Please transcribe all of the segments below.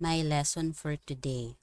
my lesson for today.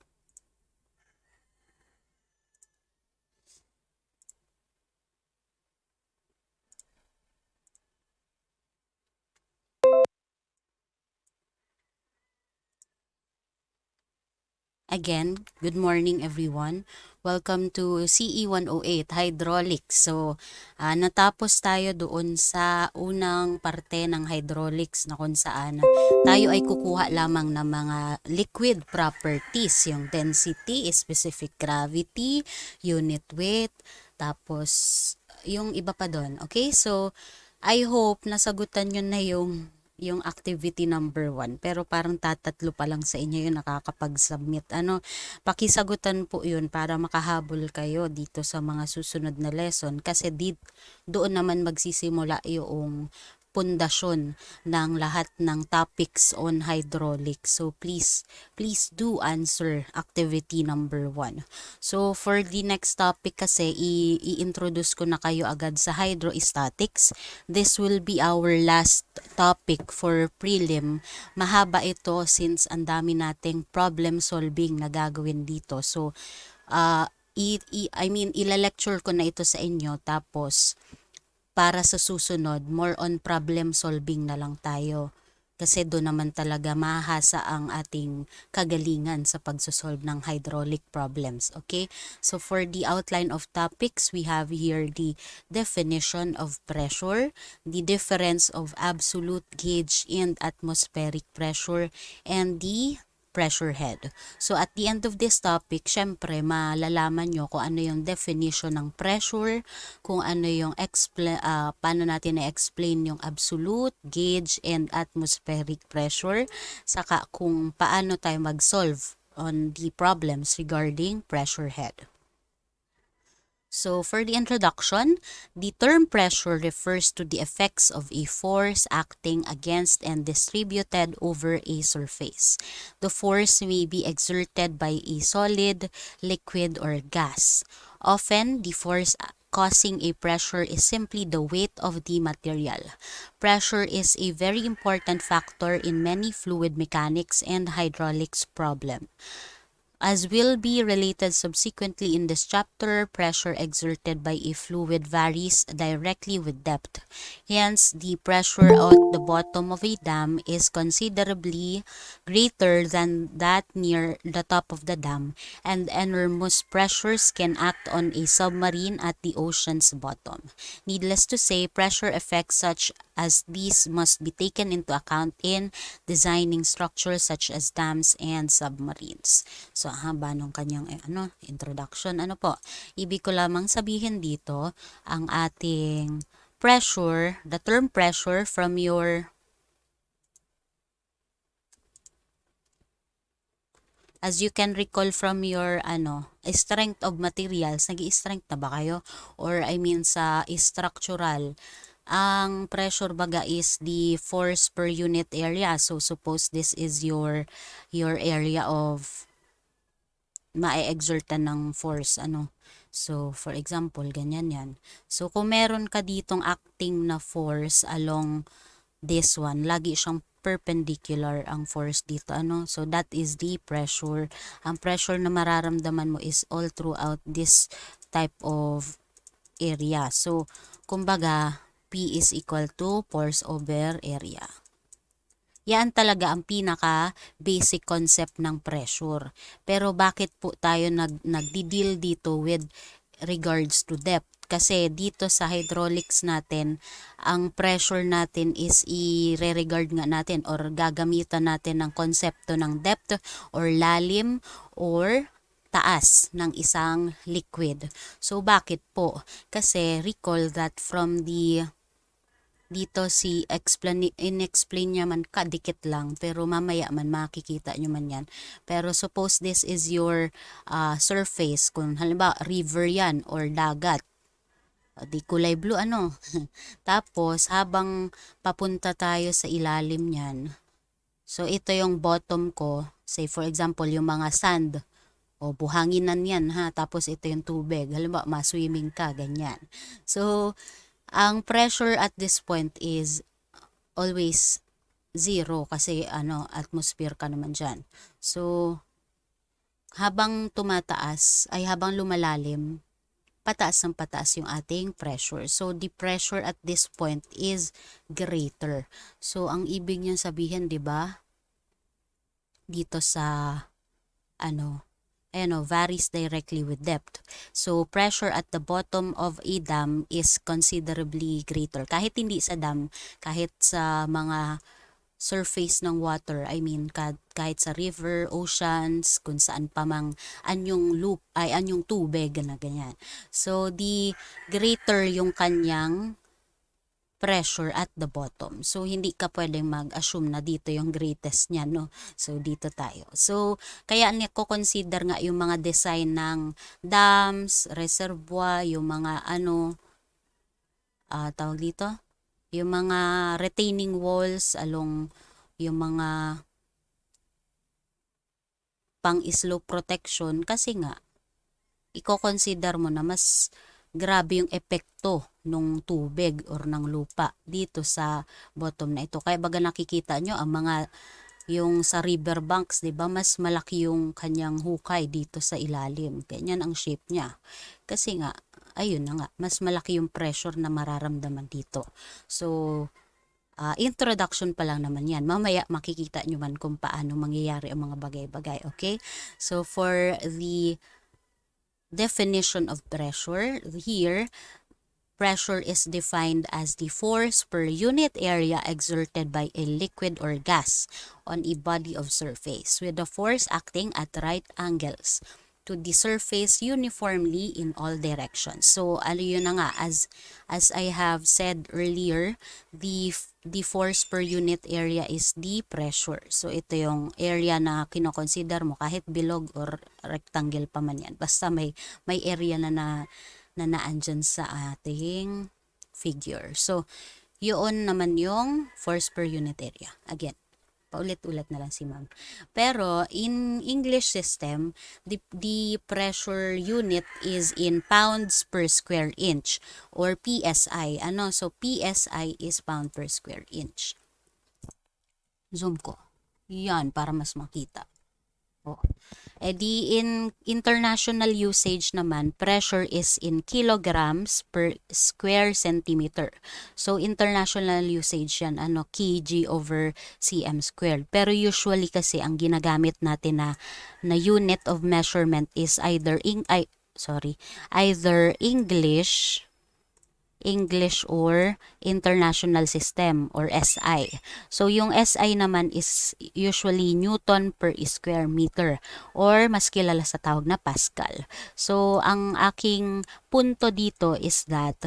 Again, good morning everyone. Welcome to CE 108 Hydraulics. So, natapos tayo doon sa unang parte ng hydraulics na kung saan tayo ay kukuha lamang ng mga liquid properties, yung density, specific gravity, unit weight, tapos yung iba pa doon. Okay? So, I hope nasagutan nyo na yung activity number 1. Pero parang tatatlo pa lang sa inyo yung nakakapag-submit. Pakisagutan po yun para makahabol kayo dito sa mga susunod na lesson. Kasi doon naman magsisimula yung pundasyon ng lahat ng topics on hydraulics. So please do answer activity number 1. So for the next topic kasi i-introduce ko na kayo agad sa hydrostatics. This will be our last topic for prelim. Mahaba ito since ang dami nating problem solving na gagawin dito. So ila-lecture ko na ito sa inyo tapos para sa susunod, more on problem solving na lang tayo. Kasi doon naman talaga mahasa ang ating kagalingan sa pagsosolve ng hydraulic problems. Okay? So for the outline of topics, we have here the definition of pressure, the difference of absolute gauge and atmospheric pressure, and the pressure head. So at the end of this topic, syempre malalaman nyo kung ano yung definition ng pressure, kung ano yung paano natin na-explain yung absolute, gauge, and atmospheric pressure, saka kung paano tayo mag-solve on the problems regarding pressure head. So for the introduction, the term pressure refers to the effects of a force acting against and distributed over a surface. The force may be exerted by a solid, liquid, or gas. Often, the force causing a pressure is simply the weight of the material. Pressure is a very important factor in many fluid mechanics and hydraulics problems. As will be related subsequently in this chapter, pressure exerted by a fluid varies directly with depth. Hence, the pressure at the bottom of a dam is considerably greater than that near the top of the dam, and enormous pressures can act on a submarine at the ocean's bottom. Needless to say, pressure effects such as these must be taken into account in designing structures such as dams and submarines. So, haba nung kanyang introduction. Ibig ko lamang sabihin dito, ang ating pressure, the term pressure from your as you can recall from your strength of materials, nag-i-strength na ba kayo? Or sa structural, ang pressure baga is the force per unit area. So suppose this is your area of ma-exertan ng force So for example, ganyan yan. So kung meron ka ditong acting na force along this one, lagi siyang perpendicular ang force dito so that is the pressure. Ang pressure na mararamdaman mo is all throughout this type of area. So kumbaga P is equal to force over area. Yan talaga ang pinaka basic concept ng pressure. Pero bakit po tayo nagdi-deal dito with regards to depth? Kasi dito sa hydraulics natin, ang pressure natin is i-regard nga natin or gagamitan natin ng konsepto ng depth or lalim or taas ng isang liquid. So bakit po? Kasi recall that from the dito in-explain niya man kadikit lang pero mamaya man makikita nyo man yan. Pero suppose this is your surface, kung halimbawa river yan or dagat, di kulay blue tapos habang papunta tayo sa ilalim niyan, so ito yung bottom ko, say for example yung mga sand o buhanginan yan tapos ito yung tubig, halimbawa ma-swimming ka ganyan. So ang pressure at this point is always zero kasi atmosphere ka naman dyan. So, habang tumataas ay habang lumalalim, pataas ng pataas yung ating pressure. So, the pressure at this point is greater. So, ang ibig niyang sabihin, di ba, dito sa, varies directly with depth. So, pressure at the bottom of a dam is considerably greater. Kahit hindi sa dam, kahit sa mga surface ng water, I mean kahit sa river, oceans, kung saan pa mang anyong tubig na ganyan. So the greater yung kanyang pressure at the bottom. So hindi ka pwedeng mag-assume na dito yung greatest niya, no? So dito tayo. So kaya ko consider nga yung mga design ng dams, reservoir, yung mga tawag dito, yung mga retaining walls along yung mga pang-slope protection kasi nga i-consider mo na mas grabe yung epekto ng tubig or ng lupa dito sa bottom na ito. Kaya baga nakikita nyo ang mga yung sa river banks, 'di ba? Mas malaki yung kanyang hukay dito sa ilalim. Ganyan ang shape niya. Kasi nga ayun na nga, mas malaki yung pressure na mararamdaman dito. So, introduction pa lang naman yan. Mamaya makikita nyo man kung paano mangyayari ang mga bagay-bagay. Okay? So, for the definition of pressure, here, pressure is defined as the force per unit area exerted by a liquid or gas on a body of surface with the force acting at right angles to the surface uniformly in all directions. So, yun na nga, as I have said earlier, the force per unit area is the pressure. So, ito yung area na kinoconsider mo kahit bilog or rectangle pa man yan. Basta may area na naandyan sa ating figure. So, yun naman yung force per unit area. Again, paulit-ulit na lang si ma'am. Pero in English system, the pressure unit is in pounds per square inch or PSI. So PSI is pound per square inch. Zoom ko. Yan, para mas makita. In international usage naman, pressure is in kilograms per square centimeter. So, international usage yan, kg over cm squared. Pero usually kasi ang ginagamit natin na unit of measurement is either English or International System or SI. So, yung SI naman is usually Newton per square meter or mas kilala sa tawag na Pascal. So, ang aking punto dito is that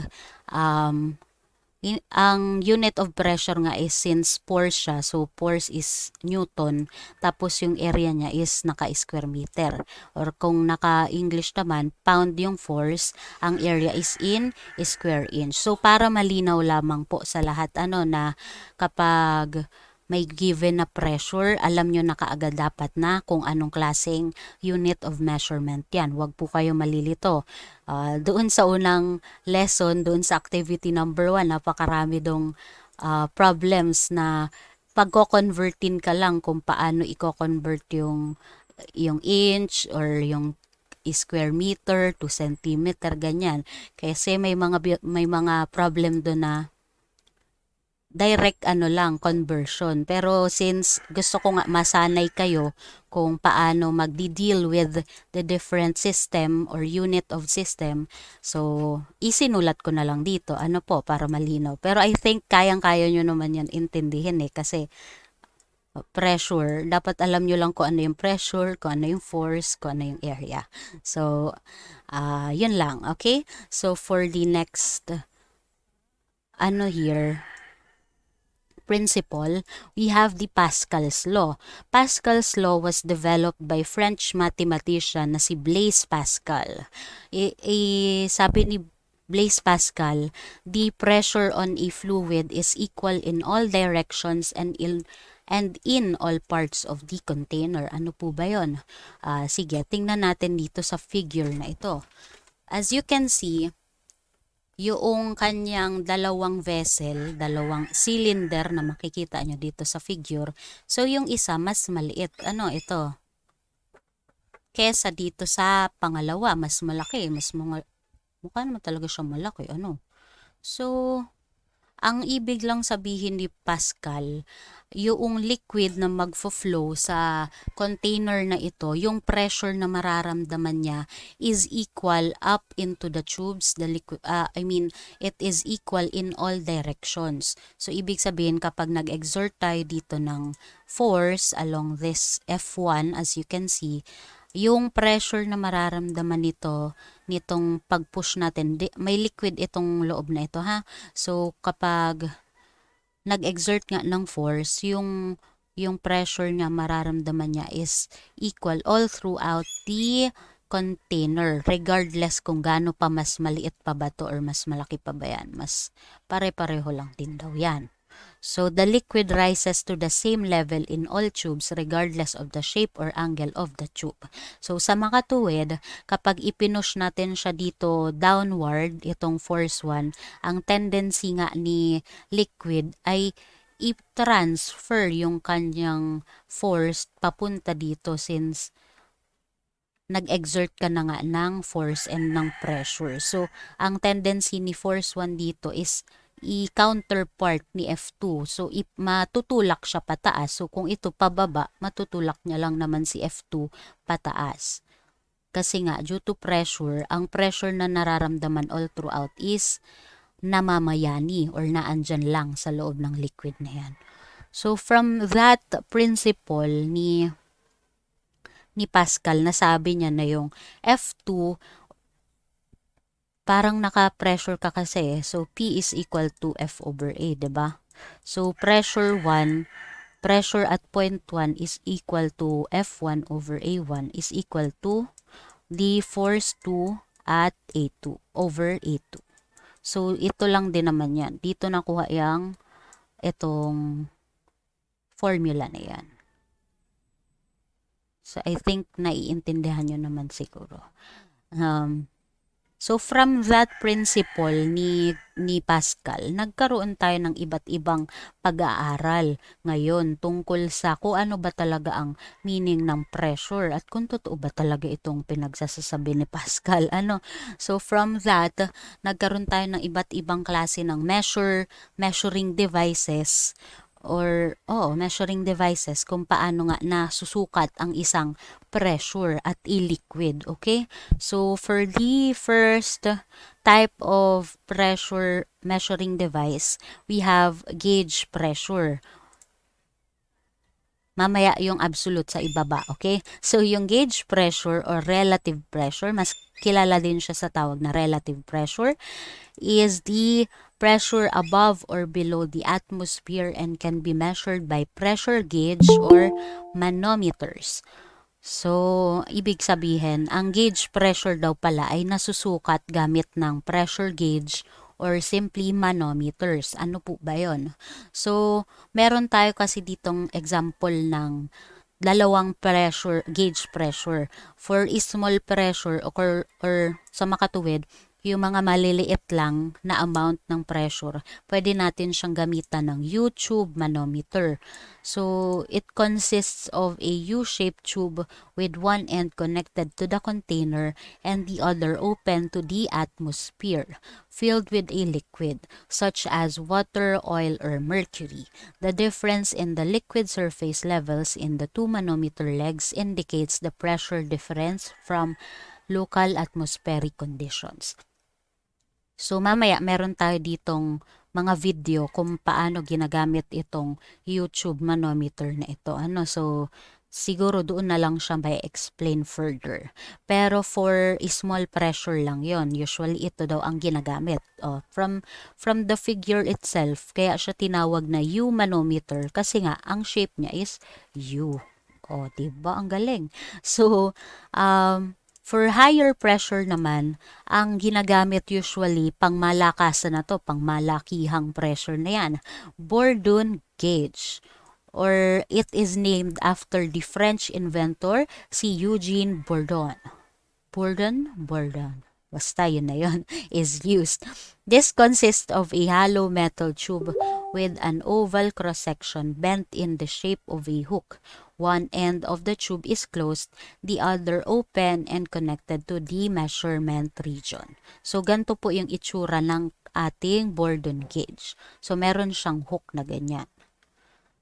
ang unit of pressure nga is since force siya, so force is Newton, tapos yung area niya is naka-square meter. Or kung naka-English naman, pound yung force, ang area is in square inch. So para malinaw lamang po sa lahat na kapag may given na pressure, alam nyo na kaagad dapat na kung anong klaseng unit of measurement yan. Huwag po kayo malilito. Doon sa unang lesson, doon sa activity number 1, napakarami dong problems na pagko-convertin ka lang kung paano i-convert yung inch or yung square meter to centimeter, ganyan. Kasi may mga problem doon na direct lang, conversion. Pero since gusto ko nga masanay kayo kung paano magdi-deal with the different system or unit of system, so isinulat ko na lang dito, para malinaw. Pero I think kayang-kaya nyo naman yan intindihin kasi pressure, dapat alam nyo lang kung ano yung pressure, kung ano yung force, kung ano yung area. So, yun lang, okay? So, for the next, here, principle, we have the Pascal's Law. Pascal's Law was developed by French mathematician na si Blaise Pascal. Sabi ni Blaise Pascal, the pressure on a fluid is equal in all directions and in all parts of the container. Ano po ba yun? Sige, tingnan natin dito sa figure na ito. As you can see, yung kanyang dalawang vessel, dalawang cylinder na makikita nyo dito sa figure. So, yung isa mas maliit. Ano, ito. Kesa dito sa pangalawa, mas malaki. Mukha naman talaga siya malaki. Ano? So, ang ibig lang sabihin ni Pascal, yung liquid na magfo-flow sa container na ito, yung pressure na mararamdaman niya is equal up into the tubes, it is equal in all directions. So, ibig sabihin kapag nag-exert tayo dito ng force along this F1, as you can see, yung pressure na mararamdaman nitong pag-push natin, may liquid itong loob na ito ha. So kapag nag-exert nga ng force, yung pressure niya mararamdaman niya is equal all throughout the container, regardless kung gaano pa mas maliit pa ba to or mas malaki pa ba yan. Mas pare-pareho lang din daw yan. So, the liquid rises to the same level in all tubes regardless of the shape or angle of the tube. So, sa makatuwid, kapag ipinush natin siya dito downward, itong force 1, ang tendency nga ni liquid ay i-transfer yung kanyang force papunta dito since nag-exert ka na nga ng force and ng pressure. So, ang tendency ni force 1 dito is i-counterpart ni F2. So, matutulak siya pataas. So, kung ito pababa, matutulak niya lang naman si F2 pataas. Kasi nga, due to pressure, ang pressure na nararamdaman all throughout is namamayani or naandyan lang sa loob ng liquid na yan. So, from that principle ni Pascal, nasabi niya na yung F2 parang naka-pressure ka kasi. So, P is equal to F over A, diba? So, pressure at point 1 is equal to F1 over A1 is equal to the force 2 at A2 over A2. So, ito lang din naman yan. Dito nakuha yung itong formula na yan. So, I think naiintindihan nyo naman siguro. So, from that principle ni Pascal, nagkaroon tayo ng iba't ibang pag-aaral ngayon tungkol sa kung ano ba talaga ang meaning ng pressure at kung totoo ba talaga itong pinagsasasabi ni Pascal. So, from that, nagkaroon tayo ng iba't ibang klase ng measuring devices measuring devices kung paano nga nasusukat ang isang pressure at liquid, okay? So, for the first type of pressure measuring device, we have gauge pressure. Mamaya yung absolute sa ibaba, okay? So, yung gauge pressure or relative pressure, mas kilala din siya sa tawag na relative pressure, is the pressure above or below the atmosphere and can be measured by pressure gauge or manometers. So, ibig sabihin, ang gauge pressure daw pala ay nasusukat gamit ng pressure gauge or simply manometers. Ano po ba yon? So, meron tayo kasi ditong example ng dalawang gauge pressure. For small pressure or sa makatuwid, yung mga maliliit lang na amount ng pressure, pwede natin siyang gamitan ng U-tube manometer. So, it consists of a U-shaped tube with one end connected to the container and the other open to the atmosphere, filled with a liquid, such as water, oil, or mercury. The difference in the liquid surface levels in the two manometer legs indicates the pressure difference from local atmospheric conditions. So, mamaya meron tayo ditong mga video kung paano ginagamit itong YouTube manometer na ito. So, siguro doon na lang siya may explain further. Pero for small pressure lang yon, usually ito daw ang ginagamit. From the figure itself, kaya siya tinawag na U manometer kasi nga, ang shape niya is U. Diba? Ang galing. So, for higher pressure naman, ang ginagamit usually pang malakasan na to, pang malakihang pressure na yan, Bourdon gauge. Or it is named after the French inventor, si Eugene Bourdon. Bourdon? basta yun na yun, is used. This consists of a hollow metal tube with an oval cross-section bent in the shape of a hook. One end of the tube is closed, the other open and connected to the measurement region. So, ganito po yung itsura ng ating Bourdon gauge. So, meron siyang hook na ganyan.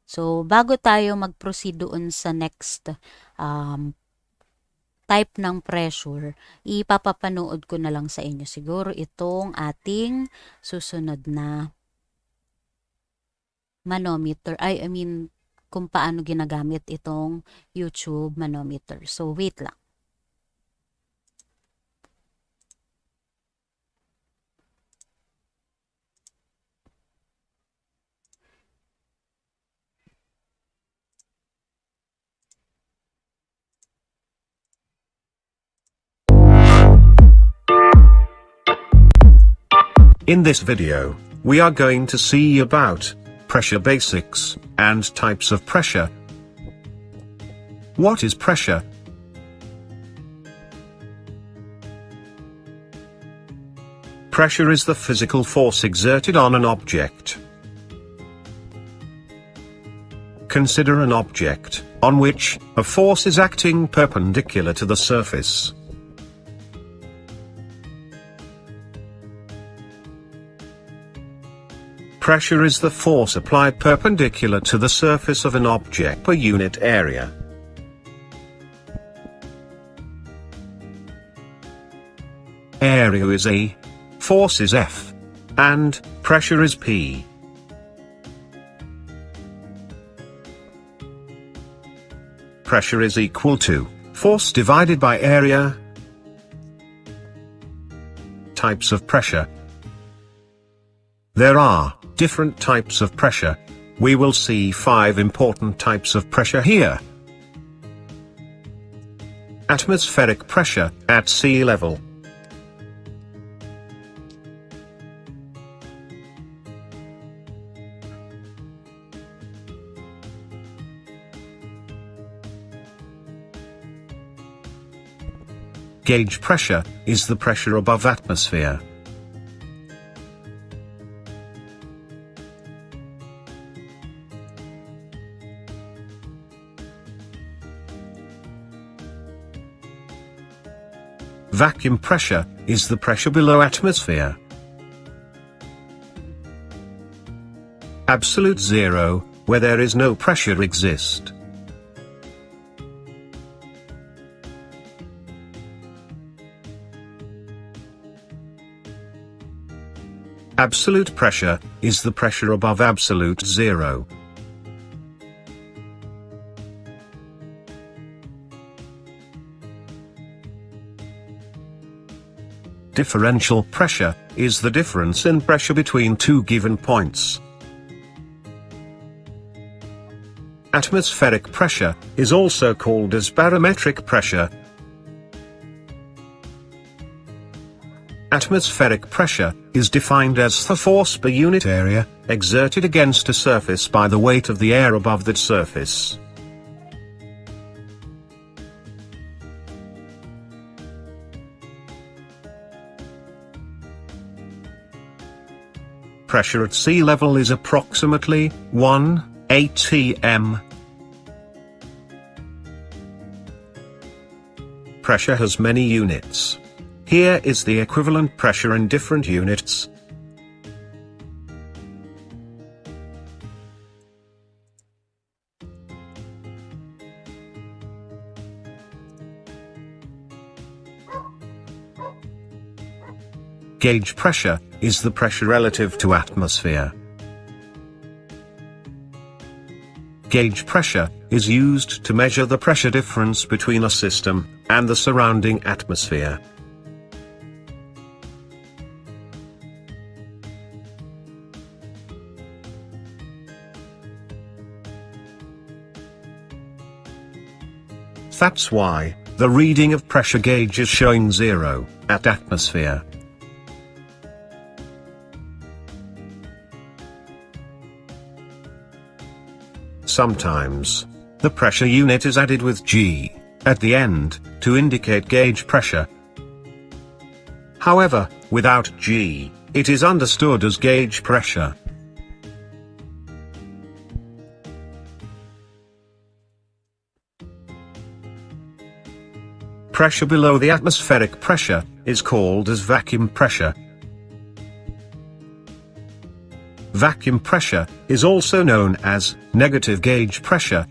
So, bago tayo mag-proceed doon sa next type ng pressure, ipapapanood ko na lang sa inyo siguro itong ating susunod na manometer. Kung paano ginagamit itong YouTube manometer. So, wait lang. In this video, we are going to see about pressure basics and types of pressure. What is pressure? Pressure is the physical force exerted on an object. Consider an object on which a force is acting perpendicular to the surface. Pressure is the force applied perpendicular to the surface of an object per unit area. Area is A, force is F, and pressure is P. Pressure is equal to force divided by area. Types of pressure. There are different types of pressure. We will see 5 important types of pressure here. Atmospheric pressure at sea level. Gauge pressure is the pressure above atmosphere. Vacuum pressure is the pressure below atmosphere. Absolute zero, where there is no pressure exist. Absolute pressure is the pressure above absolute zero. Differential pressure is the difference in pressure between two given points. Atmospheric pressure is also called as barometric pressure. Atmospheric pressure is defined as the force per unit area exerted against a surface by the weight of the air above that surface. Pressure at sea level is approximately 1 atm. Pressure has many units. Here is the equivalent pressure in different units. Gauge pressure is the pressure relative to atmosphere. Gauge pressure is used to measure the pressure difference between a system and the surrounding atmosphere. That's why the reading of pressure gauge is showing 0 at atmosphere. Sometimes, the pressure unit is added with G at the end to indicate gauge pressure. However, without G, it is understood as gauge pressure. Pressure below the atmospheric pressure is called as vacuum pressure. Vacuum pressure is also known as negative gauge pressure.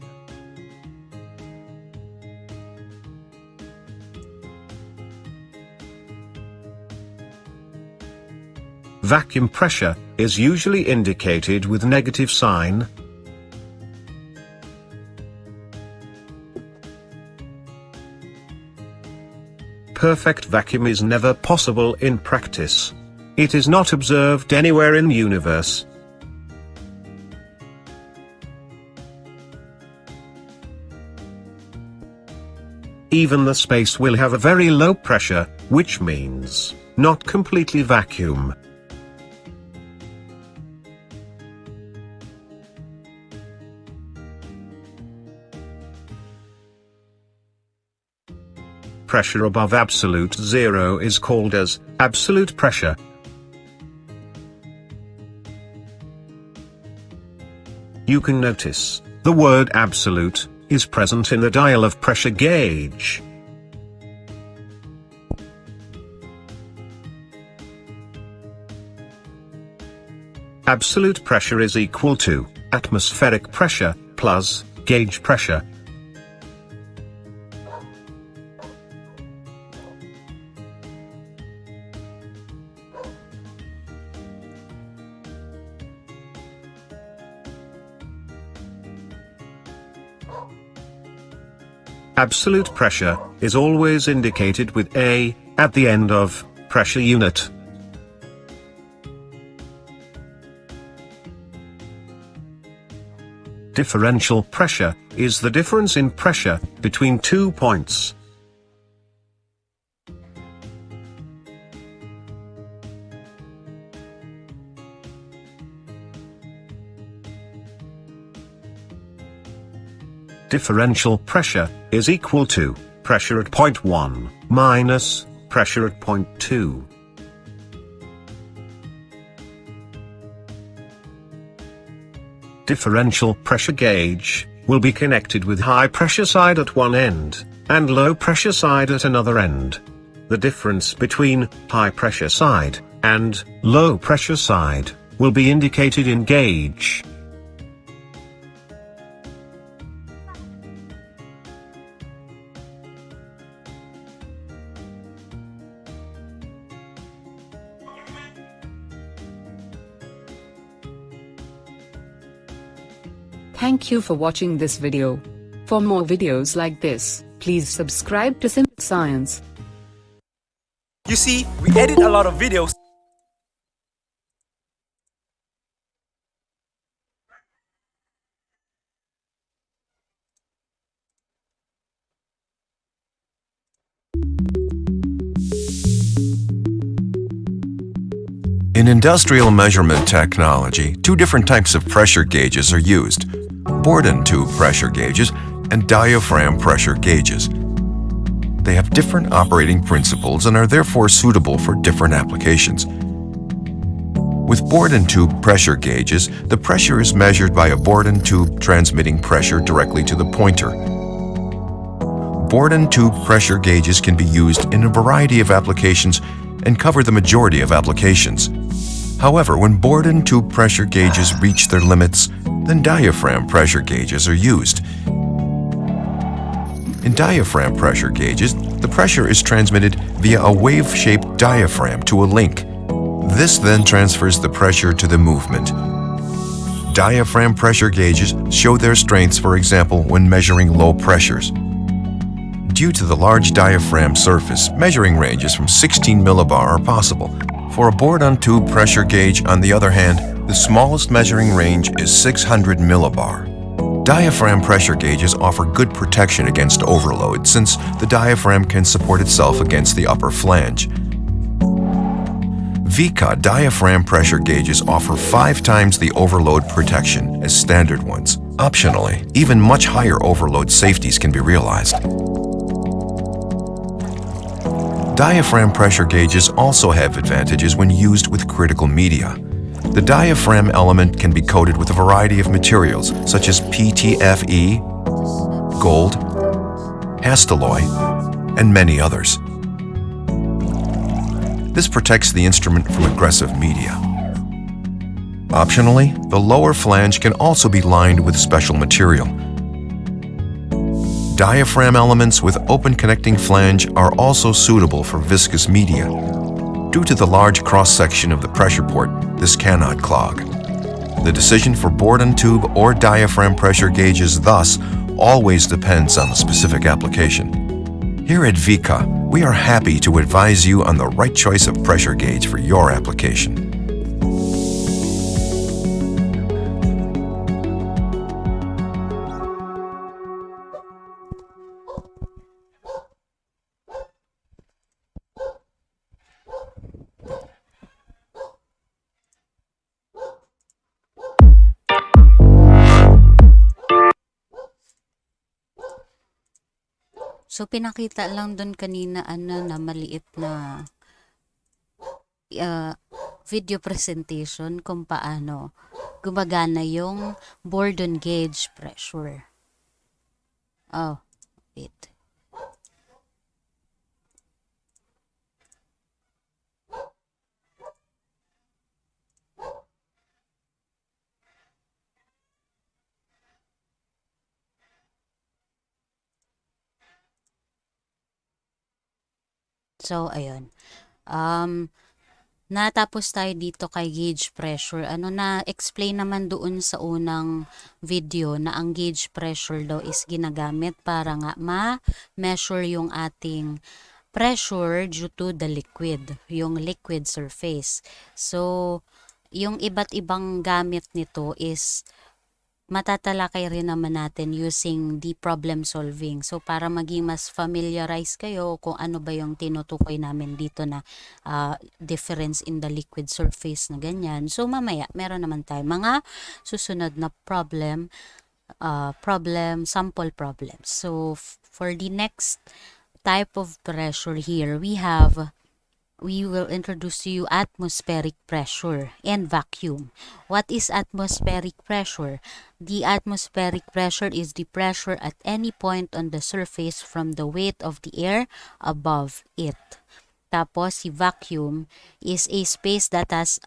Vacuum pressure is usually indicated with negative sign. Perfect vacuum is never possible in practice. It is not observed anywhere in the universe. Even the space will have a very low pressure, which means not completely vacuum. Pressure above absolute zero is called as absolute pressure. You can notice the word absolute is present in the dial of pressure gauge. Absolute pressure is equal to atmospheric pressure plus gauge pressure. Absolute pressure is always indicated with A at the end of pressure unit. Differential pressure is the difference in pressure between 2 points. Differential pressure is equal to pressure at point 1 minus pressure at point 2. Differential pressure gauge will be connected with high pressure side at one end and low pressure side at another end. The difference between high pressure side and low pressure side will be indicated in gauge. Thank you for watching this video. For more videos like this, please subscribe to Simple Science. You see, we edit a lot of videos. In industrial measurement technology, two different types of pressure gauges are used: Borden tube pressure gauges and diaphragm pressure gauges. They have different operating principles and are therefore suitable for different applications. With Borden tube pressure gauges, the pressure is measured by a Borden tube transmitting pressure directly to the pointer. Borden tube pressure gauges can be used in a variety of applications and cover the majority of applications. However, when Borden tube pressure gauges reach their limits, then diaphragm pressure gauges are used. In diaphragm pressure gauges, the pressure is transmitted via a wave-shaped diaphragm to a link. This then transfers the pressure to the movement. Diaphragm pressure gauges show their strengths, for example, when measuring low pressures. Due to the large diaphragm surface, measuring ranges from 16 millibar are possible. For a Borden tube pressure gauge, on the other hand, the smallest measuring range is 600 millibar. Diaphragm pressure gauges offer good protection against overload since the diaphragm can support itself against the upper flange. VICA diaphragm pressure gauges offer 5 times the overload protection as standard ones. Optionally, even much higher overload safeties can be realized. Diaphragm pressure gauges also have advantages when used with critical media. The diaphragm element can be coated with a variety of materials such as PTFE, gold, Hastelloy, and many others. This protects the instrument from aggressive media. Optionally, the lower flange can also be lined with special material. Diaphragm elements with open connecting flange are also suitable for viscous media. Due to the large cross-section of the pressure port, this cannot clog. The decision for board-and-tube or diaphragm pressure gauges thus always depends on the specific application. Here at Vika, we are happy to advise you on the right choice of pressure gauge for your application. So, pinakita lang dun kanina na maliit na video presentation kung paano gumagana yung Bourdon gauge pressure. Oh, wait. So, ayun. Natapos tayo dito kay gauge pressure. Na-explain naman doon sa unang video na ang gauge pressure daw is ginagamit para nga ma-measure yung ating pressure due to the liquid, yung liquid surface. So, yung iba't ibang gamit nito is matatalakay rin naman natin using the problem solving. So, para maging mas familiarize kayo kung ano ba yung tinutukoy namin dito na difference in the liquid surface na ganyan. So, mamaya, meron naman tayo mga susunod na sample problems. So, for the next type of pressure here, we will introduce to you atmospheric pressure and vacuum. What is atmospheric pressure? The atmospheric pressure is the pressure at any point on the surface from the weight of the air above it. Tapos, si vacuum is a space that has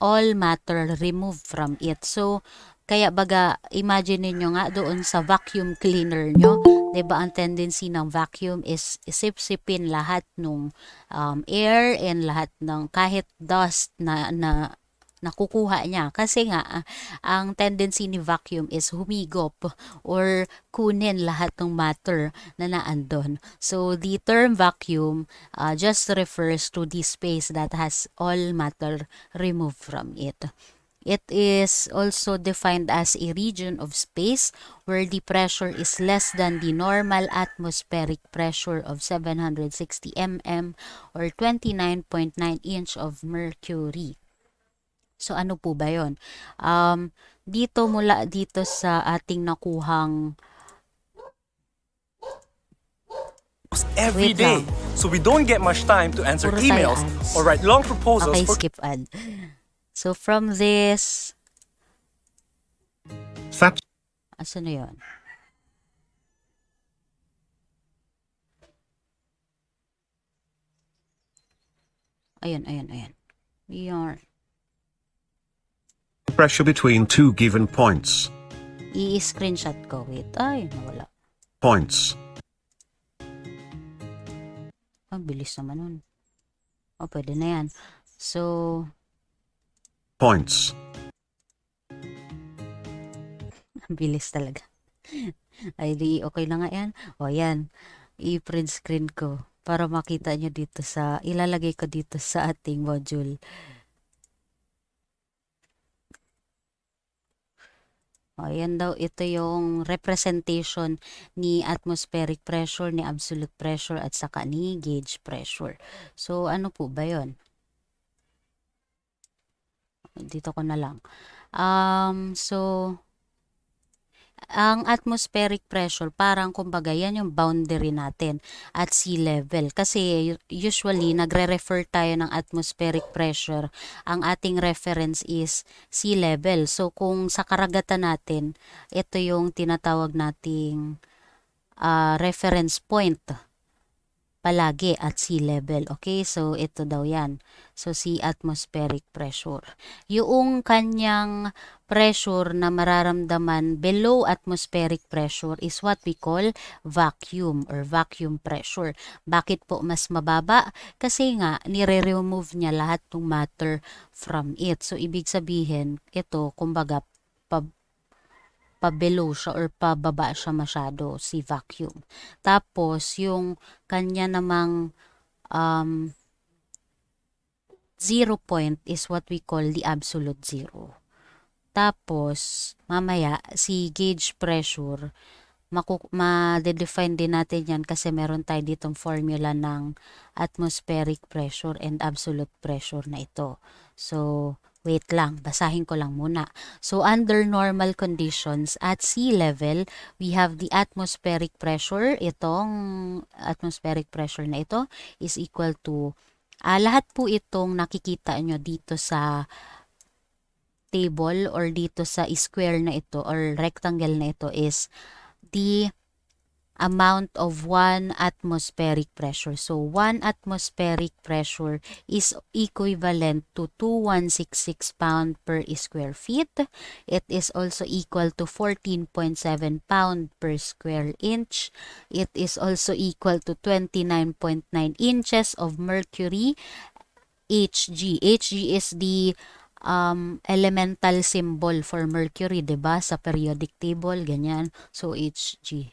all matter removed from it. So, kaya baga, imagine niyo nga doon sa vacuum cleaner nyo, 'di ba ang tendency ng vacuum is isip-sipin lahat ng air and lahat ng kahit dust na nakukuha niya. Kasi nga, ang tendency ni vacuum is humigop or kunin lahat ng matter na naandon. So, the term vacuum just refers to the space that has all matter removed from it. It is also defined as a region of space where the pressure is less than the normal atmospheric pressure of 760 mm or 29.9 inch of mercury. So, ano po ba yun? Mula dito sa ating nakuhang every Wait day. lang. So we don't get much time to answer Puro tayo emails ads. or write long proposals Okay, for skip ad. So, from this, That asan na yun? Ayan. Your pressure between two given points. i-screenshot ko. Wait, ay, nawala. Points. Ang bilis naman nun. O, pwede na yan. So, Points. ang bilis talaga. Ay, di, okay na nga yan. O, yan. I-print screen ko para makita nyo dito ilalagay ko dito sa ating module. O, yan daw, ito yung representation ni atmospheric pressure, ni absolute pressure, at saka ni gauge pressure. So, ano po ba yun? Dito ko na lang. So, ang atmospheric pressure parang kumbaga yan yung boundary natin at sea level. Kasi usually nagre-refer tayo ng atmospheric pressure. Ang ating reference is sea level. So kung sa karagatan natin, ito yung tinatawag nating reference point palagi at sea level. Okay, so ito daw yan. So sea atmospheric pressure. Yung kanyang pressure na mararamdaman below atmospheric pressure is what we call vacuum or vacuum pressure. Bakit po mas mababa? Kasi nga nire-remove niya lahat ng matter from it. So ibig sabihin, ito kumbaga pa-below siya or pababa siya masyado si vacuum. Tapos yung kanya namang zero point is what we call the absolute zero. Tapos mamaya si gauge pressure ma-define din natin yan kasi meron tayo ditong formula ng atmospheric pressure and absolute pressure na ito. So, wait lang, basahin ko lang muna. So, under normal conditions at sea level, we have the atmospheric pressure. Itong atmospheric pressure na ito is equal to, lahat po itong nakikita nyo dito sa table or dito sa square na ito or rectangle na ito is the amount of 1 atmospheric pressure. So, 1 atmospheric pressure is equivalent to 2166 pound per square feet. It is also equal to 14.7 pound per square inch. It is also equal to 29.9 inches of mercury Hg. Hg is the elemental symbol for mercury, 'di ba? Sa periodic table, ganyan. So, Hg.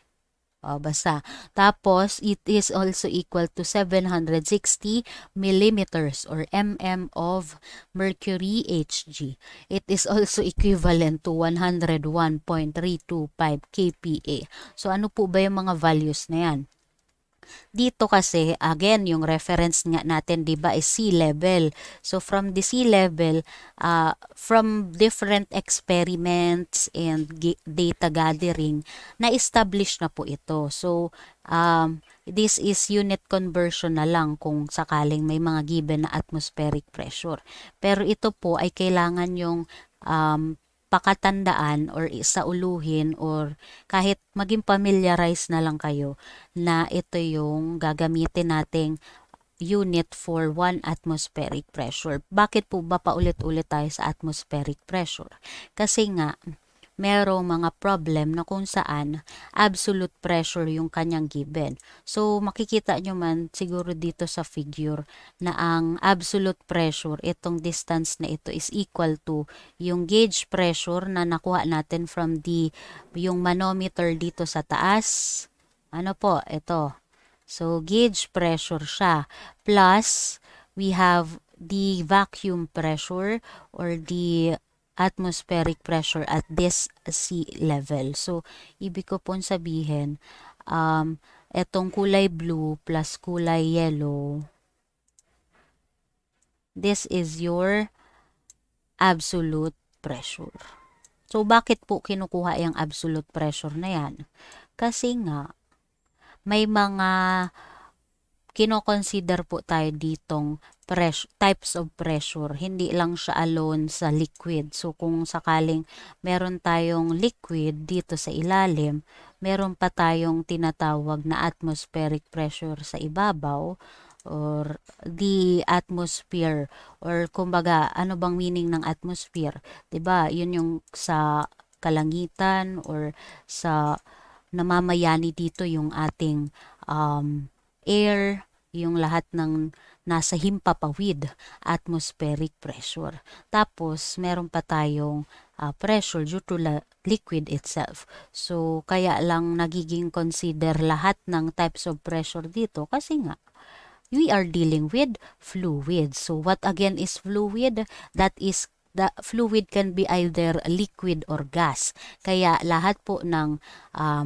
Basta. Tapos, it is also equal to 760 millimeters or mm of mercury Hg. It is also equivalent to 101.325 kPa. So, ano po ba yung mga values na yan? Dito kasi, again, yung reference nga natin, di ba, is sea level. So, from the sea level, from different experiments and data gathering, na-establish na po ito. So, this is unit conversion na lang kung sakaling may mga given na atmospheric pressure. Pero ito po ay kailangan yung pakatandaan or isauluhin or kahit maging familiarize na lang kayo na ito yung gagamitin nating unit for 1 atmospheric pressure. Bakit po ba paulit-ulit tayo sa atmospheric pressure? Kasi nga, merong mga problem na kung saan absolute pressure yung kanyang given. So, makikita nyo man siguro dito sa figure na ang absolute pressure, itong distance na ito is equal to yung gauge pressure na nakuha natin from yung manometer dito sa taas. Ano po? Ito. So, gauge pressure siya. Plus, we have the vacuum pressure or the atmospheric pressure at this sea level. So, ibig ko pong sabihin, etong kulay blue plus kulay yellow, this is your absolute pressure. So, bakit po kinukuha yung absolute pressure na yan? Kasi nga, may mga kino-consider po tayo ditong types of pressure. Hindi lang siya alone sa liquid. So, kung sakaling meron tayong liquid dito sa ilalim, meron pa tayong tinatawag na atmospheric pressure sa ibabaw or the atmosphere or kumbaga, ano bang meaning ng atmosphere? 'Di ba? Yun yung sa kalangitan or sa namamayani dito yung ating air, yung lahat ng nasa himpapawid, atmospheric pressure. Tapos, meron pa tayong pressure due to liquid itself. So, kaya lang nagiging consider lahat ng types of pressure dito kasi nga, we are dealing with fluid. So, what again is fluid? That is the fluid can be either liquid or gas. Kaya lahat po ng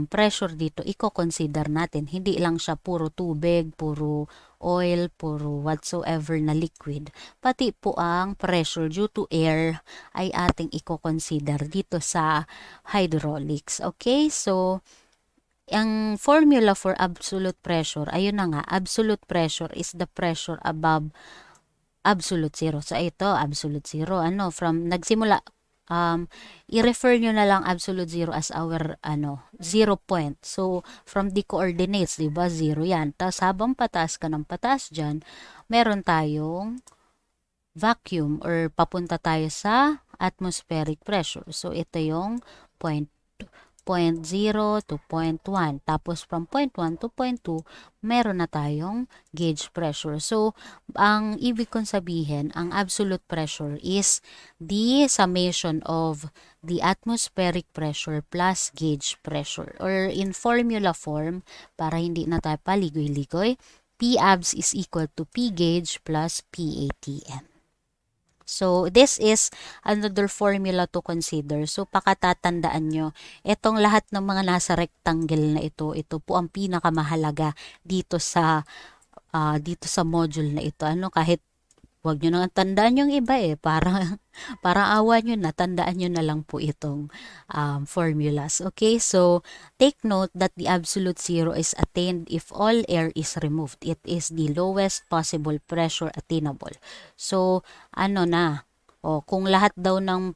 pressure dito, i-consider natin. Hindi lang siya puro tubig, puro oil, puro whatsoever na liquid. Pati po ang pressure due to air ay ating i-consider dito sa hydraulics. Okay, so ang formula for absolute pressure, ayun na nga, absolute pressure is the pressure above absolute zero. So, ito, absolute zero. Nagsimula, i-refer nyo na lang absolute zero as our, 0 point. So, from the coordinates, di ba, 0 yan. Tapos, habang pataas ka ng pataas dyan, meron tayong vacuum or papunta tayo sa atmospheric pressure. So, ito yung point 0 to 0.1. Tapos from 0.1 to 0.2, meron na tayong gauge pressure. So, ang ibig kong sabihin, ang absolute pressure is the summation of the atmospheric pressure plus gauge pressure. Or in formula form, para hindi na tayo paligoy-ligoy, P abs is equal to P gauge plus P ATM. So, this is another formula to consider. So, pakatatandaan nyo, itong lahat ng mga nasa rectangle na ito po ang pinakamahalaga dito sa module na ito. Kahit wag nyo nang tandaan yung iba para awa nyo na, tandaan nyo na lang po itong formulas. Okay, so take note that the absolute zero is attained if all air is removed. It is the lowest possible pressure attainable. So, kung lahat daw ng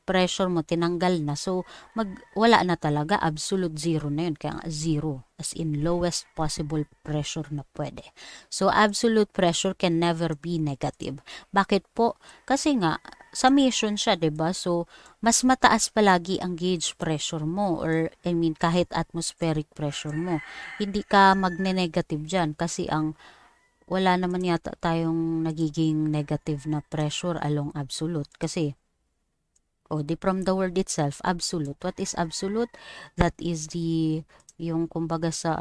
pressure mo tinanggal na, so wala na talaga, absolute zero na yun, kaya zero, as in lowest possible pressure na pwede. So absolute pressure can never be negative. Bakit po? Kasi nga summation siya, 'di ba? So mas mataas palagi ang gauge pressure mo, or kahit atmospheric pressure mo, hindi ka magne-negative diyan kasi wala naman yata tayong nagiging negative na pressure along absolute kasi from the word itself, absolute. What is absolute? That is yung kumbaga sa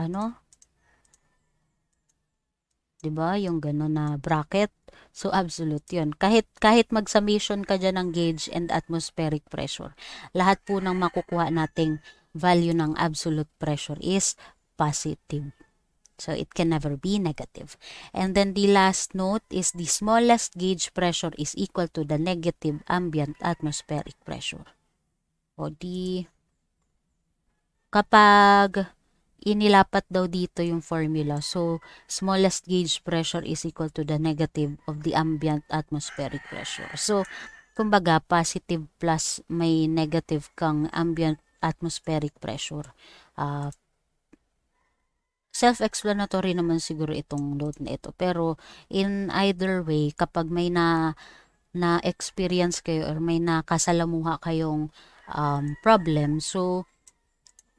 'di ba? Yung gano'n na bracket. So absolute 'yun. Kahit mag-summation ka diyan ng gauge and atmospheric pressure, lahat po ng makukuha nating value ng absolute pressure is positive. So, it can never be negative. And then, the last note is the smallest gauge pressure is equal to the negative ambient atmospheric pressure. Kapag inilapat daw dito yung formula, so, smallest gauge pressure is equal to the negative of the ambient atmospheric pressure. So, kumbaga, positive plus may negative kang ambient atmospheric pressure. Self-explanatory naman siguro itong note na ito. Pero in either way, kapag may na-experience kayo or may nakasalamuha kayong problem, so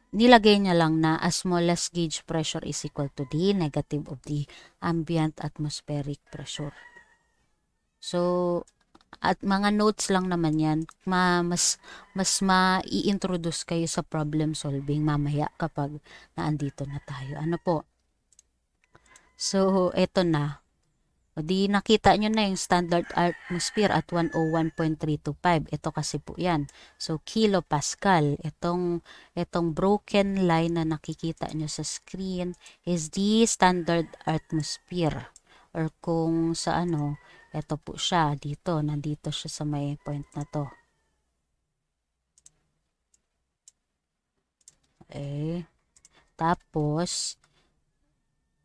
nilagay niya lang na as smallest gauge pressure is equal to the negative of the ambient atmospheric pressure. So, at mga notes lang naman yan, mas ma-i-introduce kayo sa problem solving mamaya kapag naandito na tayo. So, eto na. Di nakita nyo na yung standard atmosphere at 101.325. Ito kasi po yan. So, kilopascal. Itong broken line na nakikita nyo sa screen is the standard atmosphere. Or kung sa ito po siya dito. Nandito siya sa may point na to. Okay. Tapos,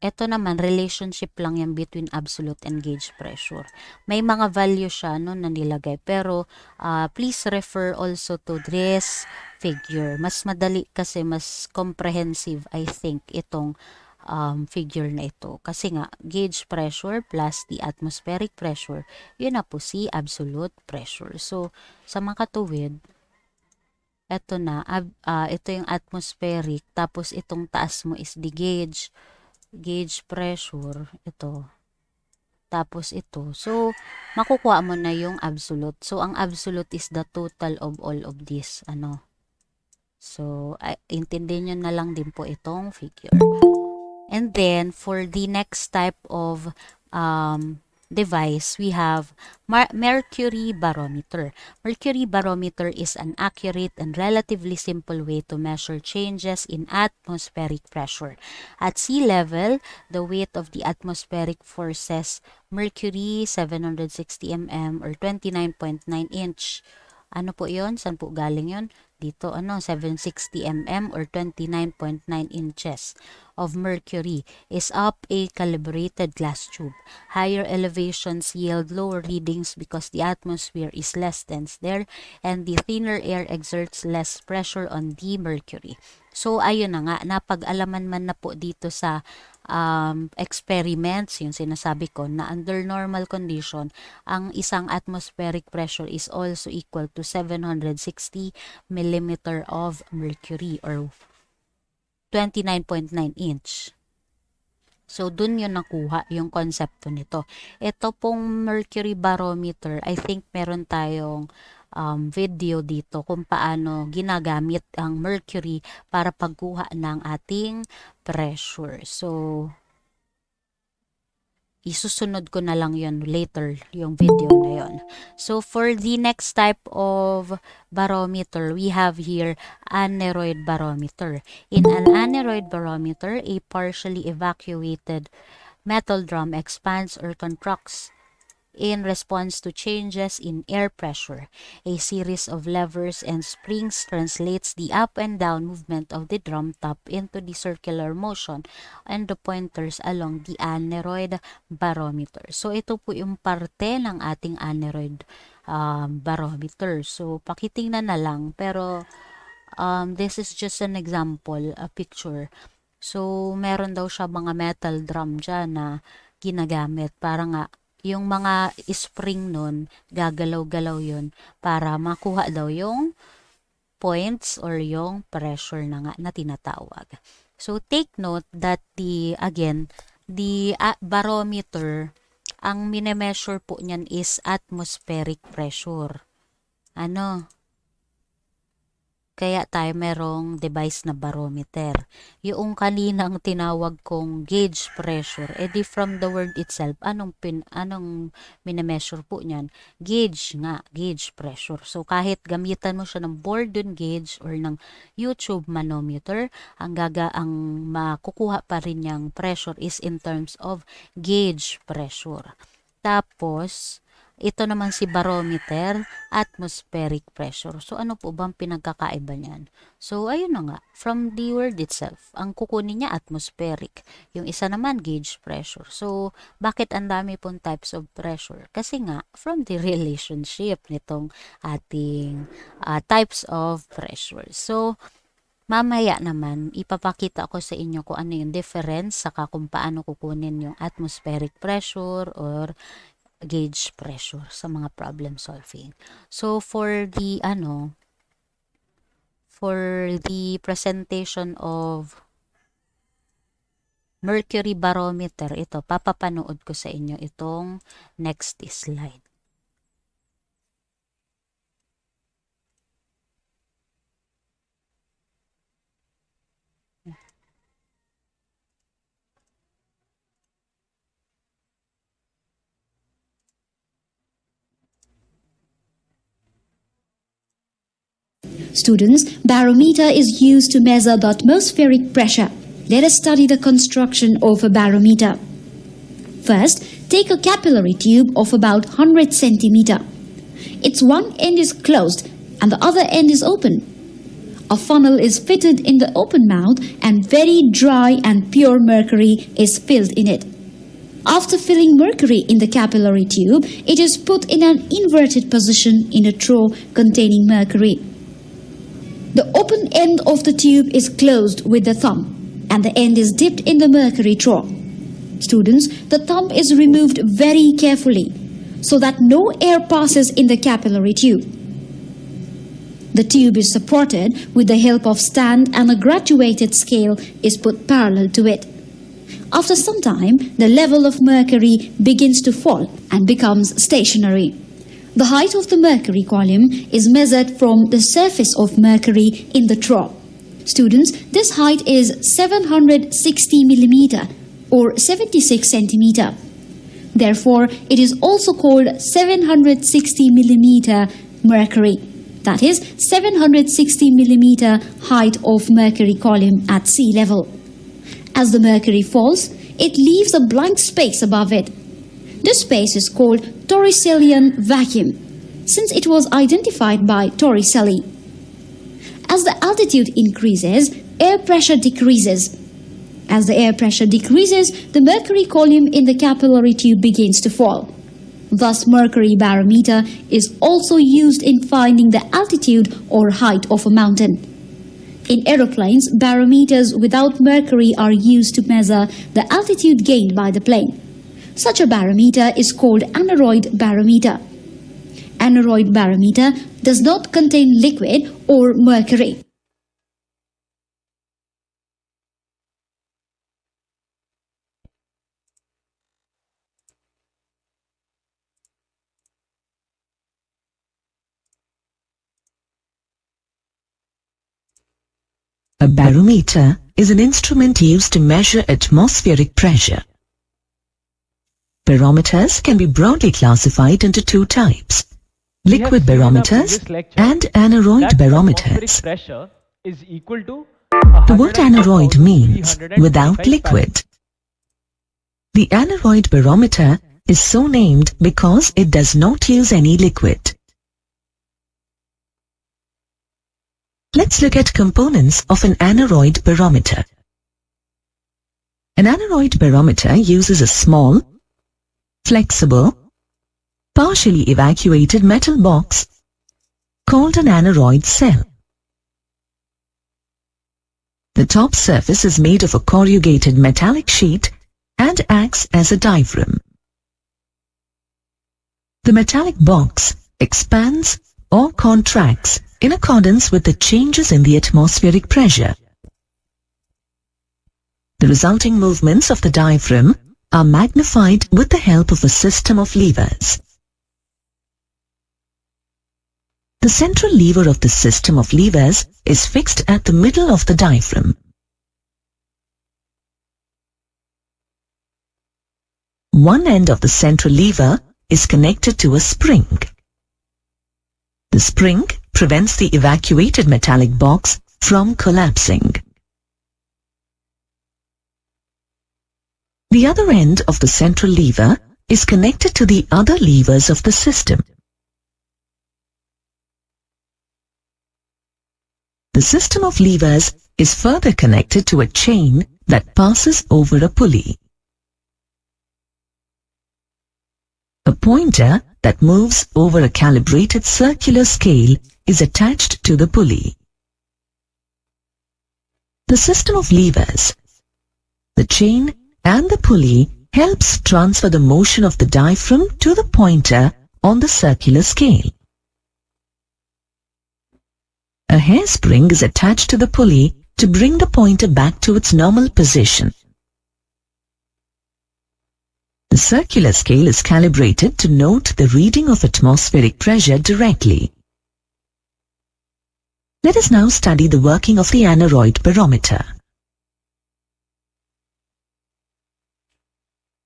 ito naman, relationship lang yan between absolute and gauge pressure. May mga value siya na nilagay. Pero, please refer also to this figure. Mas madali kasi, mas comprehensive, I think, itong figure na ito. Kasi nga, gauge pressure plus the atmospheric pressure, yun na po si absolute pressure. So, sa makatuwid, ito na, ito yung atmospheric, tapos itong taas mo is the gauge pressure, ito. Tapos ito. So, makukuha mo na yung absolute. So, ang absolute is the total of all of this. So, intindihin nyo na lang din po itong figure. And then, for the next type of device, we have Mercury Barometer. Mercury Barometer is an accurate and relatively simple way to measure changes in atmospheric pressure. At sea level, the weight of the atmospheric forces mercury 760 mm or 29.9 inch. Ano po yon? Saan po galing yon? Dito 760 mm or 29.9 inches of mercury is up a calibrated glass tube. Higher elevations yield lower readings because the atmosphere is less dense there and the thinner air exerts less pressure on the mercury. So ayun na nga, napag-alaman man na po dito sa experiments, yung sinasabi ko na under normal condition, ang isang atmospheric pressure is also equal to 760 millimeter of mercury or 29.9 inch. So, dun yun nakuha yung konsepto nito. Ito pong Mercury Barometer, I think meron tayong video dito kung paano ginagamit ang mercury para pagkuha ng ating pressure. So, isusunod ko na lang yun later, yung video na yun. So, for the next type of barometer, we have here Aneroid Barometer. In an Aneroid Barometer, a partially evacuated metal drum expands or contracts in response to changes in air pressure. A series of levers and springs translates the up and down movement of the drum top into the circular motion and the pointers along the aneroid barometer. So, ito po yung parte ng ating aneroid barometer. So, pakitingnan na lang. Pero, this is just an example, a picture. So, meron daw siya mga metal drum dyan na ginagamit para nga yung mga spring nun, gagalaw-galaw yun para makuha daw yung points or yung pressure na nga na tinatawag. So, take note that the barometer, ang minemeasure po niyan is atmospheric pressure. Kaya tayo merong device na barometer. Yung kaninang tinawag kong gauge pressure, edi from the word itself, anong minemeasure po niyan? Gauge nga, gauge pressure. So kahit gamitan mo siya ng Bourdon gauge or ng YouTube manometer, ang makukuha pa rin niyang pressure is in terms of gauge pressure. Tapos, ito naman si barometer, atmospheric pressure. So, ano po bang pinagkakaiba niyan? So, ayun na nga. From the word itself, ang kukunin niya atmospheric. Yung isa naman, gauge pressure. So, bakit ang dami pong types of pressure? Kasi nga, from the relationship nitong ating types of pressure. So, mamaya naman, ipapakita ko sa inyo kung ano yung difference saka kung paano kukunin yung atmospheric pressure or gauge pressure sa mga problem solving. So for the presentation of Mercury Barometer, ito papapanood ko sa inyo itong next slide. Students, barometer is used to measure the atmospheric pressure. Let us study the construction of a barometer. First, take a capillary tube of about 100 centimeter. Its one end is closed and the other end is open. A funnel is fitted in the open mouth and very dry and pure mercury is filled in it. After filling mercury in the capillary tube, it is put in an inverted position in a trough containing mercury. The open end of the tube is closed with the thumb and the end is dipped in the mercury trough. Students, the thumb is removed very carefully so that no air passes in the capillary tube. The tube is supported with the help of stand and a graduated scale is put parallel to it. After some time, the level of mercury begins to fall and becomes stationary. The height of the mercury column is measured from the surface of mercury in the trough. Students, this height is 760 millimeter or 76 centimeter. Therefore, it is also called 760 millimeter mercury. That is 760 millimeter height of mercury column at sea level. As the mercury falls, it leaves a blank space above it. This space is called Torricellian vacuum, since it was identified by Torricelli. As the altitude increases, air pressure decreases. As the air pressure decreases, the mercury column in the capillary tube begins to fall. Thus, Mercury Barometer is also used in finding the altitude or height of a mountain. In aeroplanes, barometers without mercury are used to measure the altitude gained by the plane. Such a barometer is called Aneroid Barometer. Aneroid Barometer does not contain liquid or mercury. A barometer is an instrument used to measure atmospheric pressure. Barometers can be broadly classified into two types: liquid barometers and aneroid barometers. Pressure is equal to The word aneroid means without liquid. The aneroid barometer is so named because it does not use any liquid. Let's look at components of an aneroid barometer. An aneroid barometer uses a small, flexible, partially evacuated metal box called an aneroid cell. The top surface is made of a corrugated metallic sheet and acts as a diaphragm. The metallic box expands or contracts in accordance with the changes in the atmospheric pressure. The resulting movements of the diaphragm are magnified with the help of a system of levers. The central lever of the system of levers is fixed at the middle of the diaphragm. One end of the central lever is connected to a spring. The spring prevents the evacuated metallic box from collapsing. The other end of the central lever is connected to the other levers of the system. The system of levers is further connected to a chain that passes over a pulley. A pointer that moves over a calibrated circular scale is attached to the pulley. The system of levers, the chain and the pulley helps transfer the motion of the diaphragm to the pointer on the circular scale. A hairspring is attached to the pulley to bring the pointer back to its normal position. The circular scale is calibrated to note the reading of atmospheric pressure directly. Let us now study the working of the aneroid barometer.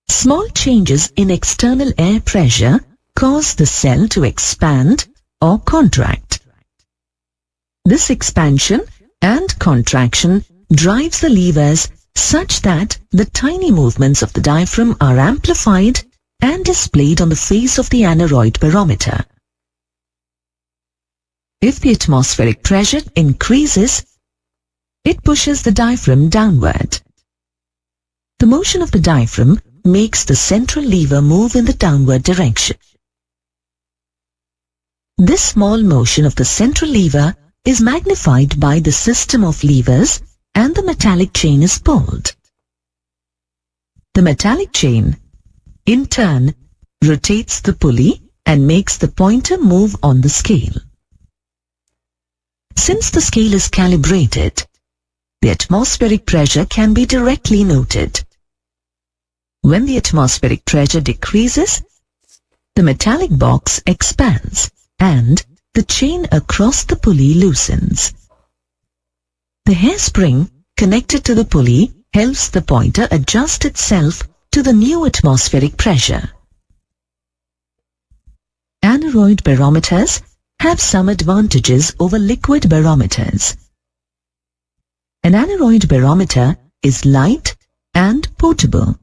Small changes in external air pressure cause the cell to expand or contract. This expansion and contraction drives the levers such that the tiny movements of the diaphragm are amplified and displayed on the face of the aneroid barometer. If the atmospheric pressure increases, it pushes the diaphragm downward. The motion of the diaphragm makes the central lever move in the downward direction. This small motion of the central lever is magnified by the system of levers and the metallic chain is pulled. The metallic chain, in turn, rotates the pulley and makes the pointer move on the scale. Since the scale is calibrated, the atmospheric pressure can be directly noted. When the atmospheric pressure decreases, the metallic box expands and the chain across the pulley loosens. The hairspring connected to the pulley helps the pointer adjust itself to the new atmospheric pressure. Aneroid barometers have some advantages over liquid barometers. An aneroid barometer is light and portable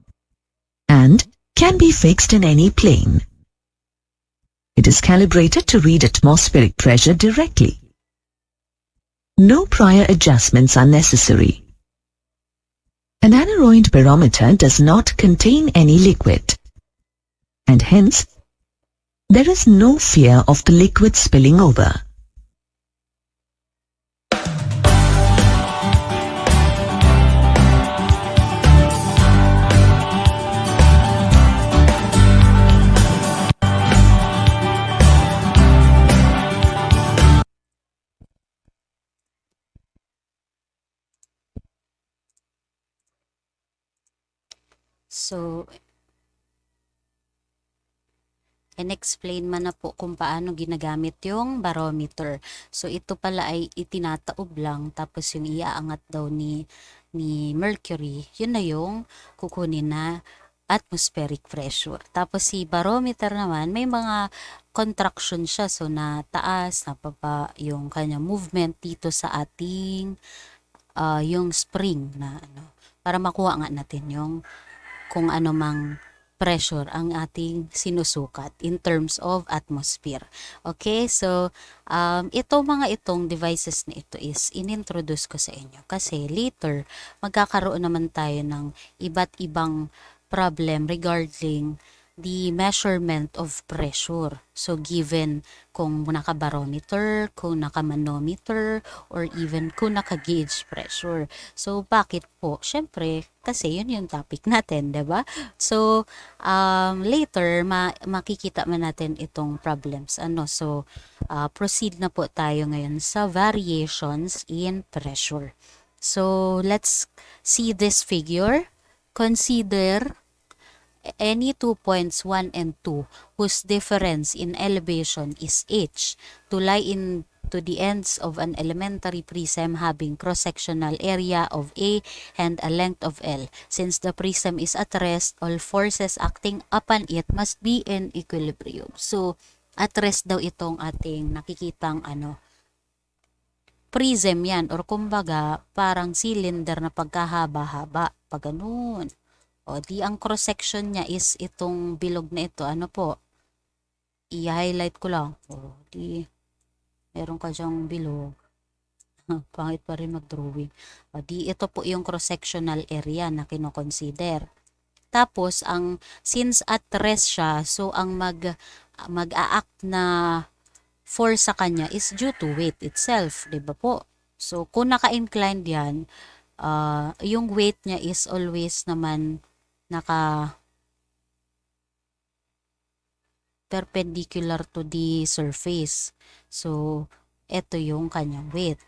and can be fixed in any plane. It is calibrated to read atmospheric pressure directly. No prior adjustments are necessary. An aneroid barometer does not contain any liquid, and hence there is no fear of the liquid spilling over. So, in-explain man na po kung paano ginagamit yung barometer. So, ito pala ay itinataob lang, tapos yung iaangat daw ni Mercury, yun na yung kukunin na atmospheric pressure. Tapos si barometer naman, may mga contraction siya. So, na taas, na baba, yung kanya movement dito sa ating yung spring na para makuha nga natin yung kung ano mang pressure ang ating sinusukat in terms of atmosphere. Okay, so itong devices na ito is inintroduce ko sa inyo kasi later magkakaroon naman tayo ng iba't ibang problem regarding the measurement of pressure. So given kung naka-barometer, kung naka-manometer, or even kung naka-gauge pressure. So bakit po? Syempre, kasi yun yung topic natin, 'di ba? So later makikita man natin itong problems. So proceed na po tayo ngayon sa variations in pressure. So let's see this figure. Consider any 2 points 1 and 2 whose difference in elevation is h to lie to the ends of an elementary prism having cross-sectional area of A and a length of L. Since the prism is at rest, all forces acting upon it must be in equilibrium. So, at rest daw itong ating nakikitang prism yan, or kumbaga parang cylinder na pagkahaba-haba, pag ganun. O di ang cross section niya is itong bilog na ito. Ano po? I-highlight ko lang. O di meron ka dyang bilog. Pangit pa rin mag-drawing. O di ito po yung cross sectional area na kino-consider. Tapos since at rest siya, so ang mag-a-act na force sa kanya is due to weight itself, 'di ba po? So kung naka-inclined yan, yung weight niya is always naman naka perpendicular to the surface. So, ito yung kanyang weight.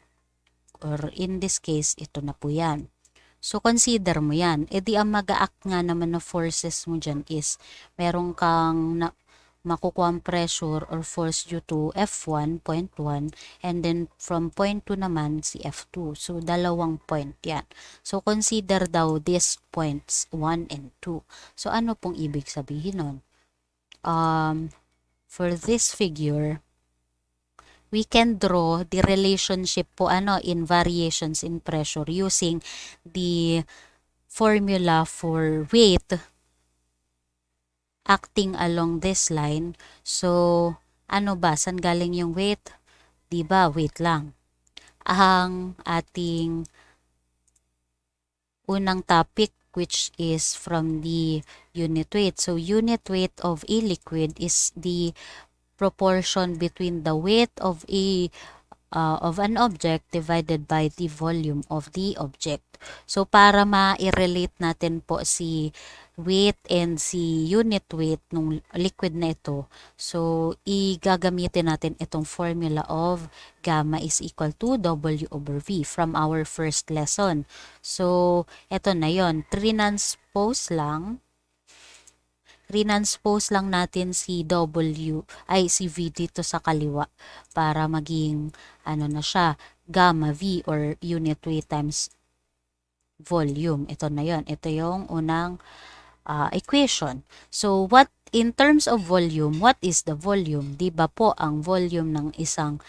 Or in this case, ito na po yan. So, consider mo yan. E di ang mag-a-act nga naman na forces mo dyan is meron kang makukuha pressure or force due to F1, point 1, and then from point 2 naman si F2. So, dalawang point yan. So, consider daw these points 1 and 2. So, ano pong ibig sabihin nun? For this figure, we can draw the relationship po in variations in pressure using the formula for weight acting along this line. So, saan galing yung weight? Diba, weight lang. Ang ating unang topic, which is from the unit weight. So, unit weight of a liquid is the proportion between the weight of an object divided by the volume of the object. So, para ma-relate natin po si weight and si unit weight ng liquid na ito, so, igagamitin natin itong formula of gamma is equal to W over V from our first lesson. So, ito na yon. Transpose lang natin si si V dito sa kaliwa para maging na siya, gamma V or unit weight times volume. Ito na yon. Ito yung unang equation. So what in terms of volume, what is the volume? Di ba po ang volume ng isang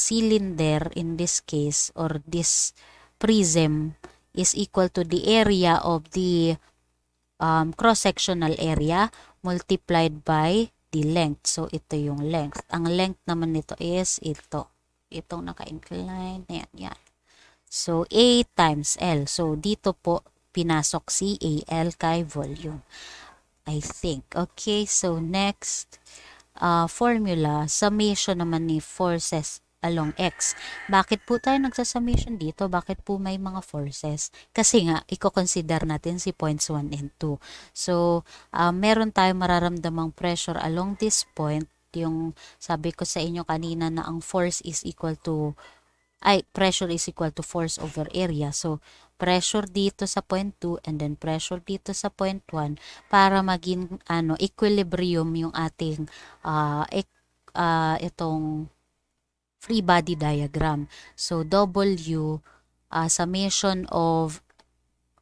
cylinder in this case or this prism is equal to the area of the cross-sectional area multiplied by the length. So, ito yung length. Ang length naman nito is ito. Itong naka-incline. Yan. So, A times L. So, dito po pinasok si AL kay volume. I think. Okay, so next formula, summation naman ni forces along X. Bakit po tayo nagsasummation dito? Bakit po may mga forces? Kasi nga, i-consider natin si points 1 and 2. So, meron tayong mararamdamang pressure along this point. Yung sabi ko sa inyo kanina na ang force is equal to pressure is equal to force over area. So, pressure dito sa point 2 and then pressure dito sa point 1 para maging equilibrium yung ating itong free body diagram. So, W, summation of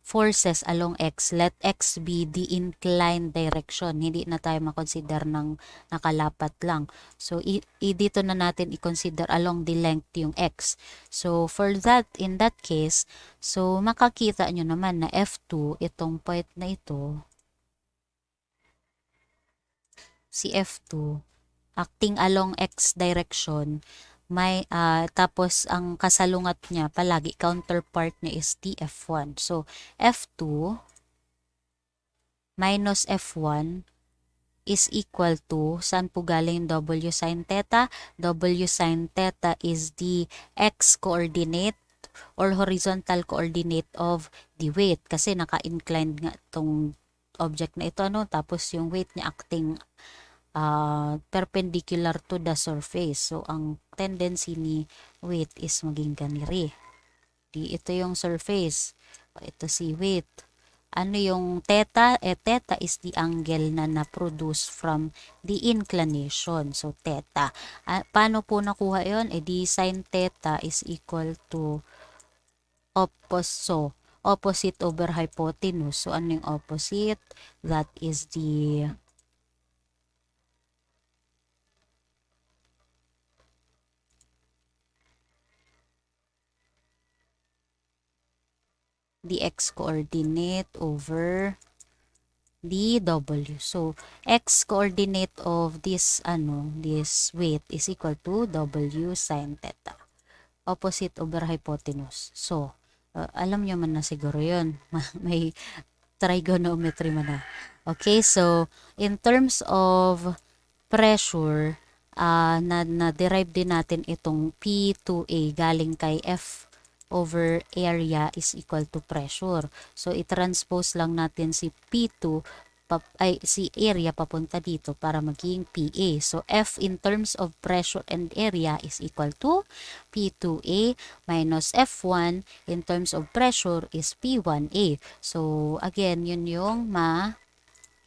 forces along X, let X be the inclined direction. Hindi na tayo makonsider ng nakalapat lang. So, dito na natin i-consider along the length yung X. So, for that, in that case, so makakita nyo naman na F2, itong point na ito, si F2, acting along X direction, may tapos ang kasalungat niya palagi counterpart niya is TF1. So F2 minus F1 is equal to, saan po galing W sin theta? W sin theta is the X coordinate or horizontal coordinate of the weight kasi naka-inclined nga itong object na ito, tapos yung weight niya acting perpendicular to the surface. So, ang tendency ni weight is maging ganiri. Ito yung surface. Ito si weight. Ano yung theta? Theta is the angle na na-produce from the inclination. So, theta. Paano po nakuha yun? Di sin theta is equal to opposite over hypotenuse. So, ano yung opposite? That is the x coordinate over the W. So, x coordinate of this this weight is equal to W sin theta. Opposite over hypotenuse. So, alam nyo man na siguro yun. May trigonometry man na. Okay, so, in terms of pressure, na-derive din natin itong P2A galing kay F over area is equal to pressure. So, i-transpose lang natin si P2 si area papunta dito para maging PA. So, F in terms of pressure and area is equal to P2A minus F1 in terms of pressure is P1A. So, again, yun yung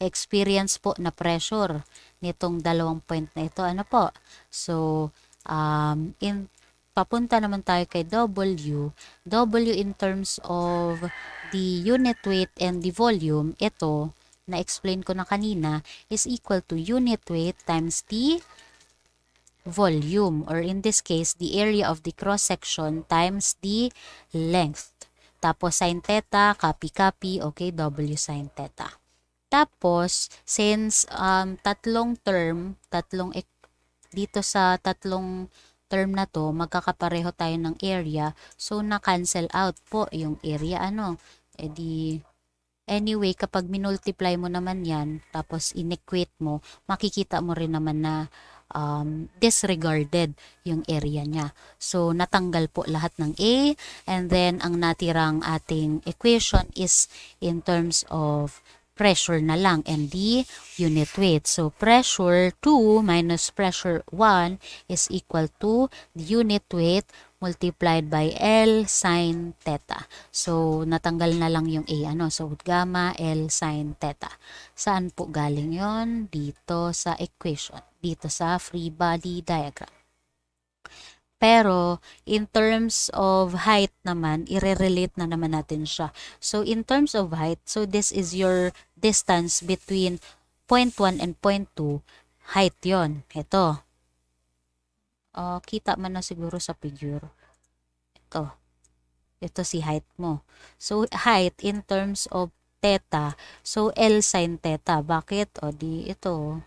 experience po na pressure nitong dalawang point na ito. Ano po? So, papunta naman tayo kay W. W in terms of the unit weight and the volume, ito, na-explain ko na kanina, is equal to unit weight times the volume, or in this case, the area of the cross-section times the length. Tapos, sin theta, copy, okay, W sin theta. Tapos, since dito sa tatlong term na to, magkakapareho tayo ng area, so na-cancel out po yung area, anyway, kapag minultiply mo naman yan, tapos inequate mo, makikita mo rin naman na disregarded yung area niya. So, natanggal po lahat ng A, and then ang natirang ating equation is in terms of pressure na lang and the unit weight. So, pressure 2 minus pressure 1 is equal to the unit weight multiplied by L sin theta. So, natanggal na lang yung A. So, gamma L sin theta. Saan po galing yon? Dito sa equation. Dito sa free body diagram. Pero, in terms of height naman, i-relate na naman natin siya. So, in terms of height, so this is your distance between point 1 and point 2, height yon. Ito. Kita man na siguro sa figure. Ito. Ito si height mo. So, height in terms of theta. So, L sin theta. Bakit? Di ito.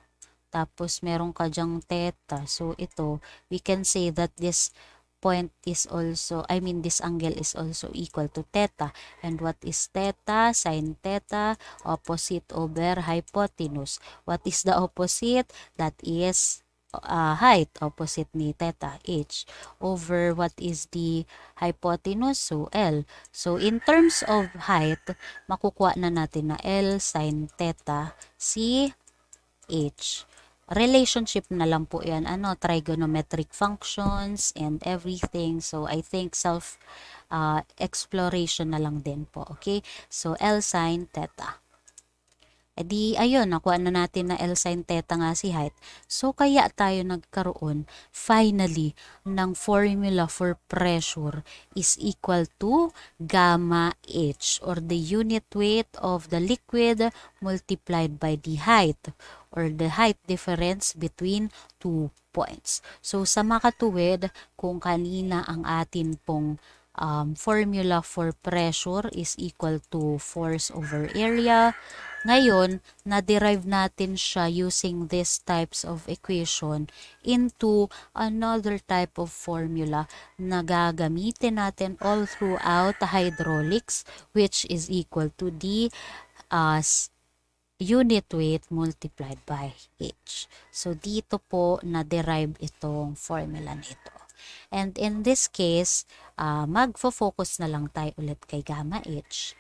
Tapos, meron ka dyang theta. So, ito, we can say that this point is also, this angle is also equal to theta. And what is theta? Sin theta, opposite over hypotenuse. What is the opposite? That is height, opposite ni theta, h, over what is the hypotenuse? So, L. So, in terms of height, makukuha na natin na L sin theta, C, H. Relationship na lang po yan, trigonometric functions and everything. So, I think exploration na lang din po, okay? So, L sin theta. Ayun, nakuha na natin na L sin theta nga si height. So, kaya tayo nagkaroon, finally, ng formula for pressure is equal to gamma H, or the unit weight of the liquid multiplied by the height, or the height difference between 2 points. So, sa makatuwid, kung kanina ang atin pong formula for pressure is equal to force over area, ngayon, na-derive natin siya using these types of equation into another type of formula na gagamitin natin all throughout hydraulics, which is equal to the unit weight multiplied by H. So, dito po na-derive itong formula nito. And in this case, magfo-focus na lang tayo ulit kay gamma H.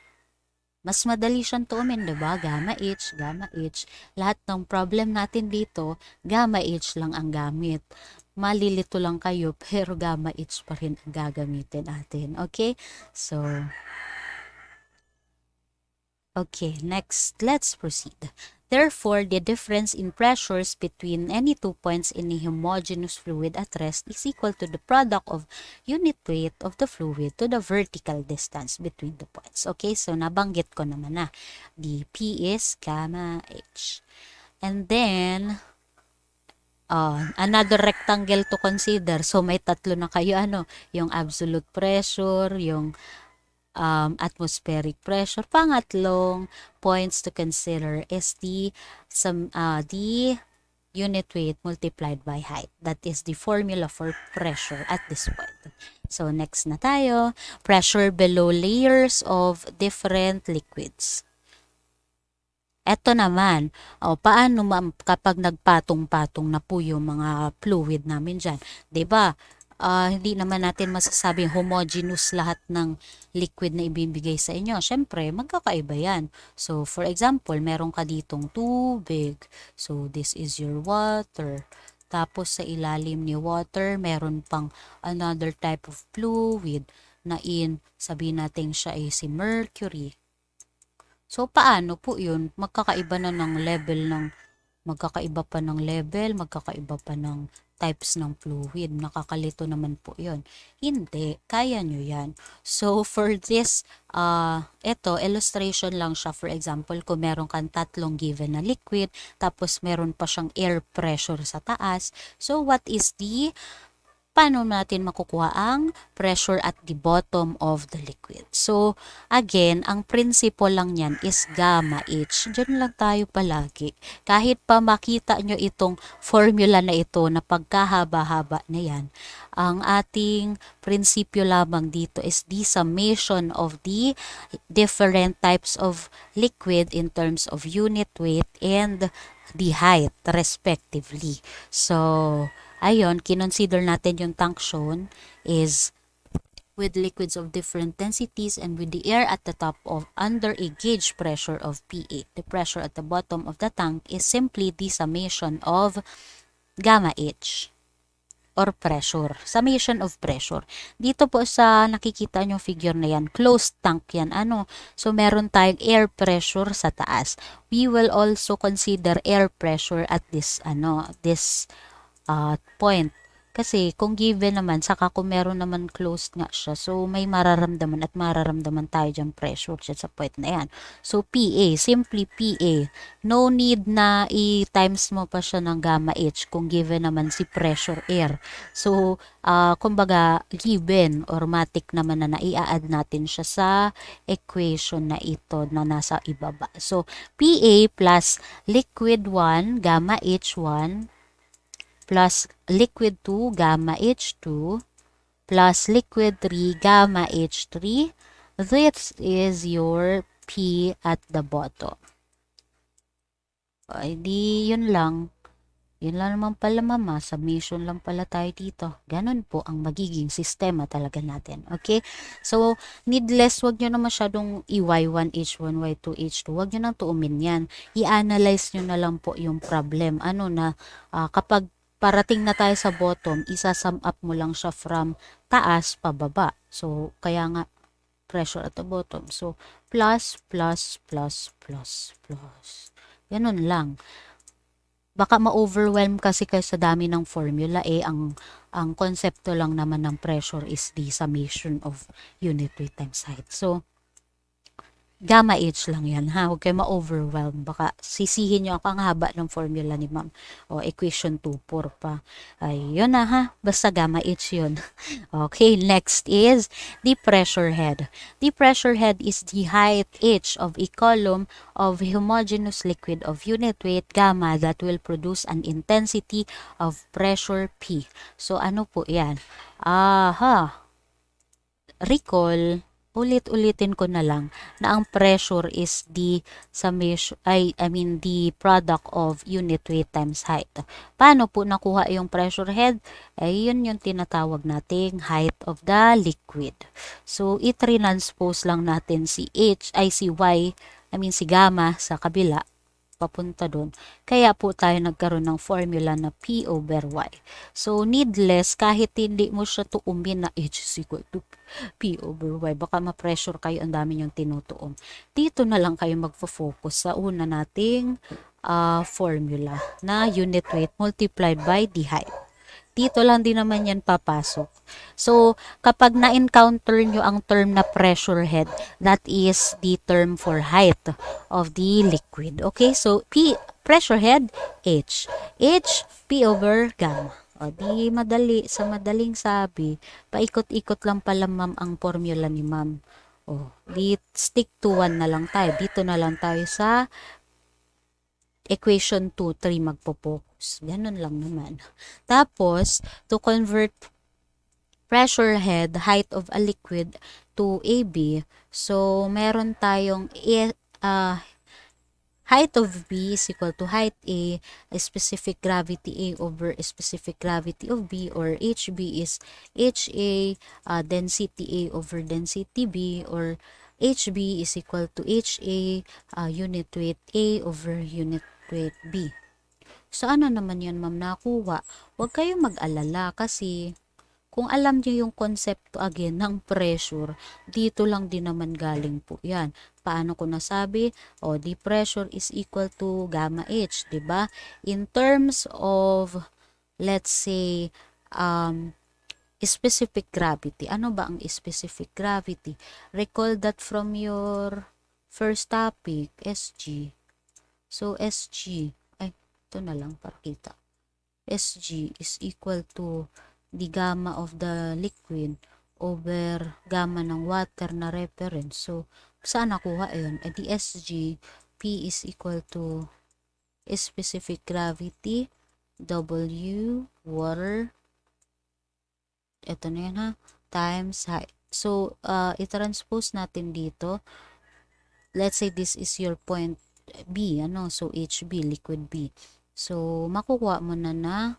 Mas madali siyang tuumin, diba? Gamma H, gamma H. Lahat ng problem natin dito, gamma H lang ang gamit. Malilito lang kayo, pero gamma H pa rin ang gagamitin natin. Okay? So, okay, next, let's proceed. Therefore, the difference in pressures between any 2 points in a homogeneous fluid at rest is equal to the product of unit weight of the fluid to the vertical distance between the points. Okay, so nabanggit ko naman na. The P is gamma H. And then, another rectangle to consider. So, may tatlo na kayo, yung absolute pressure, yung atmospheric pressure. Pangatlong points to consider is the unit weight multiplied by height. That is the formula for pressure at this point. So, next na tayo. Pressure below layers of different liquids. Eto naman, paano kapag nagpatong-patong na po yung mga fluid namin dyan? Diba? Hindi naman natin masasabing homogeneous lahat ng liquid na ibibigay sa inyo. Siyempre, magkakaiba yan. So, for example, meron ka ditong tubig. So, this is your water. Tapos, sa ilalim ni water, meron pang another type of fluid na sabihin natin siya ay si mercury. So, paano po yun? Magkakaiba pa ng level, magkakaiba pa ng types ng fluid. Nakakalito naman po yun. Hindi, kaya nyo yan. So, for this, illustration lang siya. For example, kung meron kang tatlong given na liquid, tapos meron pa siyang air pressure sa taas. So, paano natin makukuha ang pressure at the bottom of the liquid? So, again, ang principle lang yan is gamma H. Diyan lang tayo palagi. Kahit pa makita nyo itong formula na ito na pagkahaba-haba na yan, ang ating prinsipyo lamang dito is the summation of the different types of liquid in terms of unit weight and the height respectively. So, ayun, kinonsider natin yung tanction is with liquids of different densities and with the air at the top of under a gauge pressure of P8. The pressure at the bottom of the tank is simply the summation of gamma H or pressure. Summation of pressure. Dito po sa nakikita nyo figure na yan, closed tank yan. So, meron tayong air pressure sa taas. We will also consider air pressure at this point. Kasi kung given naman, saka kung meron naman closed nga siya, so may mararamdaman at mararamdaman tayo dyan pressure dyan sa point na yan. So PA, simply PA. No need na i-times mo pa siya ng gamma H kung given naman si pressure air. So, kumbaga, given or matic naman na i-add natin siya sa equation na ito na nasa ibaba. So, PA plus liquid 1, gamma H1, plus liquid 2 gamma H2 plus liquid 3 gamma H3. This is your P at the bottom. Ay di yun lang. Yun lang naman pala mama, summation lang pala tayo dito. Ganon po ang magiging sistema talaga natin. Okay? So, needless, wag nyo na masyadong Y1H1, Y2H2. Wag nyo nang tuumin yan. I-analyze nyo na lang po yung problem. Ano na, kapag parating na tayo sa bottom, isa-sum up mo lang siya from taas pababa. So, kaya nga, pressure at the bottom. So, plus, plus, plus, plus, plus. Ganun lang. Baka ma-overwhelm kasi kayo sa dami ng formula. Ang konsepto lang naman ng pressure is the summation of unit weight times height. So, gamma H lang yan ha. Huwag kayo ma-overwhelm. Baka sisihin nyo ang haba ng formula ni ma'am. O equation 2, 4 pa. Ay, yun na ha. Basta gamma H yun. Okay, next is the pressure head. The pressure head is the height H of a column of homogeneous liquid of unit weight gamma that will produce an intensity of pressure P. So, ano po yan? Recall, ulit-ulitin ko na lang na ang pressure is the summation, the product of unit weight times height. Paano po nakuha yung pressure head? Ay yun yung tinatawag nating height of the liquid. So i-transpose lang natin si si gamma sa kabila papunta doon. Kaya po tayo nagkaroon ng formula na P over Y. So, needless, kahit hindi mo siya tuumin na H is equal to P over Y, baka ma-pressure kayo, ang dami niyong tinutuon. Dito na lang kayo magfo-focus sa una nating formula na unit weight multiplied by the height. Dito lang din naman yan papasok. So, kapag na-encounter nyo ang term na pressure head, that is the term for height of the liquid. Okay, so P, pressure head, H. H, P over gamma. O, di madali, sa madaling sabi, paikot-ikot lang pala ma'am ang formula ni ma'am. O, di stick to 1 na lang tayo. Dito na lang tayo sa equation 2, 3 magpo-focus. Ganun lang naman. Tapos, to convert pressure head, height of a liquid to AB, so meron tayong height of B is equal to height A, specific gravity A over specific gravity of B, or HB is HA, density A over density B, or HB is equal to HA, unit weight A over unit weight B. So, ano naman yun, ma'am, nakuha? Huwag kayong mag-alala kasi kung alam niyo yung konsepto again ng pressure, dito lang din naman galing po yan. Paano ko nasabi? O, the pressure is equal to gamma H, di ba? In terms of, let's say, specific gravity. Ano ba ang specific gravity? Recall that from your first topic, SG. So, SG, ito na lang para kita. SG is equal to the gamma of the liquid over gamma ng water na reference. So, saan nakuha yun? The SG, P is equal to specific gravity, W, water, ito na yan ha, times height. So, i-transpose natin dito. Let's say this is your point B, ano? So, HB, liquid B. So, makukuha mo na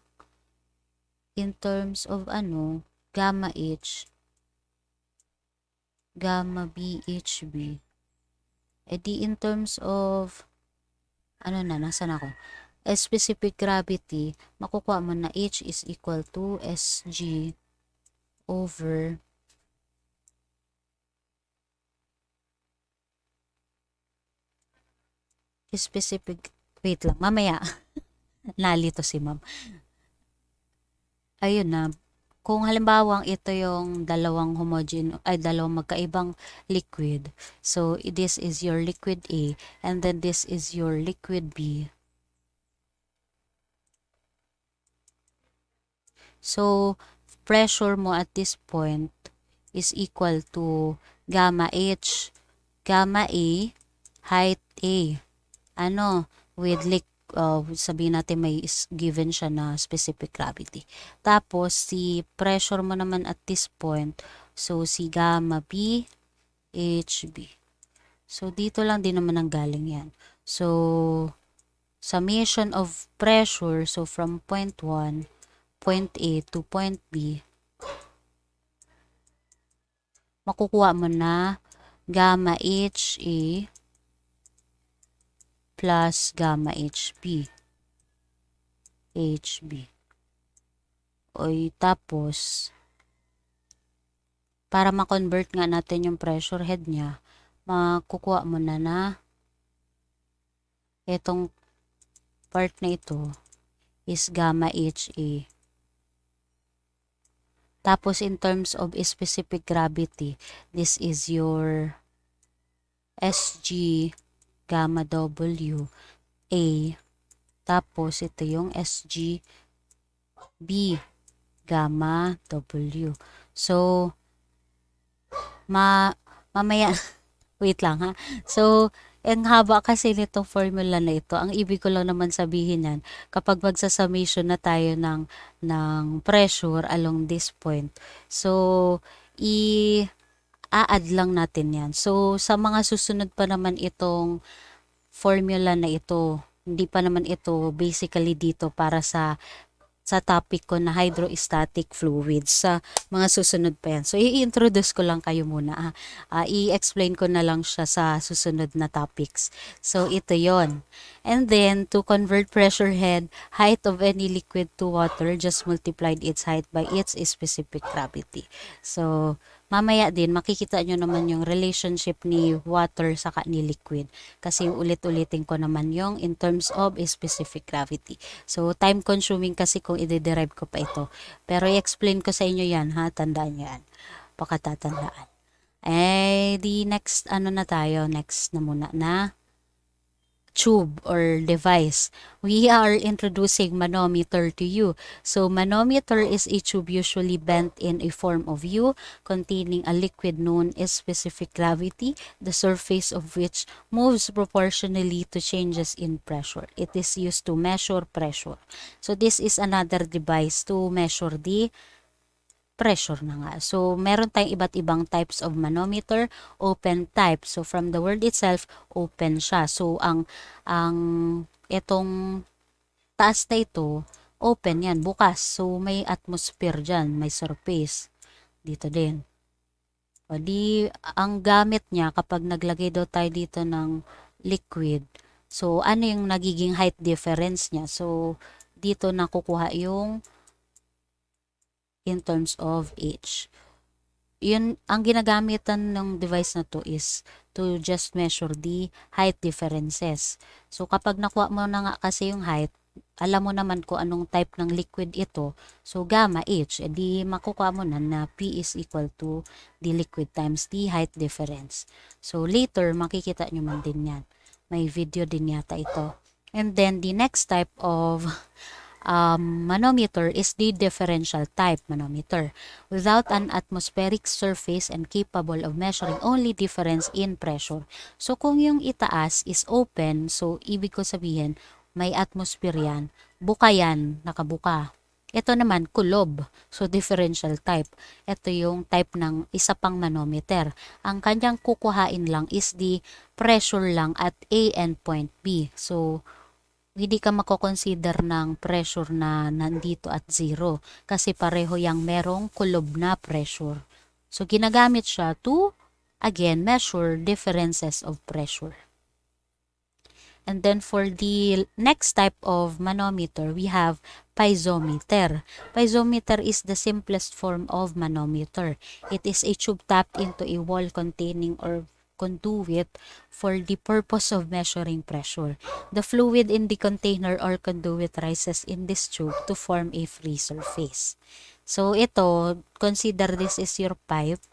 in terms of gamma H, gamma B, HB. Di in terms of, nasan ako? Specific gravity, makukuha mo na H is equal to SG over specific, wait lang, mamaya. Nalito si ma'am. ayun na, kung halimbawang ito yung dalawang dalawang magkaibang liquid. So, this is your liquid A and then this is your liquid B. So, pressure mo at this point is equal to gamma H, gamma A, height A. With sabihin natin may given siya na specific gravity. Tapos, si pressure mo naman at this point, so si gamma B, HB. So, dito lang din naman ang galing yan. So, summation of pressure, so from point 1, point A to point B, makukuha mo na gamma HA plus gamma HB. Tapos, para ma-convert nga natin yung pressure head niya, makukuha mo na itong part na ito is gamma HA. Tapos, in terms of specific gravity, this is your SG gamma W A. Tapos, ito yung SG B gamma W. So, mamaya, wait lang ha. So, ang haba kasi nitong formula na ito. Ang ibig ko lang naman sabihin yan, kapag magsasummation na tayo ng pressure along this point. So, i-add lang natin yan. So, sa mga susunod pa naman itong formula na ito, hindi pa naman ito basically dito para sa topic ko na hydrostatic fluids. Sa mga susunod pa yan. So, i-introduce ko lang kayo muna. I-explain ko na lang siya sa susunod na topics. So, ito yon. And then, to convert pressure head, height of any liquid to water, just multiplied its height by its specific gravity. So, mamaya din, makikita nyo naman yung relationship ni water sa ni liquid. Kasi ulit-ulitin ko naman yung in terms of specific gravity. So, time consuming kasi kung i-derive ko pa ito. Pero i-explain ko sa inyo yan, ha? Tandaan nyo yan. Pakatatandaan. Di next, na tayo? Next na muna na tube or device. We are introducing manometer to you. So, manometer is a tube usually bent in a form of U containing a liquid known as specific gravity, the surface of which moves proportionally to changes in pressure. It is used to measure pressure. So, this is another device to measure the pressure na nga. So, meron tayong iba't ibang types of manometer, open type. So, from the word itself, open siya. So, ang itong taas na ito, open yan, bukas. So, may atmosphere dyan, may surface. Dito din. O di, ang gamit niya kapag naglagay daw tayo dito ng liquid, so, ano yung nagiging height difference niya? So, dito nakukuha yung in terms of H. Yun, ang ginagamitan ng device na to is to just measure the height differences. So, kapag nakuha mo na nga kasi yung height, alam mo naman kung anong type ng liquid ito. So, gamma H, edi makukuha mo na P is equal to the liquid times the height difference. So, later, makikita nyo man din yan. May video din yata ito. And then, the next type of manometer is the differential type manometer without an atmospheric surface and capable of measuring only difference in pressure. So, kung yung itaas is open, so ibig ko sabihin, may atmosphere yan, buka yan, nakabuka. Ito naman, kulob. So, differential type. Ito yung type ng isa pang manometer. Ang kanyang kukuhain lang is the pressure lang at A and point B. So, hindi ka mako-consider ng pressure na nandito at 0 kasi pareho yang merong kulob na pressure. So, ginagamit siya to, again, measure differences of pressure. And then for the next type of manometer, we have piezometer. Piezometer is the simplest form of manometer. It is a tube tapped into a wall containing or conduit for the purpose of measuring pressure. The fluid in the container or conduit rises in this tube to form a free surface. So ito, consider this is your pipe.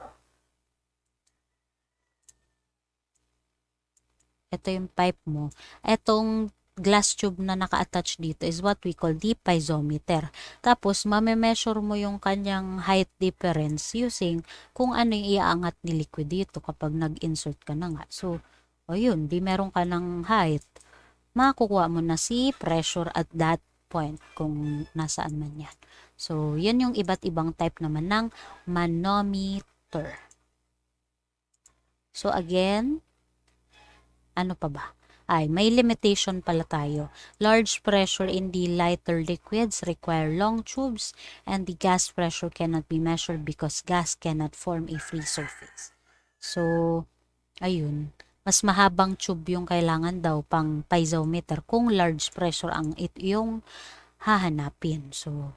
Ito yung pipe mo. Itong glass tube na naka-attach dito is what we call the piezometer. Tapos, mame-measure mo yung kanyang height difference using kung ano yung iaangat ni liquid dito kapag nag-insert ka na nga. So, o yun, di meron ka ng height, makukuha mo na si pressure at that point kung nasaan man yan. So, yan yung iba't ibang type naman ng manometer. So, again, ano pa ba? May limitation pala tayo. Large pressure in the lighter liquids require long tubes and the gas pressure cannot be measured because gas cannot form a free surface. So, ayun. Mas mahabang tube yung kailangan daw pang piezometer kung large pressure ang yung hahanapin. So,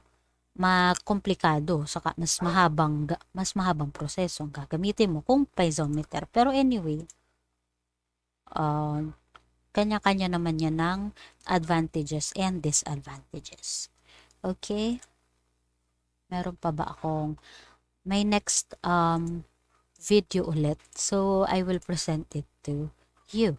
makomplikado, saka mas mahabang proseso ang gagamitin mo kung piezometer. Pero anyway, kanya-kanya naman yan ng advantages and disadvantages. Okay? Meron pa ba akong may next video ulit. So, I will present it to you.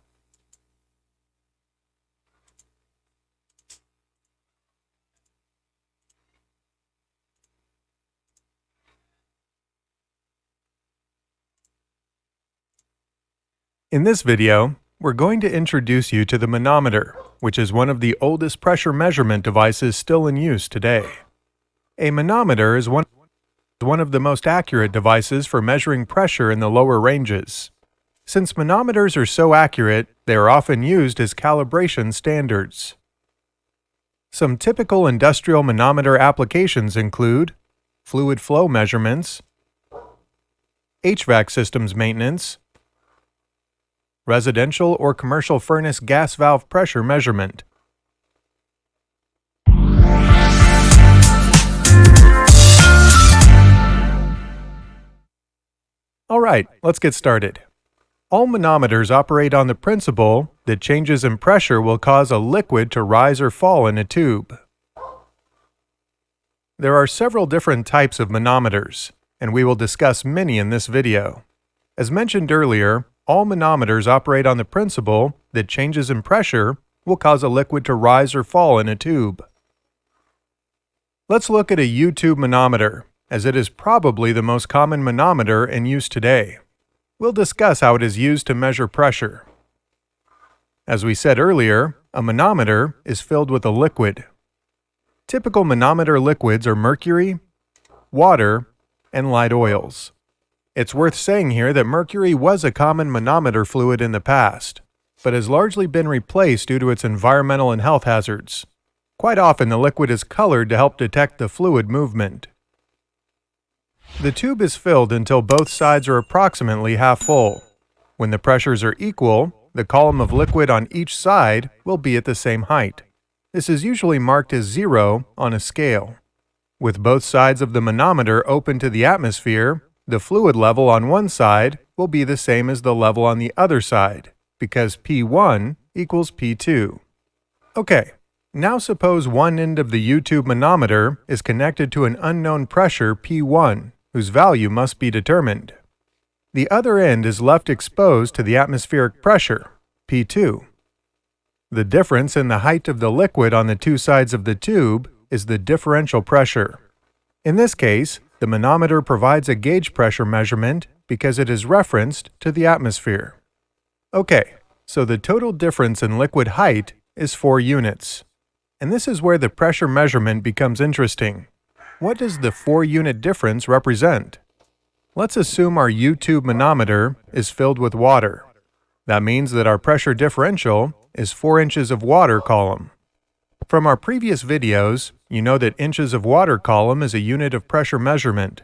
In this video, we're going to introduce you to the manometer, which is one of the oldest pressure measurement devices still in use today. A manometer is one of the most accurate devices for measuring pressure in the lower ranges. Since manometers are so accurate, they are often used as calibration standards. Some typical industrial manometer applications include fluid flow measurements, HVAC systems maintenance, residential or commercial furnace gas valve pressure measurement. All right, let's get started. All manometers operate on the principle that changes in pressure will cause a liquid to rise or fall in a tube. There are several different types of manometers, and we will discuss many in this video. As mentioned earlier, all manometers operate on the principle that changes in pressure will cause a liquid to rise or fall in a tube. Let's look at a U-tube manometer, as it is probably the most common manometer in use today. We'll discuss how it is used to measure pressure. As we said earlier, a manometer is filled with a liquid. Typical manometer liquids are mercury, water, and light oils. It's worth saying here that mercury was a common manometer fluid in the past, but has largely been replaced due to its environmental and health hazards. Quite often the liquid is colored to help detect the fluid movement. The tube is filled until both sides are approximately half full. When the pressures are equal, the column of liquid on each side will be at the same height. This is usually marked as 0 on a scale. With both sides of the manometer open to the atmosphere, the fluid level on one side will be the same as the level on the other side, because P1 equals P2. Okay, now suppose one end of the U-tube manometer is connected to an unknown pressure P1, whose value must be determined. The other end is left exposed to the atmospheric pressure, P2. The difference in the height of the liquid on the two sides of the tube is the differential pressure. In this case, the manometer provides a gauge pressure measurement because it is referenced to the atmosphere. Okay, so the total difference in liquid height is 4 units. And this is where the pressure measurement becomes interesting. What does the 4-unit difference represent? Let's assume our U-tube manometer is filled with water. That means that our pressure differential is 4 inches of water column. From our previous videos, you know that inches of water column is a unit of pressure measurement.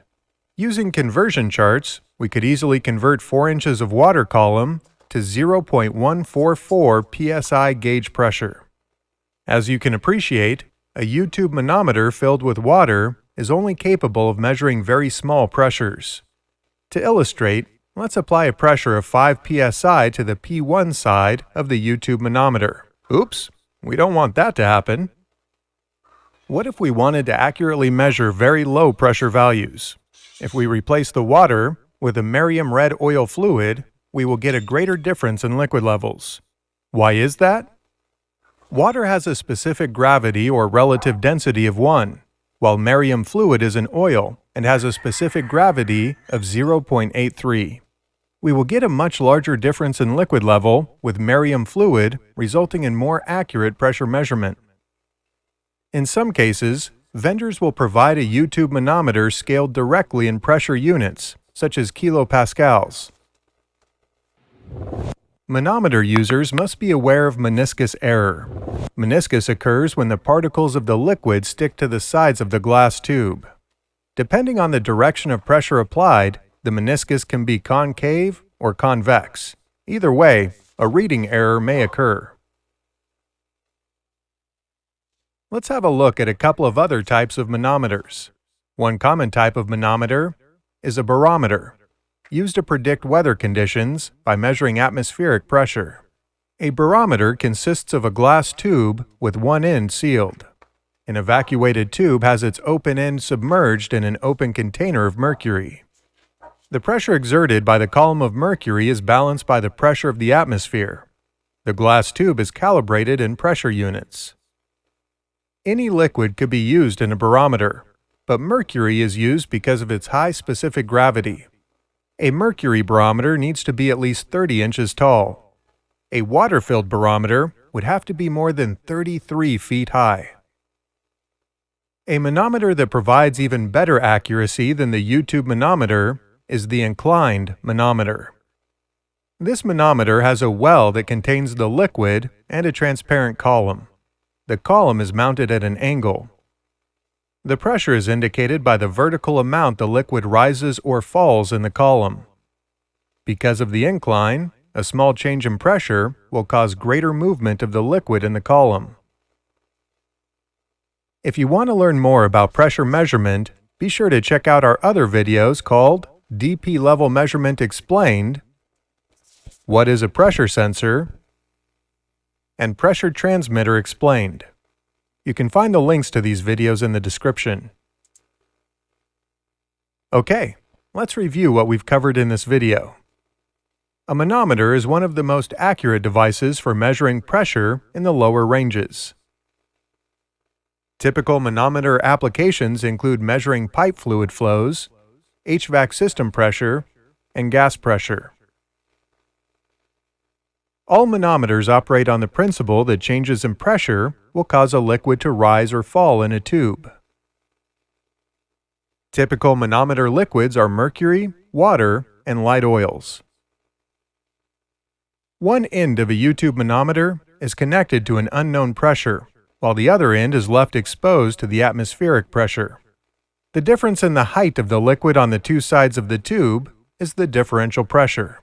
Using conversion charts, we could easily convert 4 inches of water column to 0.144 psi gauge pressure. As you can appreciate, a U-tube manometer filled with water is only capable of measuring very small pressures. To illustrate, Let's apply a pressure of 5 psi to the P1 side of the U-tube manometer. Oops, we don't want that to happen. What if we wanted to accurately measure very low pressure values? If we replace the water with a Merriam red oil fluid, we will get a greater difference in liquid levels. Why is that? Water has a specific gravity or relative density of 1, while Merriam fluid is an oil and has a specific gravity of 0.83. We will get a much larger difference in liquid level with Merriam fluid, resulting in more accurate pressure measurement. In some cases, vendors will provide a U-tube manometer scaled directly in pressure units, such as kilopascals. Manometer users must be aware of meniscus error. Meniscus occurs when the particles of the liquid stick to the sides of the glass tube. Depending on the direction of pressure applied, the meniscus can be concave or convex. Either way, a reading error may occur. Let's have a look at a couple of other types of manometers. One common type of manometer is a barometer, used to predict weather conditions by measuring atmospheric pressure. A barometer consists of a glass tube with one end sealed. An evacuated tube has its open end submerged in an open container of mercury. The pressure exerted by the column of mercury is balanced by the pressure of the atmosphere. The glass tube is calibrated in pressure units. Any liquid could be used in a barometer, but mercury is used because of its high specific gravity. A mercury barometer needs to be at least 30 inches tall. A water-filled barometer would have to be more than 33 feet high. A manometer that provides even better accuracy than the U-tube manometer is the inclined manometer. This manometer has a well that contains the liquid and a transparent column. The column is mounted at an angle. The pressure is indicated by the vertical amount the liquid rises or falls in the column. Because of the incline, a small change in pressure will cause greater movement of the liquid in the column. If you want to learn more about pressure measurement, be sure to check out our other videos called DP Level Measurement Explained, What is a Pressure Sensor, and Pressure Transmitter Explained. You can find the links to these videos in the description. Okay, let's review what we've covered in this video. A manometer is one of the most accurate devices for measuring pressure in the lower ranges. Typical manometer applications include measuring pipe fluid flows, HVAC system pressure, and gas pressure. All manometers operate on the principle that changes in pressure will cause a liquid to rise or fall in a tube. Typical manometer liquids are mercury, water, and light oils. One end of a U-tube manometer is connected to an unknown pressure, while the other end is left exposed to the atmospheric pressure. The difference in the height of the liquid on the two sides of the tube is the differential pressure.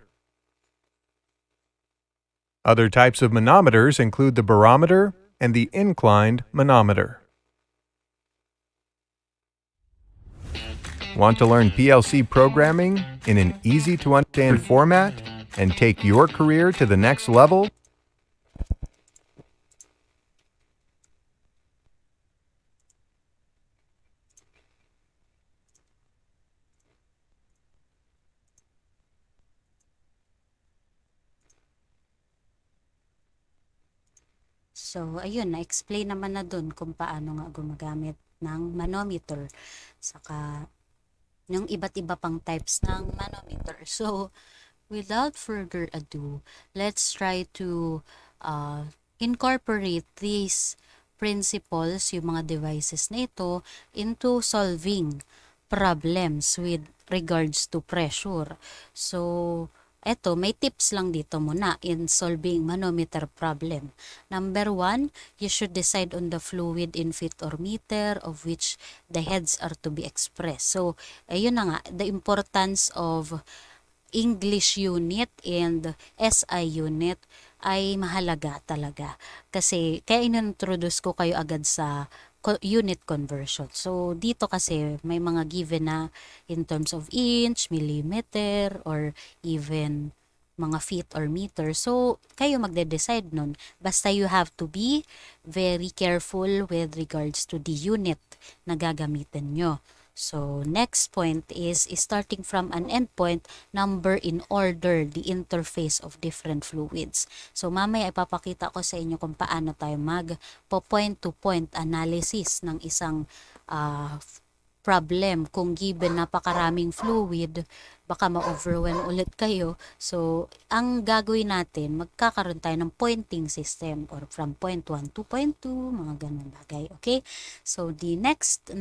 Other types of manometers include the barometer and the inclined manometer. Want to learn PLC programming in an easy-to-understand format and take your career to the next level? So, ayun, na-explain naman na dun kung paano nga gumagamit ng manometer. Saka, yung iba't iba pang types ng manometer. So, without further ado, let's try to incorporate these principles, yung mga devices na ito, into solving problems with regards to pressure. So, eto, may tips lang dito muna in solving manometer problem. Number 1, you should decide on the fluid in feet or meter of which the heads are to be expressed. So, ayun na nga, the importance of English unit and SI unit ay mahalaga talaga. Kasi kaya inintroduce ko kayo agad sa unit conversion. So, dito kasi may mga given na in terms of inch, millimeter, or even mga feet or meter. So, kayo magde-decide nun. Basta you have to be very careful with regards to the unit na gagamitin nyo. So, next point is starting from an endpoint, number in order the interface of different fluids. So, mamaya ipapakita ko sa inyo kung paano tayo point-to-point analysis ng isang problem. Kung given napakaraming fluid, baka ma-overwhelm ulit kayo. So, ang gagawin natin, magkakaroon tayo ng pointing system or from point 1 to point 2, mga ganun bagay. Okay? So, the next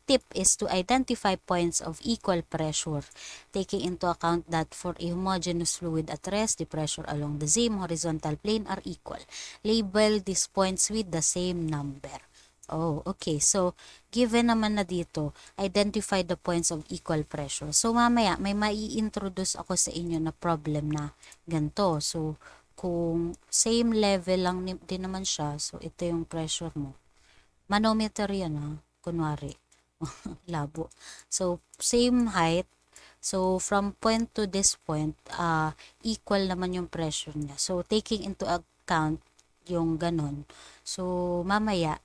tip is to identify points of equal pressure, taking into account that for a homogeneous fluid at rest, the pressure along the same horizontal plane are equal. Label these points with the same number. Oh, okay. So, given naman na dito, identify the points of equal pressure. So, mamaya, may mai-introduce ako sa inyo na problem na ganito. So, kung same level lang din naman siya, so ito yung pressure mo. Manometer yan, kunwari. Labo. So, same height. So, from point to this point, equal naman yung pressure niya. So, taking into account yung ganon. So, mamaya,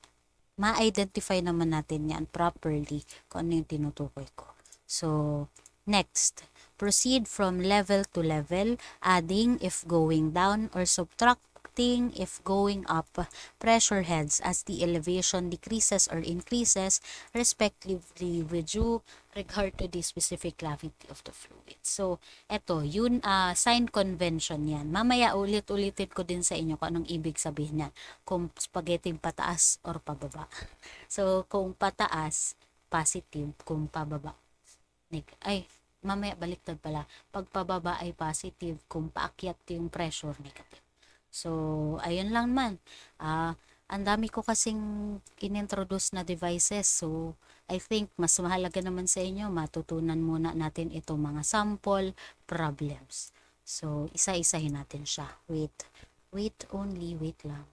ma-identify naman natin yan properly kung ano yung tinutukoy ko. So, next, proceed from level to level, adding if going down or subtracting if going up pressure heads as the elevation decreases or increases respectively with due regard to the specific gravity of the fluid. So, eto, yun, sign convention yan. Mamaya ulit-ulitin ko din sa inyo kung anong ibig sabihin niyan. Kung spaghetti pataas or pababa. So, kung pataas, positive. Kung pababa, mamaya baliktad pala. Pag pababa ay positive, kung paakyat yung pressure, negative. So, ayun lang man. Ang dami ko kasing inintroduce na devices. So, I think mas mahalaga naman sa inyo, matutunan muna natin itong mga sample problems. So, isa-isahin natin siya. Wait lang.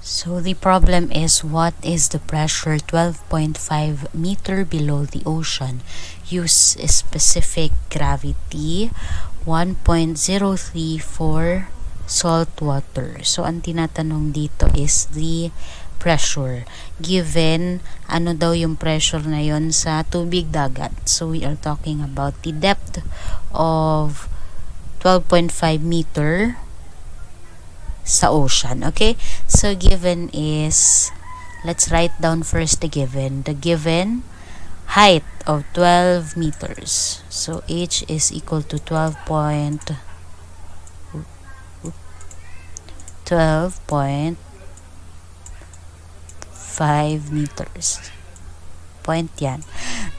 So the problem is, what is the pressure 12.5 meter below the ocean? Use specific gravity 1.03 for salt water. So ang tinatanong dito is the pressure. Given ano daw yung pressure na yon sa tubig dagat. So we are talking about the depth of 12.5 meter sa ocean. Okay, so given is, let's write down first the given. The given height of 12 meters. So h is equal to 12.5 meters. Point yan.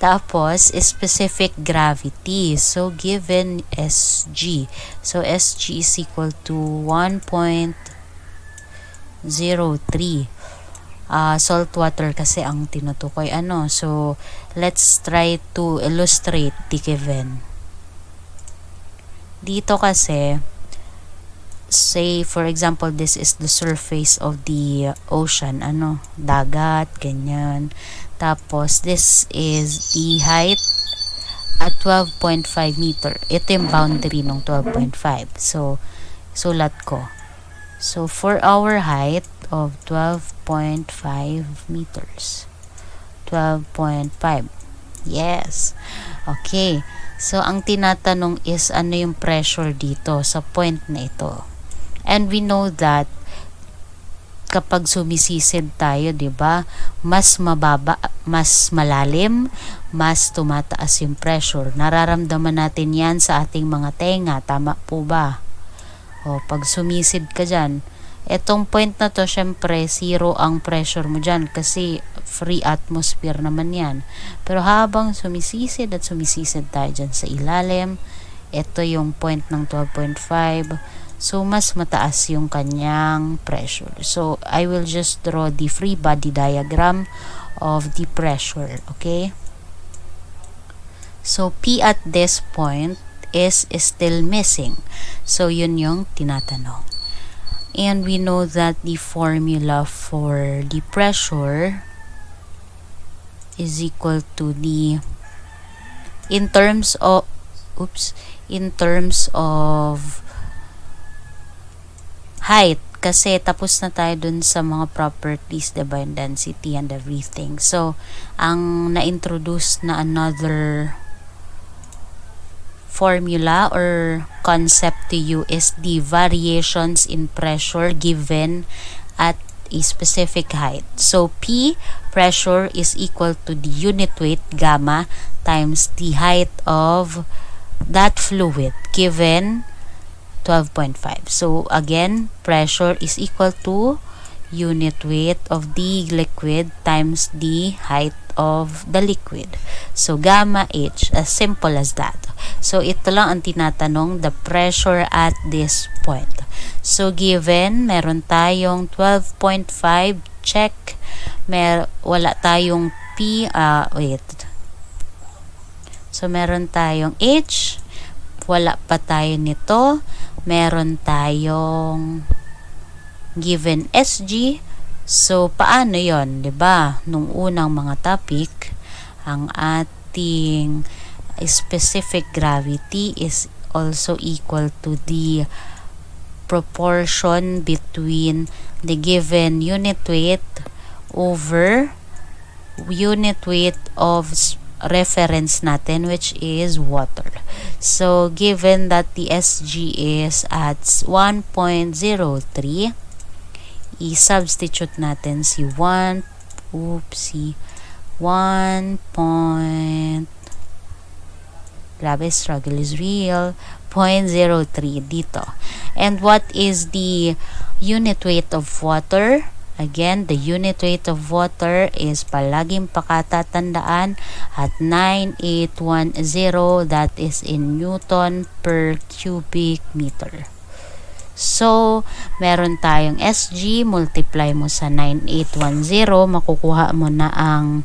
Tapos, specific gravity. So, given SG. So, SG is equal to 1.03. Salt water kasi ang tinutukoy. So, let's try to illustrate the given. Dito kasi, say, for example, this is the surface of the ocean. Dagat, ganyan. Tapos, this is the height at 12.5 meter. Ito yung boundary ng 12.5. So, sulat ko. So, for our height of 12.5 meters. 12.5. Yes. Okay. So, ang tinatanong is ano yung pressure dito sa point na ito. And we know that kapag sumisisid tayo, 'di ba? Mas mababa, mas malalim, mas tumataas yung pressure. Nararamdaman natin 'yan sa ating mga tenga, tama po ba? O pag sumisid ka diyan, etong point na to, syempre zero ang pressure mo diyan kasi free atmosphere naman 'yan. Pero habang sumisisid at sumisisid tayo diyan sa ilalim, ito yung point ng 12.5. So, mas mataas yung kanyang pressure. So, I will just draw the free body diagram of the pressure. Okay? So, P at this point is still missing. So, yun yung tinatanong. And we know that the formula for the pressure is equal to the, in terms of height, kasi tapos na tayo dun sa mga properties, diba, and density and everything. So, ang na-introduce na another formula or concept to you is the variations in pressure given at a specific height. So, P, pressure, is equal to the unit weight, gamma, times the height of that fluid given 12.5. So, again, pressure is equal to unit weight of the liquid times the height of the liquid. So, gamma H, as simple as that. So, ito lang ang tinatanong, the pressure at this point. So, given, meron tayong 12.5, check. Wala tayong P, So, meron tayong H, wala pa tayo nito. Meron tayong given SG. So, paano yon, 'di ba? Nung unang mga topic, ang ating specific gravity is also equal to the proportion between the given unit weight over unit weight of reference natin, which is water. So, given that the SG is at 1.03, i-substitute natin si 1 grabe, struggle is real, 0.03 dito. And what is the unit weight of water? Again, the unit weight of water is palaging pakatatandaan at 9810, that is in Newton per cubic meter. So, meron tayong SG, multiply mo sa 9810, makukuha mo na ang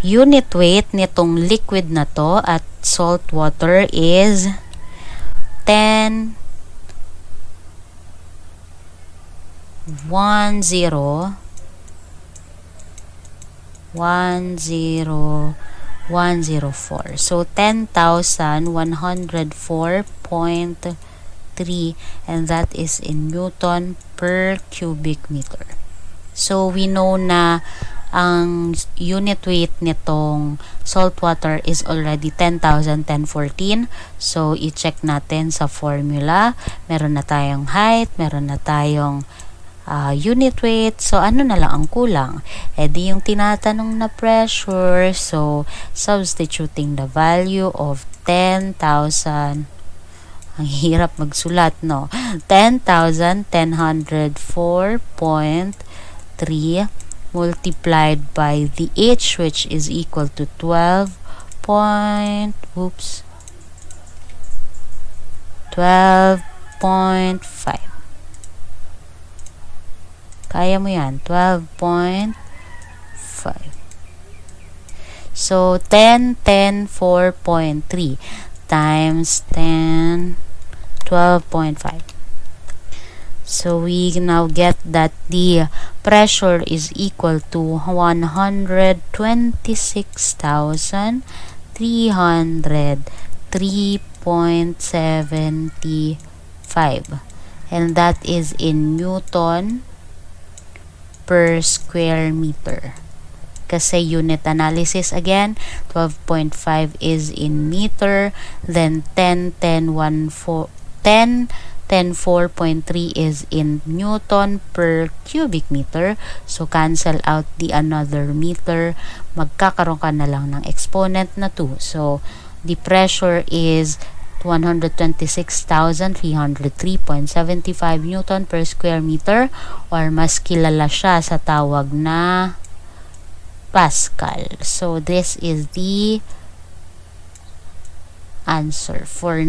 unit weight nitong liquid na to at salt water is 10 104.3, so 10,104.3, and that is in Newton per cubic meter. So we know na ang unit weight nitong salt water is already 10,1014. So i-check natin sa formula. Meron na tayong height, meron na tayong unit weight. So, ano na lang ang kulang? E di yung tinatanong na pressure. So, substituting the value of 10,000. Ang hirap magsulat, no? 10,1004.3 multiplied by the H, which is equal to 12.5. Kaya mo yan, 12.5. So, 10,10,4.3 times 10, 12.5. So, we now get that the pressure is equal to 126,303.75. And that is in Newton per square meter. kasi unit analysis again. 12.5 is in meter, then 10.4.3 is in Newton per cubic meter. So, cancel out the another meter. Magkakaroon ka na lang ng exponent na 2. So, the pressure is 126,303.75 Newton per square meter, or mas kilala siya sa tawag na Pascal. So, this is the answer for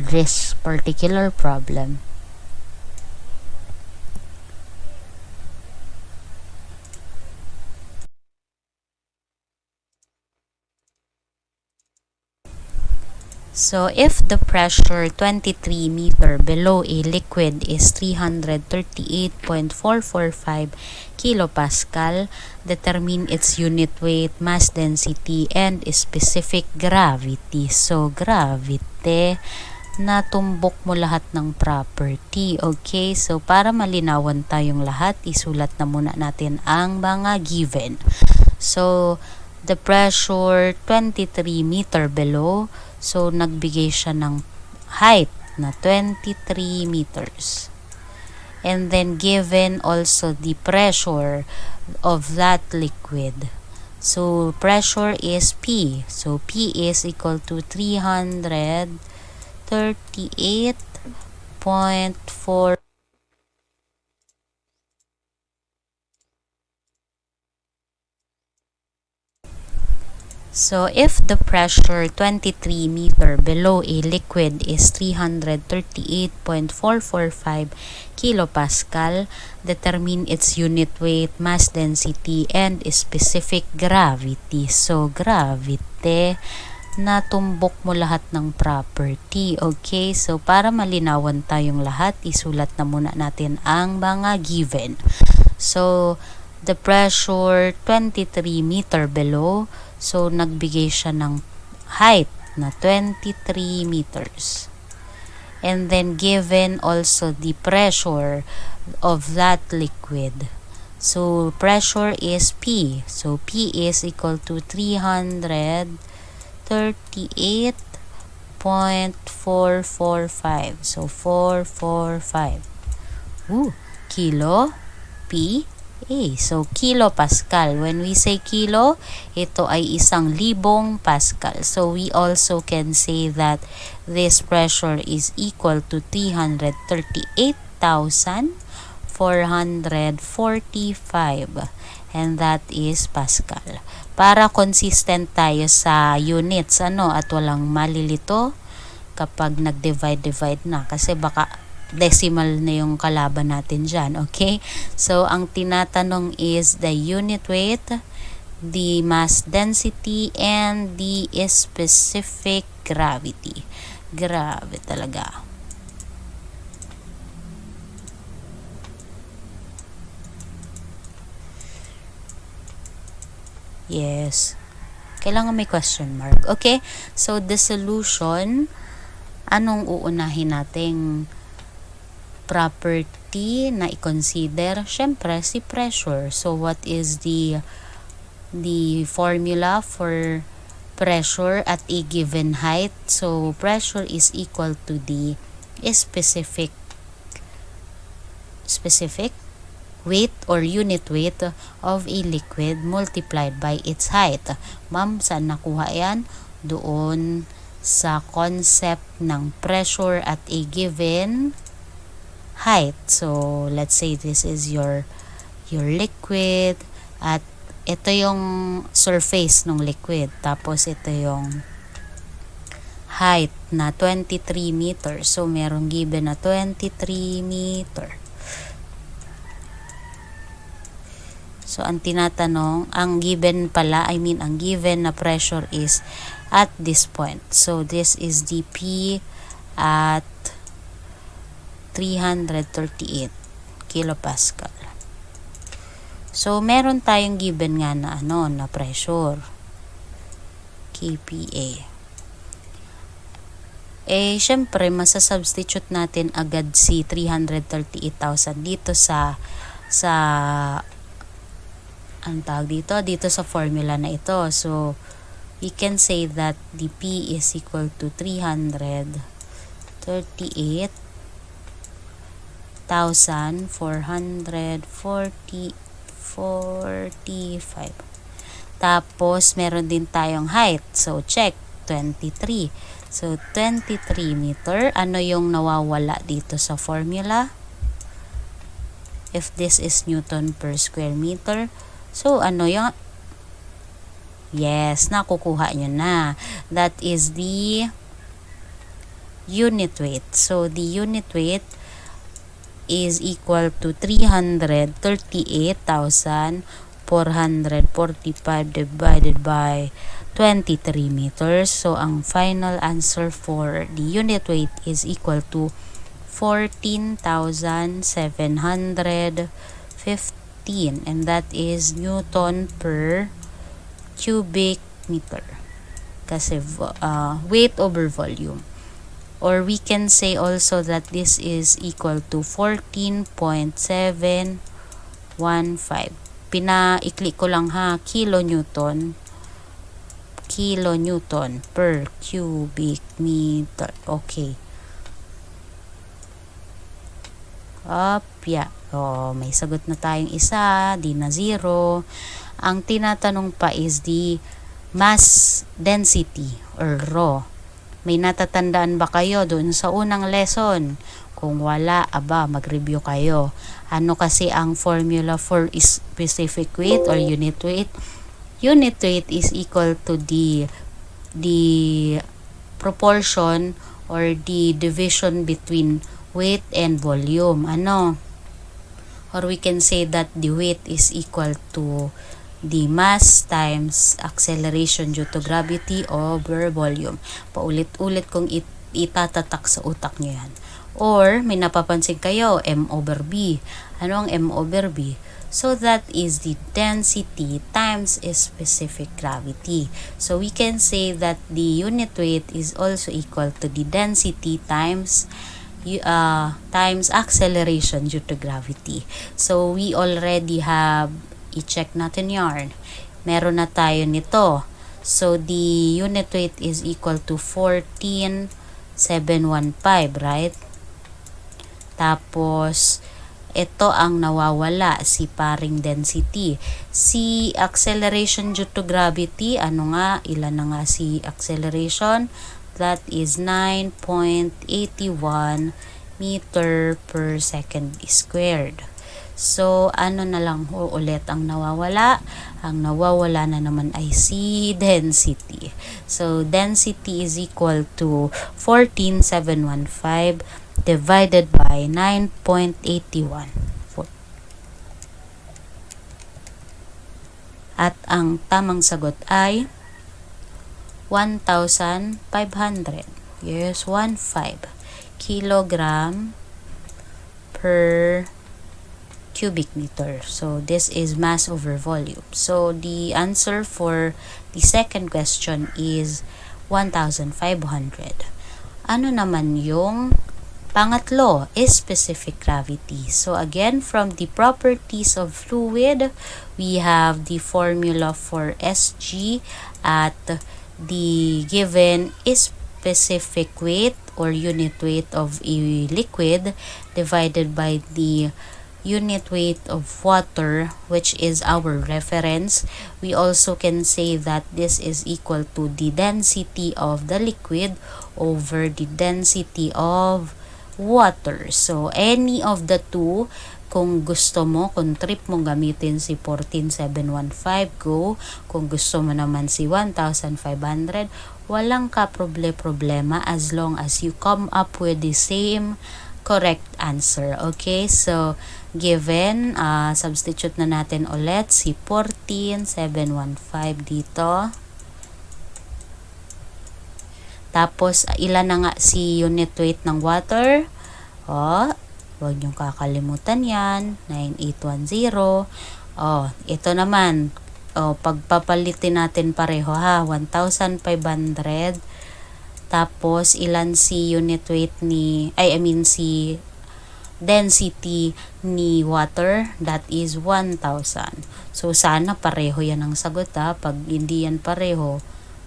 this particular problem. So, if the pressure 23 meter below a liquid is 338.445 kilopascal, determine its unit weight, mass density, and specific gravity. So, gravity, natumbok mo lahat ng property. Okay, so para malinawan tayong lahat, isulat na muna natin ang mga given. So, the pressure 23 meter below, so nagbigay siya ng height na 23 meters. And then given also the pressure of that liquid. So pressure is P. So P is equal to 338.4. So, if the pressure 23 meter below a liquid is 338.445 kilopascal, determine its unit weight, mass density, and specific gravity. So, gravity, natumbok mo lahat ng property. Okay, so para malinawan tayong lahat, isulat na muna natin ang mga given. So, the pressure 23 meter below, so nagbigay siya ng height na 23 meters. And then given also the pressure of that liquid. So pressure is P. So P is equal to 338.445. So 445. Kilo P A. So, kilopascal. When we say kilo, ito ay 1,000 pascal. So, we also can say that this pressure is equal to 338,445. And that is pascal. Para consistent tayo sa units, at walang malilito kapag nag-divide na. Kasi baka decimal na yung kalaban natin dyan, okay? So, ang tinatanong is the unit weight, the mass density, and the specific gravity. Grabe talaga. Yes. Kailangan may question mark. Okay? So, the solution, anong uunahin nating property na i-consider? Syempre, si pressure. So, what is the formula for pressure at a given height? So, pressure is equal to the specific weight or unit weight of a liquid multiplied by its height. Ma'am, saan nakuha yan? Doon sa concept ng pressure at a given height. So, let's say this is your liquid at ito yung surface ng liquid. Tapos ito yung height na 23 meters. So, merong given na 23 meter. So, ang tinatanong, ang given na pressure is at this point. So, this is the P at 338 kilopascal. So, meron tayong given nga na na pressure. KPA. Syempre, masasubstitute natin agad si 338,000 dito sa ang tawag dito sa formula na ito. So, we can say that the P is equal to 338,445. Tapos, meron din tayong height. So, check. 23. So, 23 meter. Ano yung nawawala dito sa formula? If this is Newton per square meter, so ano yung, yes, nakukuha nyo na. That is the unit weight. So, the unit weight is equal to 338,445 divided by 23 meters. So, ang final answer for the unit weight is equal to 14,715, and that is Newton per cubic meter. Kasi weight over volume. Or we can say also that this is equal to 14.715. Pina-ikli ko lang ha, kilonewton per cubic meter. Okay. Yeah. May sagot na tayong isa, di na 0. Ang tinatanong pa is the mass density or rho. May natatandaan ba kayo doon sa unang lesson? Kung wala, mag-review kayo. Ano kasi ang formula for specific weight or unit weight? Unit weight is equal to the proportion or the division between weight and volume. Or we can say that the weight is equal to the mass times acceleration due to gravity over volume. Paulit-ulit kung itatatak sa utak nyo yan. Or, may napapansin kayo, M over B. Ano ang M over B? So, that is the density times specific gravity. So, we can say that the unit weight is also equal to the density times acceleration due to gravity. So, we already have, i-check natin yarn. Meron na tayo nito. So, the unit weight is equal to 14,715, right? Tapos, ito ang nawawala, si paring density. Si acceleration due to gravity, ilan na nga si acceleration? That is 9.81 meter per second squared. So, na lang ulit ang nawawala? Ang nawawala na naman ay si density. So, density is equal to 14,715 divided by 9.81. At ang tamang sagot ay 1,500. Yes, 1,500 kilogram per cubic meter. So, this is mass over volume. So, the answer for the second question is 1,500. Ano naman yung pangatlo is specific gravity. So, again, from the properties of fluid, we have the formula for Sg at the given is specific weight or unit weight of a liquid divided by the unit weight of water, which is our reference. We also can say that this is equal to the density of the liquid over the density of water. So, any of the two, kung gusto mo, kung trip mo gamitin si 14,715, go. Kung gusto mo naman si 1,500, walang problema as long as you come up with the same correct answer. Okay, so given, substitute na natin ulit si 14,715 dito. Tapos, ilan na nga si unit weight ng water? Huwag niyong kakalimutan yan. 9,810. Ito naman. Pagpapalitin natin pareho ha. 1,500. Tapos, ilan si unit weight si density ni water, that is 1,000. So, sana pareho yan ang sagot ha. Pag hindi yan pareho,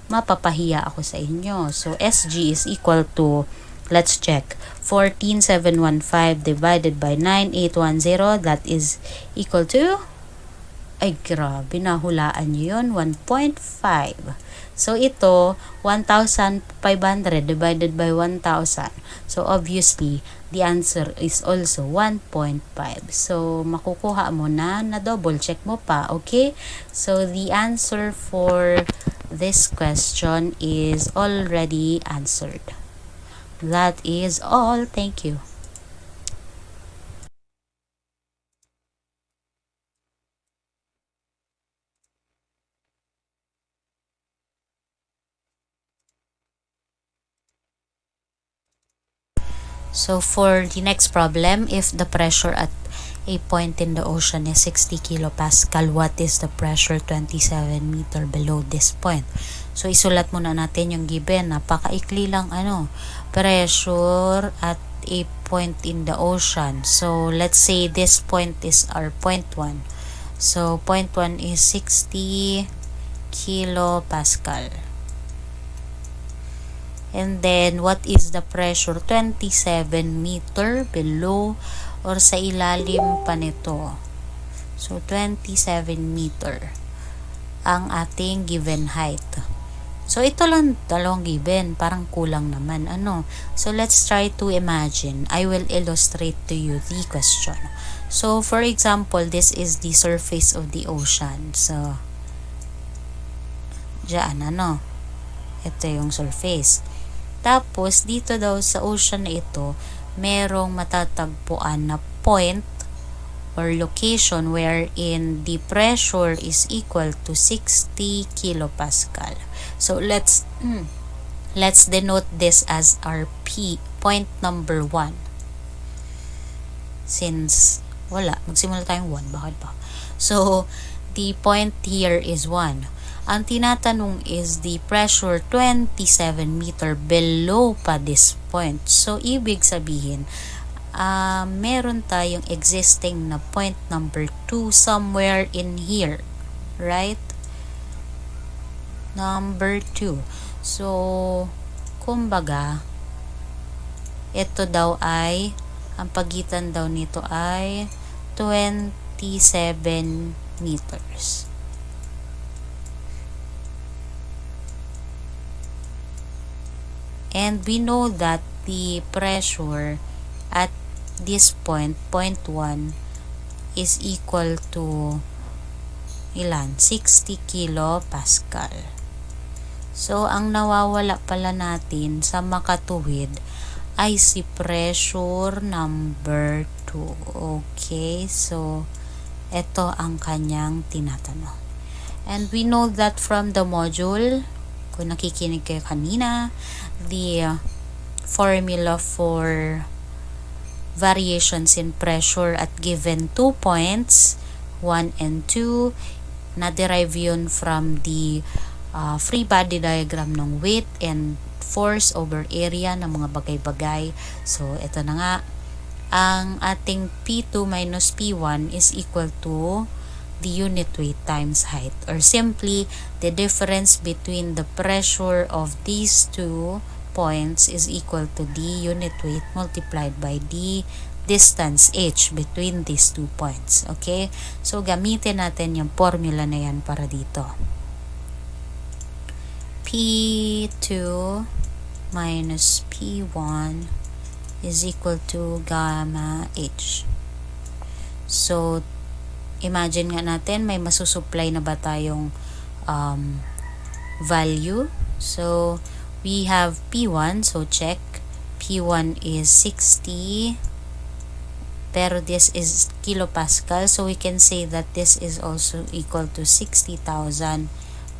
mapapahiya ako sa inyo. So, SG is equal to, let's check, 14,715 divided by 9,810, that is equal to, ay grabe, nahulaan nyo yun, 1.5. So, ito, 1,500 divided by 1,000. So, obviously, the answer is also 1.5. So, makukuha mo na double check mo pa, okay? So, the answer for this question is already answered. That is all. Thank you. So for the next problem, if the pressure at a point in the ocean is 60 kilopascal, what is the pressure 27 meter below this point? So isulat muna natin yung given. Napakaikli lang pressure at a point in the ocean. So let's say this point is our point 1. So point 1 is 60 kilopascal. And then, what is the pressure? 27 meter below or sa ilalim pa nito. So, 27 meter ang ating given height. So, ito lang dalawang given. Parang kulang naman. So, let's try to imagine. I will illustrate to you the question. So, for example, this is the surface of the ocean. So, diyan, ito yung surface. Tapos, dito daw sa ocean na ito, merong matatagpuan na point or location wherein the pressure is equal to 60 kilopascal. So, let's denote this as our P, point number 1. Since, magsimula tayong 1, bakit ba? So, the point here is 1. Ang tinatanong is the pressure 27 meter below pa this point. So, ibig sabihin, meron tayong existing na point number 2 somewhere in here. Right? Number 2. So, kumbaga, ito daw ay, ang pagitan daw nito ay 27 meters. And we know that the pressure at this point, point 1, is equal to 60 kilopascal. So, ang nawawala pala natin sa makatuwid ay si pressure number 2. Okay, so, ito ang kanyang tinatanong. And we know that from the module, kung nakikinig kayo kanina, the formula for variations in pressure at given 2 points, 1 and 2, na-derive yun from the free body diagram ng weight and force over area ng mga bagay-bagay. So, ito na nga, ang ating P2 minus P1 is equal to the unit weight times height, or simply the difference between the pressure of these 2 points is equal to the unit weight multiplied by the distance h between these 2 points. Okay? So, gamitin natin yung formula na yan para dito. P2 minus P1 is equal to gamma h. So, imagine nga natin, may masusupply na ba tayong value? So, we have P1, so check. P1 is 60, pero this is kilopascal, so we can say that this is also equal to 60,000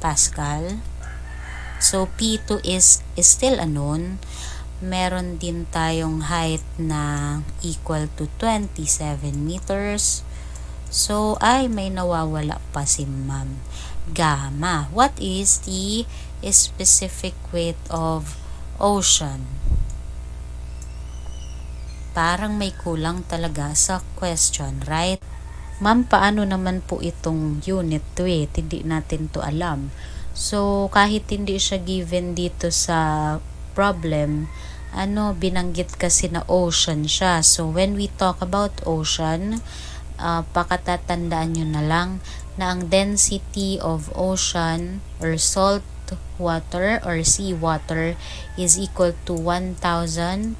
pascal. So, P2 is still unknown. Meron din tayong height na equal to 27 meters. So, ay may nawawala pa si ma'am. Gamma. What is the specific weight of ocean? parang may kulang talaga sa question, right? Ma'am, paano naman po itong unit weight? Hindi natin to alam. So, kahit hindi siya given dito sa problem, binanggit kasi na ocean siya. So, when we talk about ocean, pakatatandaan nyo na lang na ang density of ocean or salt water or sea water is equal to 1,025.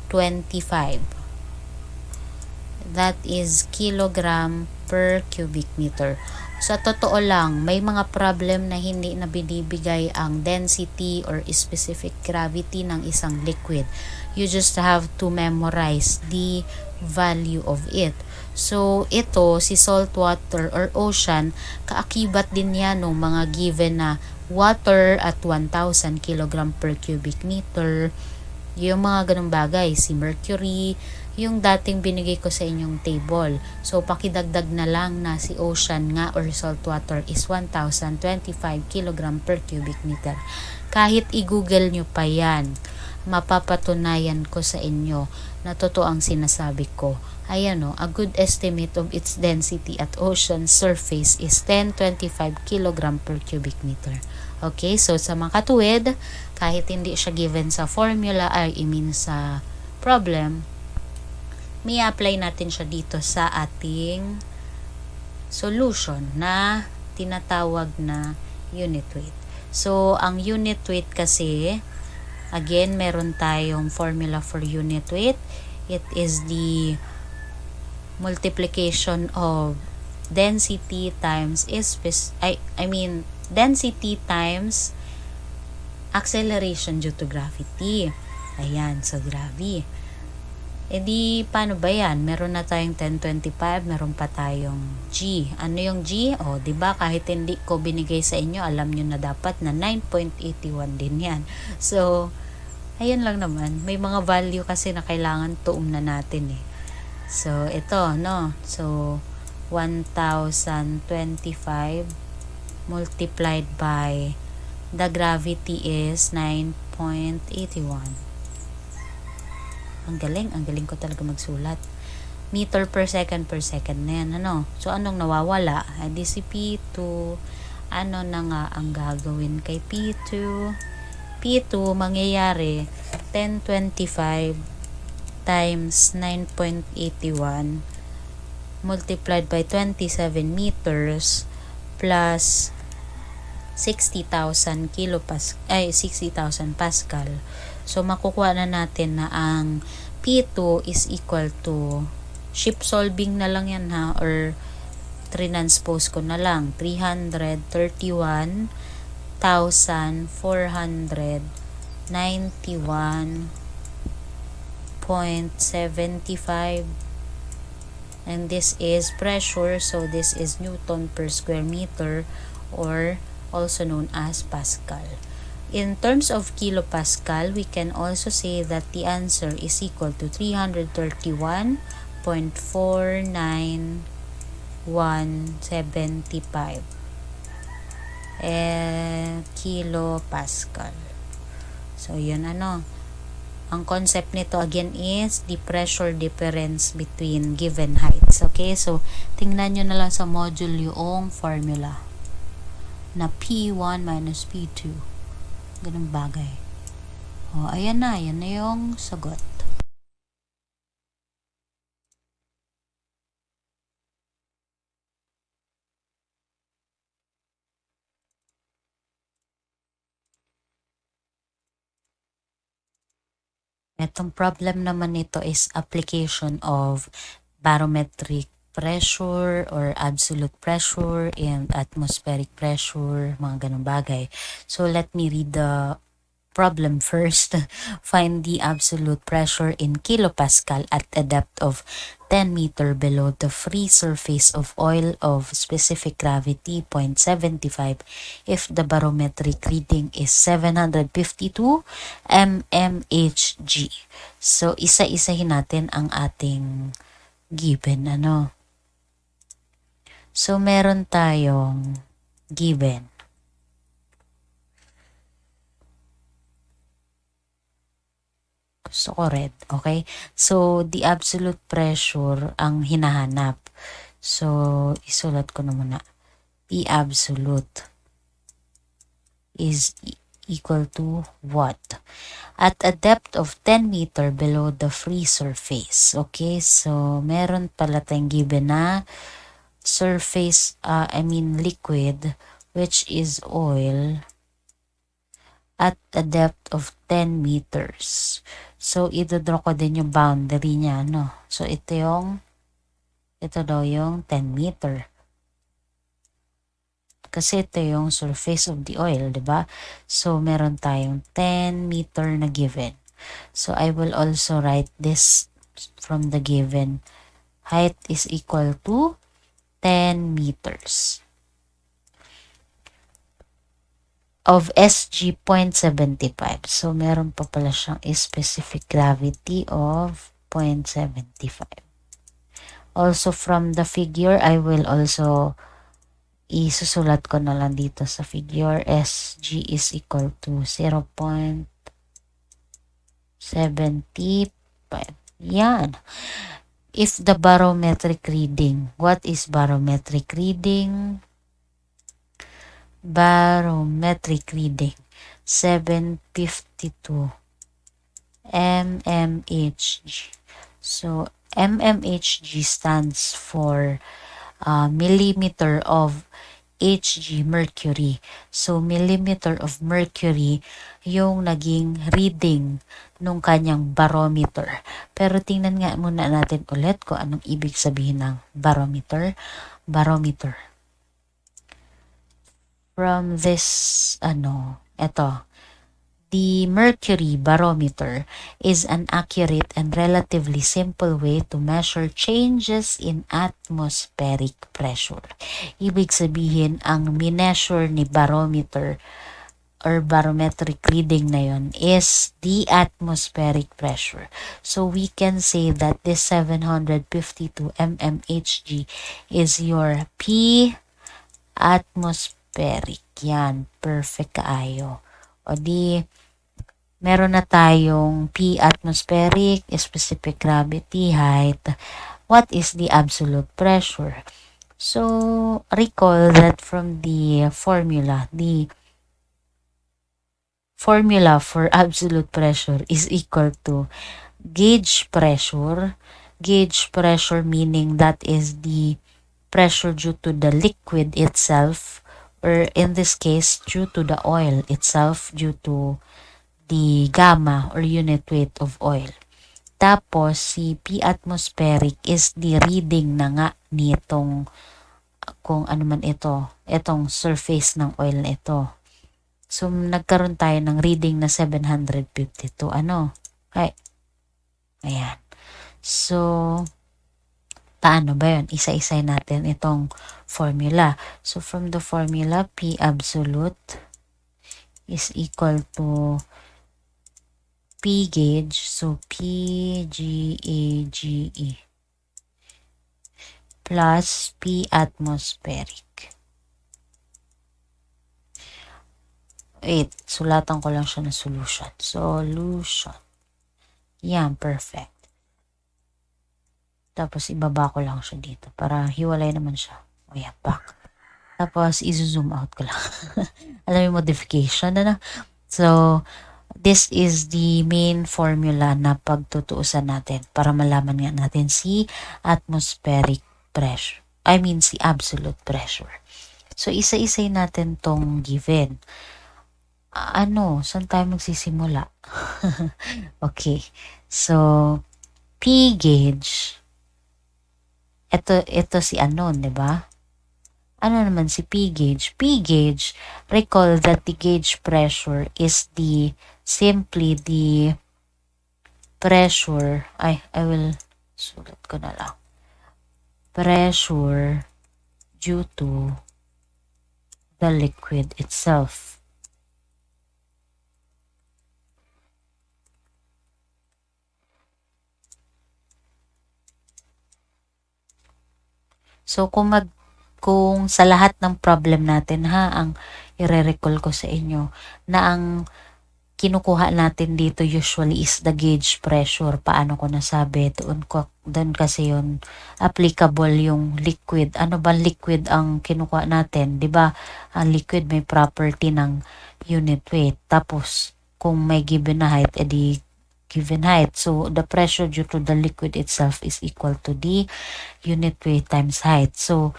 That is kilogram per cubic meter. Sa totoo lang, may mga problem na hindi na binibigay ang density or specific gravity ng isang liquid. You just have to memorize the value of it. So, ito, si salt water or ocean, kaakibat din yan ng mga given na water at 1,000 kg per cubic meter. Yung mga ganung bagay, si mercury, yung dating binigay ko sa inyong table. So, pakidagdag na lang na si ocean nga or salt water is 1,025 kg per cubic meter. Kahit i-google nyo pa yan, mapapatunayan ko sa inyo na totoo ang sinasabi ko. Ayan a good estimate of its density at ocean surface is 1025 kg per cubic meter. Okay, so sa mga katuwid, kahit hindi siya given sa formula, sa problem, may apply natin siya dito sa ating solution na tinatawag na unit weight. So, ang unit weight kasi, again, meron tayong formula for unit weight. It is the multiplication of density times density times acceleration due to gravity. Ayan, so grabe. Di, paano ba yan? Meron na tayong 1025, meron pa tayong G. Ano yung G? Diba, kahit hindi ko binigay sa inyo, alam nyo na dapat na 9.81 din yan. So, ayun lang naman. May mga value kasi na kailangan tuum na natin eh. So, ito, no? So, 1,025 multiplied by the gravity is 9.81. Ang galing ko talaga magsulat. Meter per second na yan, So, anong nawawala? Di si P2, ano na nga ang gagawin kay P2? P2, mangyayari, 1025 times 9.81 multiplied by 27 meters plus 60,000 Pascal. So, makukuha na natin na ang P2 is equal to, ship solving na lang yan or transpose ko na lang, 331,491.75, and this is pressure, so this is Newton per square meter or also known as Pascal. In terms of kilopascal, we can also say that the answer is equal to 331.49175 kilopascal. So, yun ang concept nito again is the pressure difference between given heights. Okay, so tingnan nyo na lang sa module yung formula na P1 minus P2. Ganun bagay. Ayan na yung sagot. Itong problem naman nito is application of barometric pressure or absolute pressure and atmospheric pressure, mga ganung bagay. So, let me read the problem first. Find the absolute pressure in kilopascal at a depth of 10 meter below the free surface of oil of specific gravity 0.75 if the barometric reading is 752 mmHg. So, isa-isahin natin ang ating given So, meron tayong given. gusto ko red. Okay? So, the absolute pressure ang hinahanap. So, isulat ko na muna. The absolute is equal to what? At a depth of 10 meter below the free surface. Okay, so meron pala tayong given na surface, liquid, which is oil at a depth of 10 meters. So, ito-draw ko din yung boundary niya, no? So, ito daw yung 10 meter. Kasi ito yung surface of the oil, di ba? So, meron tayong 10 meter na given. So, I will also write this from the given. Height is equal to 10 meters. Of SG 0.75. So, meron pa pala siyang specific gravity of 0.75. Also, from the figure, I will also isusulat ko na lang dito sa figure. SG is equal to 0.75. Yan. If the barometric reading, what is barometric reading? Barometric reading 752 mmHg. So, mmHg stands for millimeter of Hg mercury. So, millimeter of mercury yung naging reading nung kanyang barometer. Pero tingnan nga muna natin ulit kung anong ibig sabihin ng barometer. Barometer. From this, the Mercury Barometer is an accurate and relatively simple way to measure changes in atmospheric pressure. Ibig sabihin, ang mineasure ni barometer or barometric reading na yon is the atmospheric pressure. So we can say that this 752 mmHg is your P atmospheric. Yan, perfect kaayo. O di, meron na tayong P atmospheric, specific gravity, height. What is the absolute pressure? So, recall that from the formula for absolute pressure is equal to gauge pressure meaning that is the pressure due to the liquid itself, or in this case due to the oil itself, due to the gamma or unit weight of oil. Tapos si P atmospheric is the reading na nga nitong kung ano man itong surface ng oil na ito. So, nagkaroon tayo ng reading na 752. Ay, ayan. So, paano ba yun? Isa-isay natin itong formula. So, from the formula, P absolute is equal to P gauge. So, PGAGE plus P atmospheric. Wait, sulatan ko lang siya na solution. Solution. Yan, perfect. Tapos, ibaba ko lang siya dito para hiwalay naman siya. O yan, back. Tapos, i-zoom out ko lang. Alam mo, modification, So, this is the main formula na pagtutuusan natin para malaman nga natin si atmospheric pressure. Si absolute pressure. So, isa-isay natin tong given. Saan tayo magsisimula? Okay. So, P gauge. Ito si di ba? Ano naman si P gauge? P gauge, recall that the gauge pressure is simply the pressure. I will sulat ko na lang. Pressure due to the liquid itself. So, kung sa lahat ng problem natin ang i-recall ko sa inyo na ang kinukuha natin dito usually is the gauge pressure. Paano ko nasabi? Doon kasi yun applicable yung liquid. Ano ba liquid ang kinukuha natin? 'Di ba? Ang liquid may property ng unit weight. Tapos kung may given na height, edi given height. So the pressure due to the liquid itself is equal to the unit weight times height. So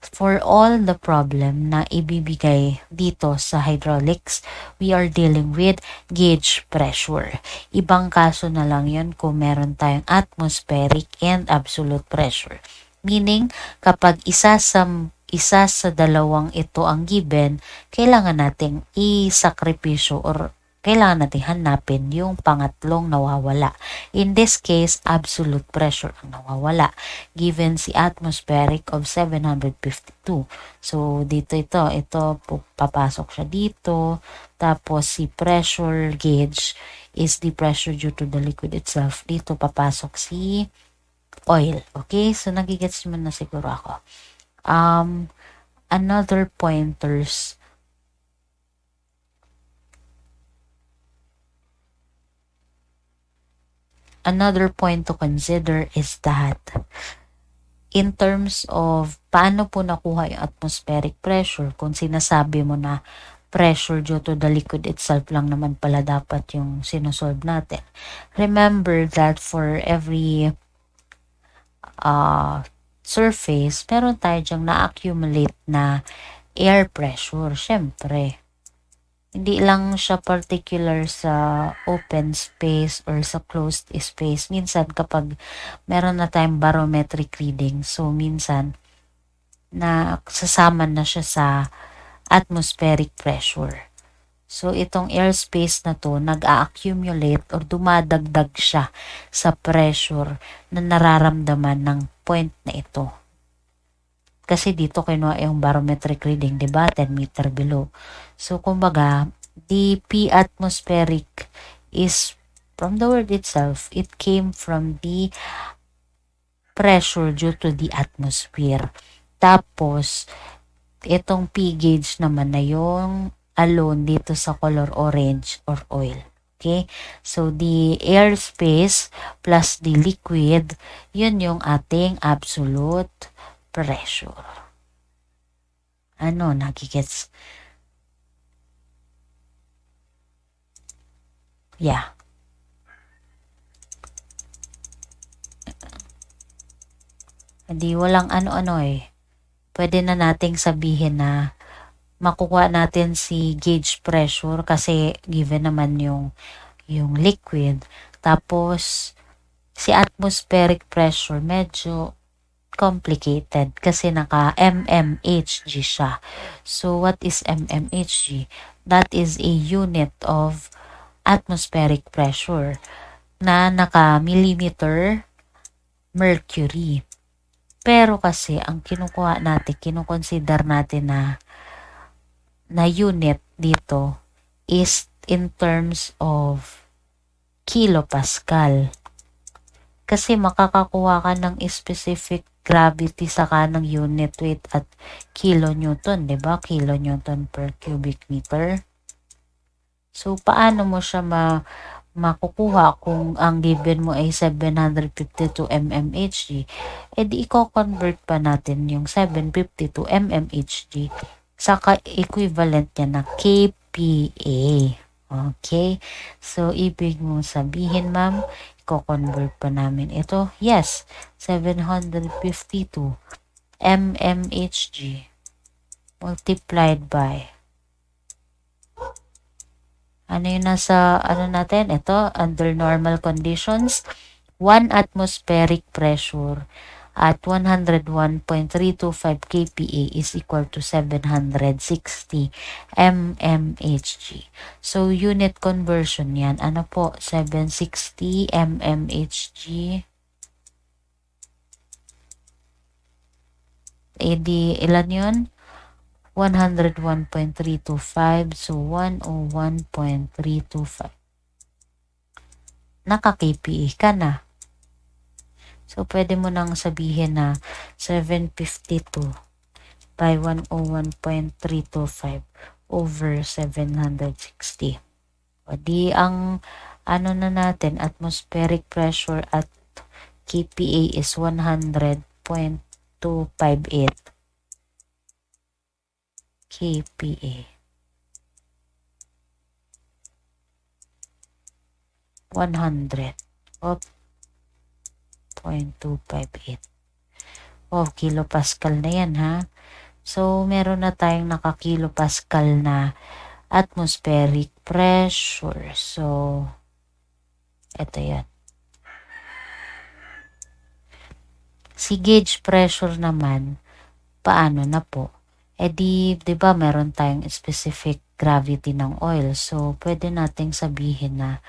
for all the problem na ibibigay dito sa hydraulics, we are dealing with gauge pressure. Ibang kaso na lang yun kung meron tayong atmospheric and absolute pressure. Meaning, kapag isa sa dalawang ito ang given, kailangan nating isakripisyo or kailangan natin hanapin yung pangatlong nawawala. In this case, absolute pressure ang nawawala. Given si atmospheric of 752. So, ito, papasok siya dito. Tapos, si pressure gauge is the pressure due to the liquid itself. Dito, papasok si oil. Okay? So, nagigets mo na siguro ako. Another pointers. Another point to consider is that in terms of paano po nakuha yung atmospheric pressure, kung sinasabi mo na pressure due to the liquid itself lang naman pala dapat yung sinusolve natin. Remember that for every surface, meron tayo dyang na-accumulate na air pressure. Siyempre, hindi lang siya particular sa open space or sa closed space. Minsan kapag meron na tayong barometric reading, so minsan na sasama na siya sa atmospheric pressure. So itong airspace na to nag-a-accumulate or dumadagdag siya sa pressure na nararamdaman ng point na ito. Kasi dito kinuha yung barometric reading, diba? 10 meter below. So, kumbaga, the P atmospheric is, from the word itself, it came from the pressure due to the atmosphere. Tapos, itong P gauge naman na yung alone dito sa color orange or oil. Okay? So, the airspace plus the liquid, yun yung ating absolute pressure. Ano, nagigets? Yeah. Hindi walang ano-ano eh. Pwede na nating sabihin na makukuha natin si gauge pressure kasi given naman yung liquid. Tapos, si atmospheric pressure medyo complicated kasi naka mmHg siya. So, what is mmHg? That is a unit of atmospheric pressure na naka millimeter mercury. Pero kasi ang kinukuha natin, kinukonsider natin na unit dito is in terms of kilopascal. Kasi makakakuha ka ng specific gravity sa kanang unit weight at kilonewton, 'di ba? Kilonewton per cubic meter. So paano mo siya makukuha kung ang given mo ay 752 mmHg? Di i-convert pa natin yung 752 mmHg sa equivalent niya na kPa. Okay? So ibig mong sabihin, ma'am, i-convert pa namin ito. Yes, 752 mmHg multiplied by ano yung nasa natin? Ito, under normal conditions, 1 atmospheric pressure at 101.325 kPa is equal to 760 mmHg. So, unit conversion yan. Ano po? 760 mmHg. Ilan yun? 101.325. So, 101.325. Naka-kPa ka na. So, pwede mo nang sabihin na 752 by 101.325 over 760. O di ang ano na natin, atmospheric pressure at kPa is 100.258 kPa. 100 of 0.258 kilopascal na yan, ha. So meron na tayong naka-kilopascal na atmospheric pressure. So eto yan. Si gauge pressure naman, paano na po? Di ba meron tayong specific gravity ng oil. So pwede nating sabihin na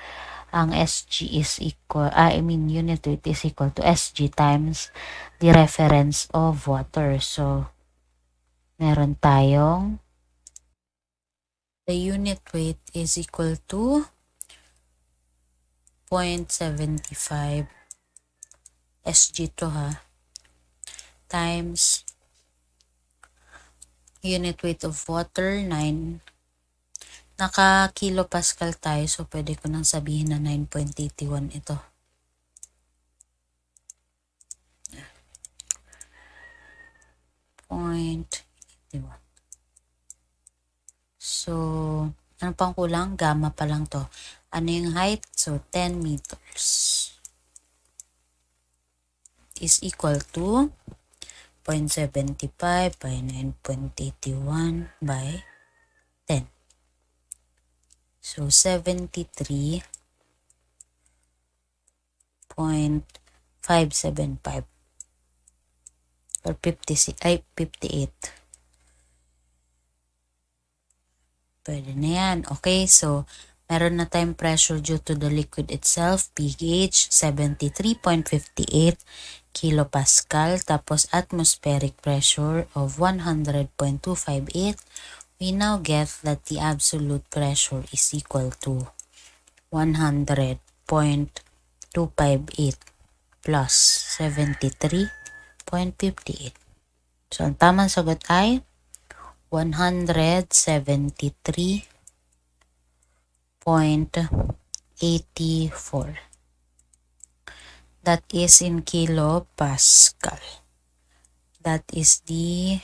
ang SG is equal, unit weight is equal to SG times the reference of water. So, meron tayong the unit weight is equal to 0.75 SG to, ha, times unit weight of water 9. Naka-kilopascal tayo, so pwede ko nang sabihin na 9.81 ito. So, ano pang kulang? Gamma pa lang to. Ano yung height? So, 10 meters is equal to 0.75 by 9.81 by 10. So, 73.575 or 58. Pwede na yan. Okay, so, meron na tayong pressure due to the liquid itself, P gauge, 73.58 kilopascal, tapos atmospheric pressure of 100.258. We now get that the absolute pressure is equal to 100.258 plus 73.58. So, ang tamang sagot ay 173.84. That is in kilopascal. That is the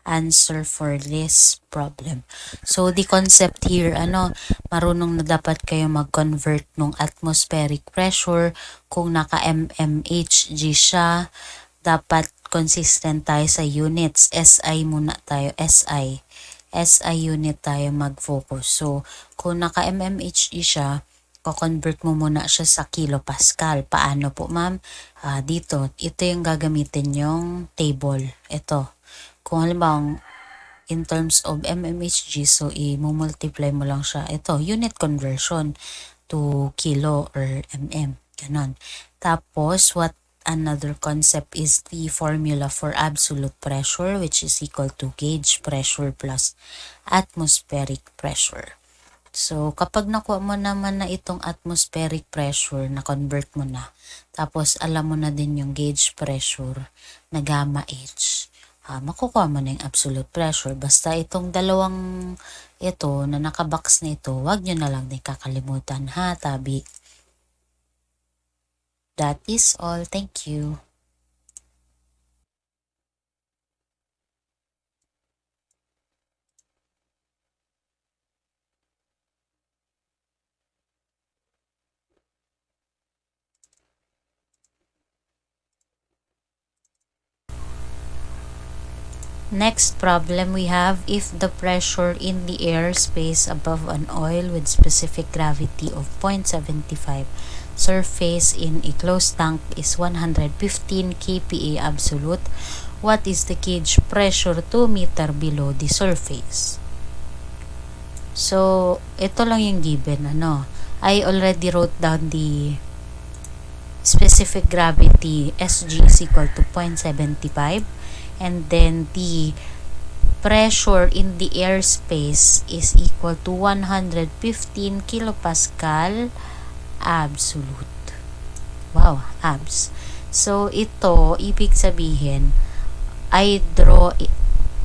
answer for this problem. So, the concept here, marunong na dapat kayo mag-convert ng atmospheric pressure. Kung naka-mmHg siya, dapat consistent tayo sa units. SI muna tayo, SI. SI unit tayo mag-focus. So, kung naka-mmHg siya, ko-convert mo muna siya sa kilopascal. Paano po, ma'am? Dito, ito yung gagamitin yung table. Ito. Kung halimbawa, in terms of mmHg, so i-multiply mo lang siya. Ito, unit conversion to kilo or mm. Ganon. Tapos, what another concept is the formula for absolute pressure, which is equal to gauge pressure plus atmospheric pressure. So, kapag nakuha mo naman na itong atmospheric pressure, na-convert mo na, tapos alam mo na din yung gauge pressure na gamma H, makukuha mo na yung absolute pressure. Basta itong dalawang ito na nakabox na ito, wag nyo na lang din kakalimutan, ha, tabi. That is all. Thank you. Next problem we have, if the pressure in the air space above an oil with specific gravity of 0.75 surface in a closed tank is 115 kPa absolute, what is the gauge pressure 2 meter below the surface? So, ito lang yung given, I already wrote down the specific gravity, SG is equal to 0.75. And then the pressure in the airspace is equal to 115 kilopascal absolute. Wow, abs. So, ito, ibig sabihin,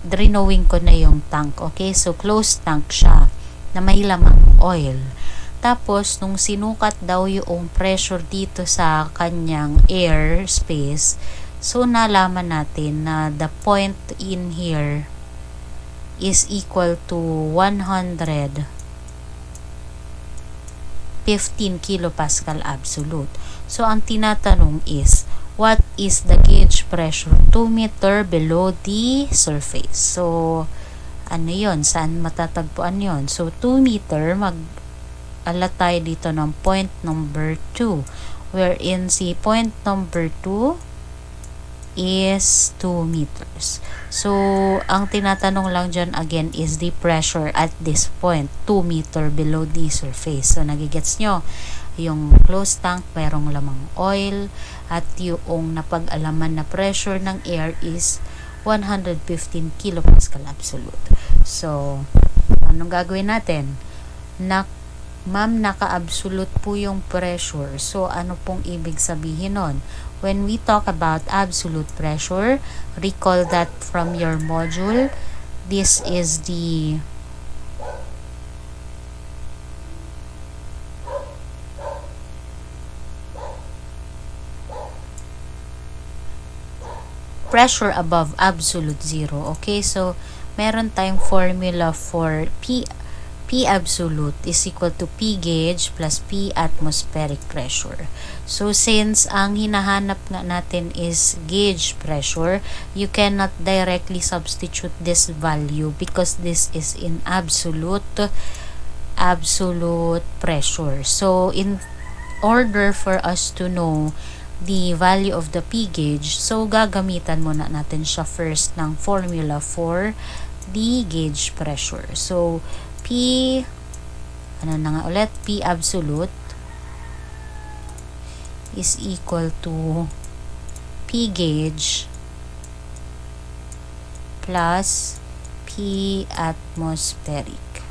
drawing ko na yung tank. Okay, so closed tank siya. na may lamang oil. Tapos, nung sinukat daw yung pressure dito sa kanyang air space, so nalaman natin na the point in here is equal to 115 kilopascal absolute. So, ang tinatanong is, what is the gauge pressure 2 meter below the surface? So, ano yon? Saan matatagpuan yon? So, 2 meter, mag-ala tayo dito ng point number 2, wherein si point number 2 is 2 meters. So, ang tinatanong lang dyan again is the pressure at this point, 2 meter below the surface. So, nagigets nyo? Yung closed tank, merong lamang oil, at yung napag-alaman na pressure ng air is 115 kilopascal absolute. So, anong gagawin natin? Ma'am, naka-absolute po yung pressure. So, ano pong ibig sabihin nun? When we talk about absolute pressure, recall that from your module, this is the pressure above absolute zero. Okay, so meron tayong formula for P absolute is equal to P gauge plus P atmospheric pressure. So, since ang hinahanap nga natin is gauge pressure, you cannot directly substitute this value because this is in absolute pressure. So, in order for us to know the value of the P gauge, so gagamitan muna natin siya first ng formula for the gauge pressure. So, P absolute is equal to P gauge plus P atmospheric,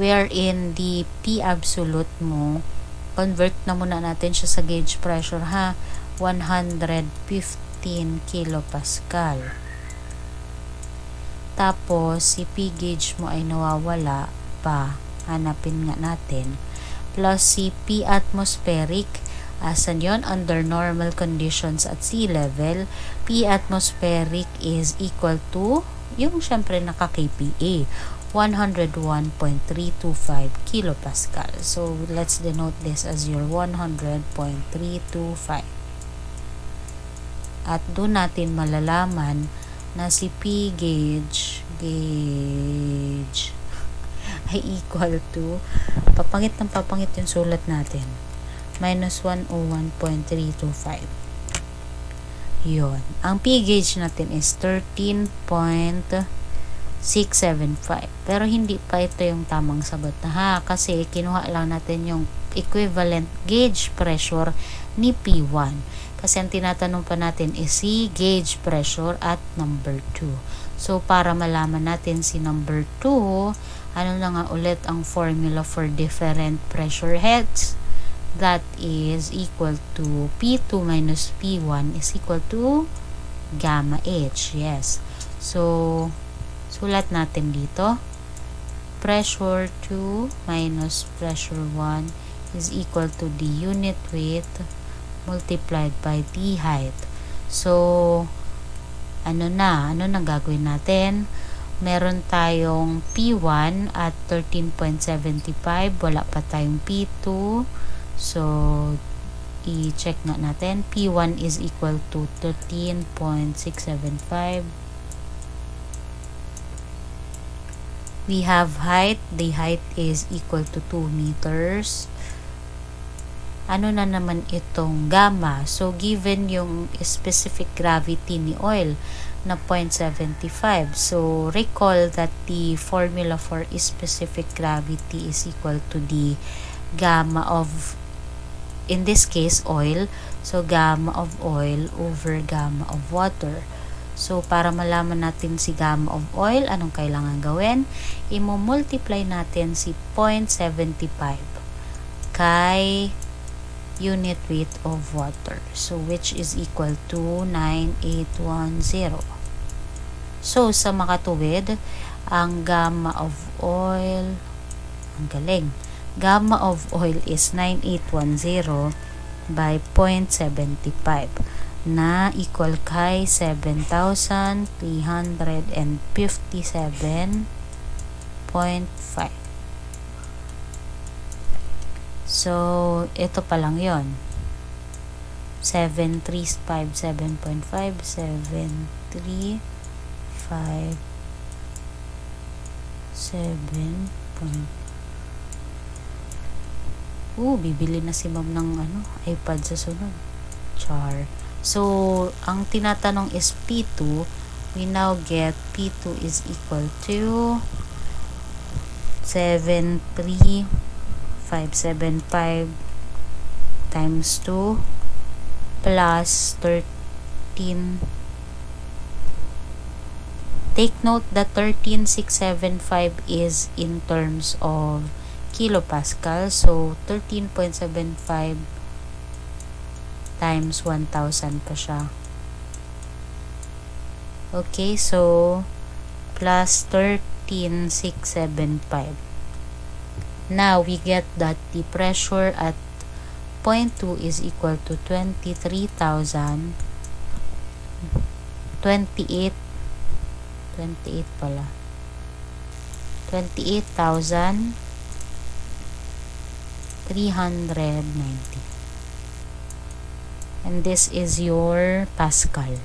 wherein the P absolute mo, convert na muna natin siya sa gauge pressure ha, 115 kilopascal. Tapos, si P gauge mo ay nawawala pa. Hanapin nga natin. Plus, si P atmospheric. Asan yon? Under normal conditions at sea level, P atmospheric is equal to, yung syempre naka-KPA, 101.325 kilopascal. So, let's denote this as your 100.325. At doon natin malalaman na si P gauge ay equal to, papangit yung sulat natin, minus 101.325. Yun. Ang P gauge natin is 13.675. Pero hindi pa ito yung tamang sagot na ha, kasi kinuha lang natin yung equivalent gauge pressure ni P1. Kasi ang tinatanong pa natin is si gauge pressure at number 2. So, para malaman natin si number 2, ano na nga ulit ang formula for different pressure heads? That is equal to P2 minus P1 is equal to gamma H. Yes. So, sulat natin dito. Pressure 2 minus pressure 1 is equal to the unit weight multiplied by the height. So, ano na gagawin natin? Meron tayong P1 at 13.75, wala pa tayong P2. So, i-check nga natin. P1 is equal to 13.675. We have height. The height is equal to 2 meters. Ano na naman itong gamma? So, given yung specific gravity ni oil na 0.75. So, recall that the formula for specific gravity is equal to the gamma of, in this case, oil. So, gamma of oil over gamma of water. So, para malaman natin si gamma of oil, anong kailangan gawin? I-multiply natin si 0.75 kay unit weight of water. So, which is equal to 9810. So, sa makatuwid, Ang gamma of oil, ang galing. Gamma of oil is 9810 by 0.75 na equal kay 7,357.5. So, ito pa lang yon. 7,357.5, 7,357. Bibili na si ma'am ng iPad sa sunod. Char. So, ang tinatanong is P2. We now get P2 is equal to 7,357.5 times 2 plus 13. Take note that 13,675 is in terms of kilopascal. So, 13.75 times 1,000 pa siya. Okay, so plus 13,675. Now, we get that the pressure at point 2 is equal to 28 pala. 28,390. And this is your Pascal.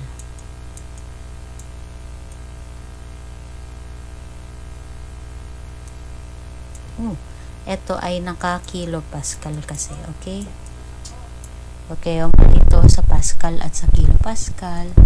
Ito ay naka-kilopascal kasi, okay? Okay, yung ito sa Pascal at sa kilopascal.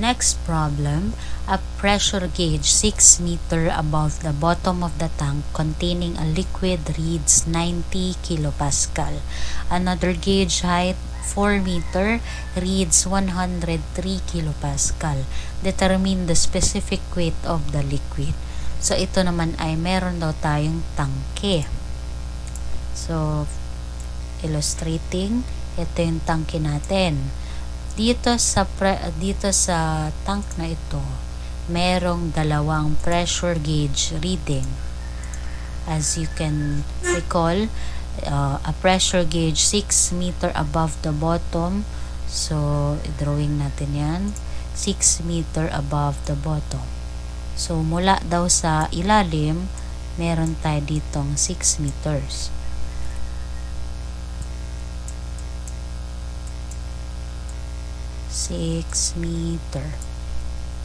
Next problem, a pressure gauge 6 meter above the bottom of the tank containing a liquid reads 90 kilopascal. Another gauge height 4 meter reads 103 kilopascal. Determine the specific weight of the liquid. So, ito naman ay meron daw tayong tangke. So, illustrating, ito yung tangke natin. Dito sa tank na ito, merong dalawang pressure gauge reading. As you can recall, a pressure gauge 6 meter above the bottom. So, drawing natin yan. 6 meter above the bottom. So, mula daw sa ilalim, meron tayo ditong 6 meters. Meter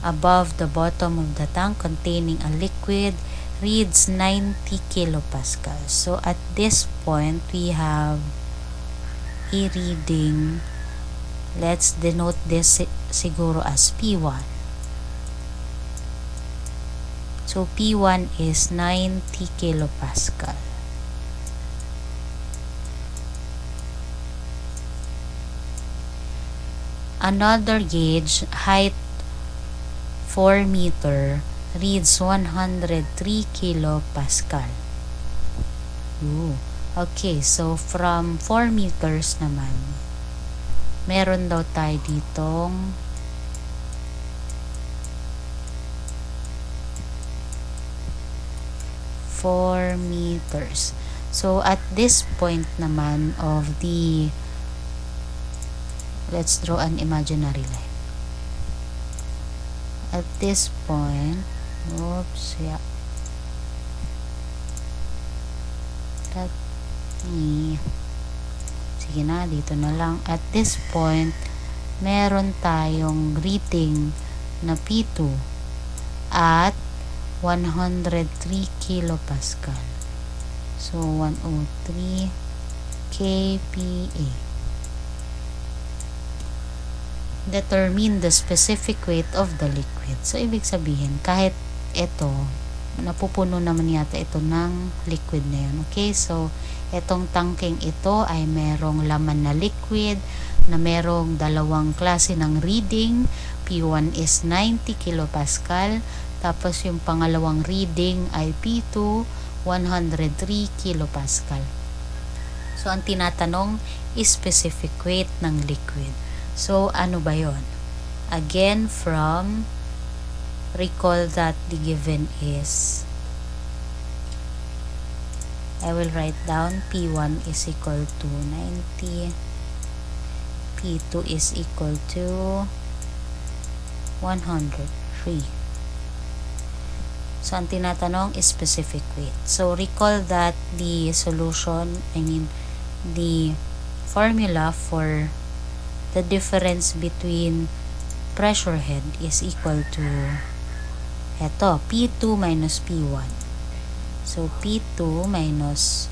above the bottom of the tank containing a liquid reads 90 kilopascal. So at this point we have a reading, let's denote this siguro as P1. So P1 is 90 kilopascal. Another gauge, height 4 meter, reads 103 kilopascal. Okay, so from 4 meters naman, meron daw tayo ditong meters. So at this point naman of the, let's draw an imaginary line. At this point, sige na, dito na lang. At this point, meron tayong reading na P2 at 103 kilopascal. So, 103 kPa. Determine the specific weight of the liquid. So, ibig sabihin, kahit ito, napupuno naman yata ito ng liquid na yun. Okay, so, itong tangking ito ay merong laman na liquid na merong dalawang klase ng reading. P1 is 90 kilopascal. Tapos, yung pangalawang reading ay P2, 103 kilopascal. So, ang tinatanong is specific weight ng liquid. So, ano ba yon? Again, recall that the given is, I will write down P1 is equal to 90, P2 is equal to 103. So, ang tinatanong is specific weight. So, recall that the solution, the formula for the difference between pressure head is equal to eto, P2 minus P1. So, P2 minus,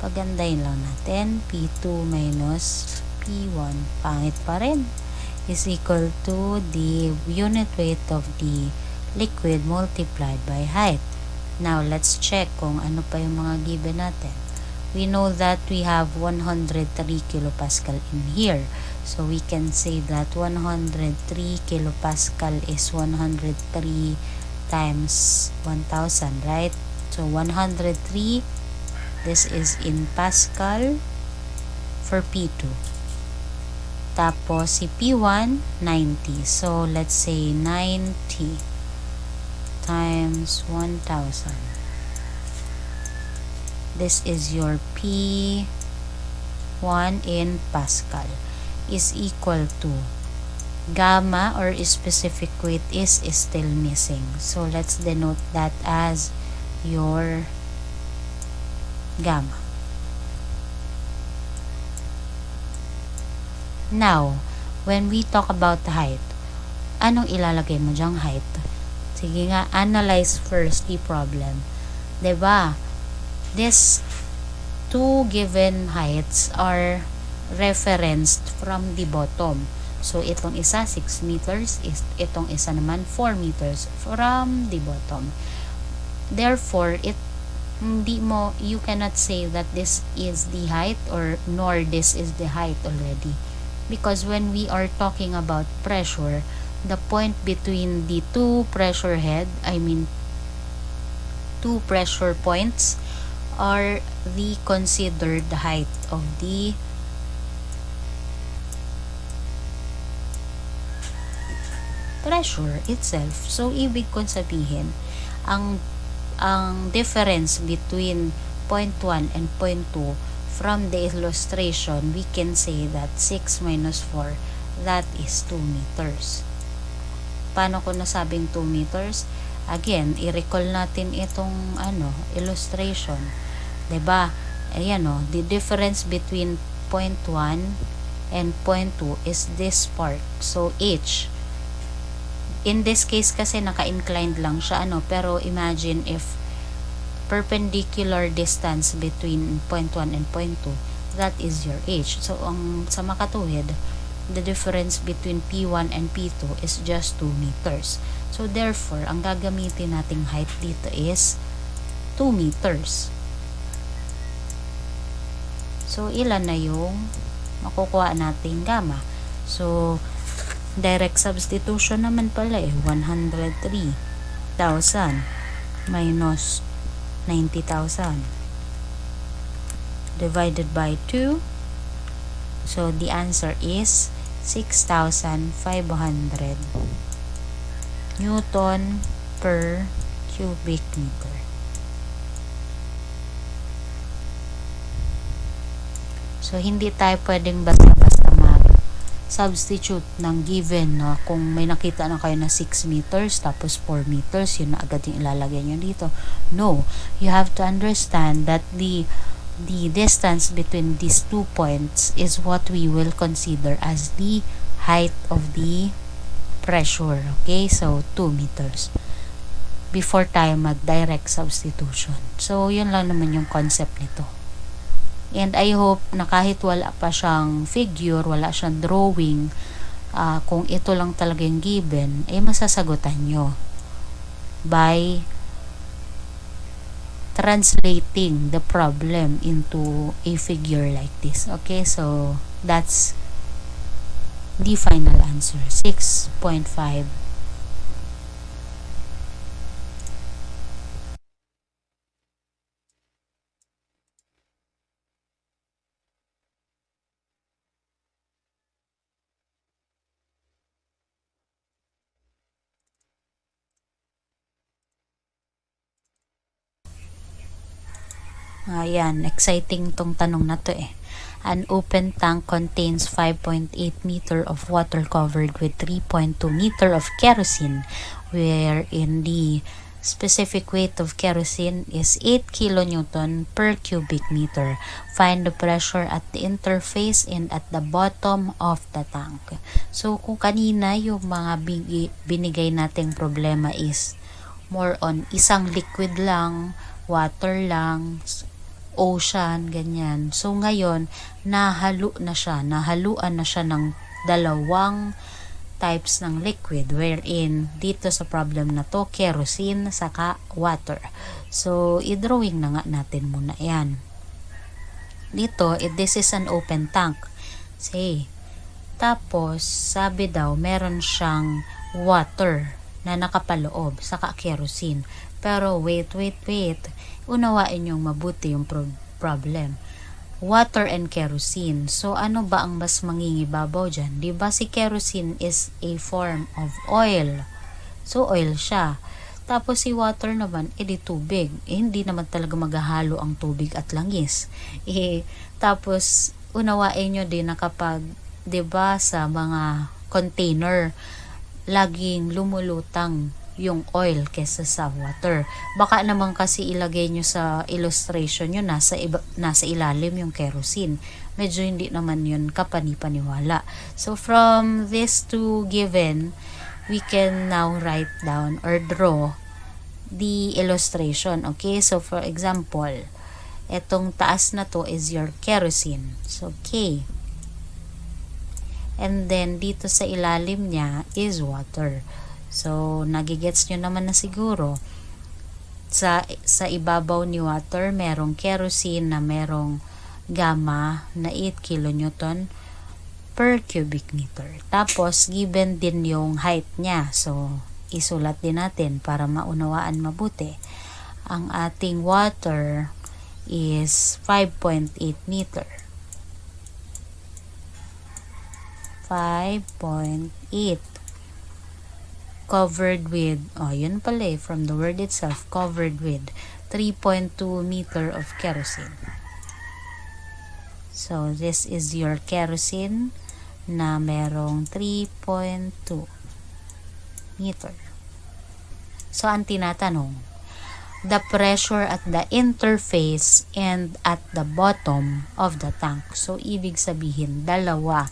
pagandahin lang natin, P2 minus P1, pangit pa rin, is equal to the unit weight of the liquid multiplied by height. Now, let's check kung ano pa yung mga given natin. We know that we have 103 kilopascal in here. So, we can say that 103 kilopascal is 103 times 1,000, right? So, 103, this is in Pascal for P2. Tapos, si P1, 90. So, let's say 90 times 1,000. This is your P1 in Pascal is equal to gamma, or specific weight is still missing. So, let's denote that as your gamma. Now, when we talk about height, anong ilalagay mo dyang height? Sige nga, analyze first the problem. Diba? These two given heights are referenced from the bottom. So, itong isa 6 meters, itong isa naman 4 meters from the bottom. Therefore, you cannot say that this is the height nor this is the height already. Because when we are talking about pressure, the point between the two pressure points are the considered height of the pressure itself. So, ibig kong sabihin, ang difference between point 1 and point 2 from the illustration, we can say that 6 minus 4, that is 2 meters. Paano ko nasabing 2 meters? Again, i-recall natin itong illustration. Diba? Ayan the difference between point 1 and point 2 is this part. So, H. In this case kasi naka-inclined lang siya, pero imagine if perpendicular distance between point 1 and point 2, that is your H. So, sa makatuwid, the difference between P1 and P2 is just 2 meters. So, therefore, ang gagamitin nating height dito is 2 meters. So, ilan na yung makukuha nating gamma? So, direct substitution naman pala 103,000 minus 90,000 divided by 2. So, the answer is 6,500 Newton per cubic meter. So, hindi tayo pwedeng basta-basta mag-substitute ng given, kung may nakita na kayo na 6 meters, tapos 4 meters, yun na agad yung ilalagay nyo dito. No, you have to understand that the distance between these 2 points is what we will consider as the height of the pressure. Okay, so 2 meters. before tayo mag-direct substitution. So, yun lang naman yung concept nito. And I hope na kahit wala pa siyang figure, wala siyang drawing, kung ito lang talaga yung given, masasagutan nyo by translating the problem into a figure like this. Okay, so that's the final answer, 6.5. Ayan, exciting tong tanong na to eh. An open tank contains 5.8 meter of water covered with 3.2 meter of kerosene, wherein the specific weight of kerosene is 8 kilonewton per cubic meter. Find the pressure at the interface and at the bottom of the tank. So, kung kanina yung mga binigay nating problema is more on isang liquid lang, water lang, ocean, ganyan. So, ngayon, nahaluan na siya ng dalawang types ng liquid, wherein dito sa problem na to, kerosene saka water. So, i-drawing na nga natin muna yan. Dito, this is an open tank. Say, tapos, sabi daw, meron siyang water na nakapaloob saka kerosene. Pero, wait. Unawain yung mabuti yung problem. Water and kerosene. So, ano ba ang mas mangingibabaw dyan? Diba si kerosene is a form of oil. So, oil siya. Tapos si water naman, di tubig. Hindi naman talaga maghahalo ang tubig at langis. Tapos, unawain nyo din na kapag, diba sa mga container, laging lumulutang yung oil kesa sa water. Baka naman kasi ilagay nyo sa illustration nyo, nasa ilalim yung kerosene. Medyo hindi naman yun kapani-paniwala. So, from this two given, we can now write down or draw the illustration. Okay? So, for example, etong taas na to is your kerosene. So, K. And then, dito sa ilalim niya is water. So, nagigets nyo naman na siguro. Sa ibabaw ni water, merong kerosene na merong gamma na 8 kilonewton per cubic meter. Tapos, given din yung height niya. So, isulat din natin para maunawaan mabuti. Ang ating water is 5.8 meter. 5.8 covered with, yun pala from the word itself, covered with 3.2 meter of kerosene. So, this is your kerosene na merong 3.2 meter. So, ang tinatanong, the pressure at the interface and at the bottom of the tank. So, ibig sabihin, dalawa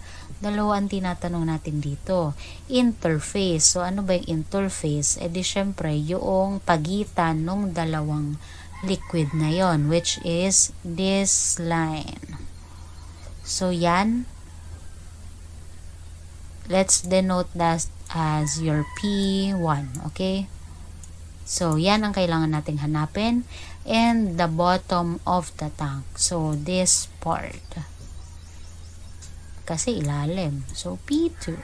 ang tinatanong natin dito. Interface. So, ano ba yung interface? Di syempre, yung pagitan ng dalawang liquid na yon, which is this line. So, yan. Let's denote that as your P1. Okay? So, yan ang kailangan nating hanapin. And the bottom of the tank. So, this part. Kasi ilalim. So, P2.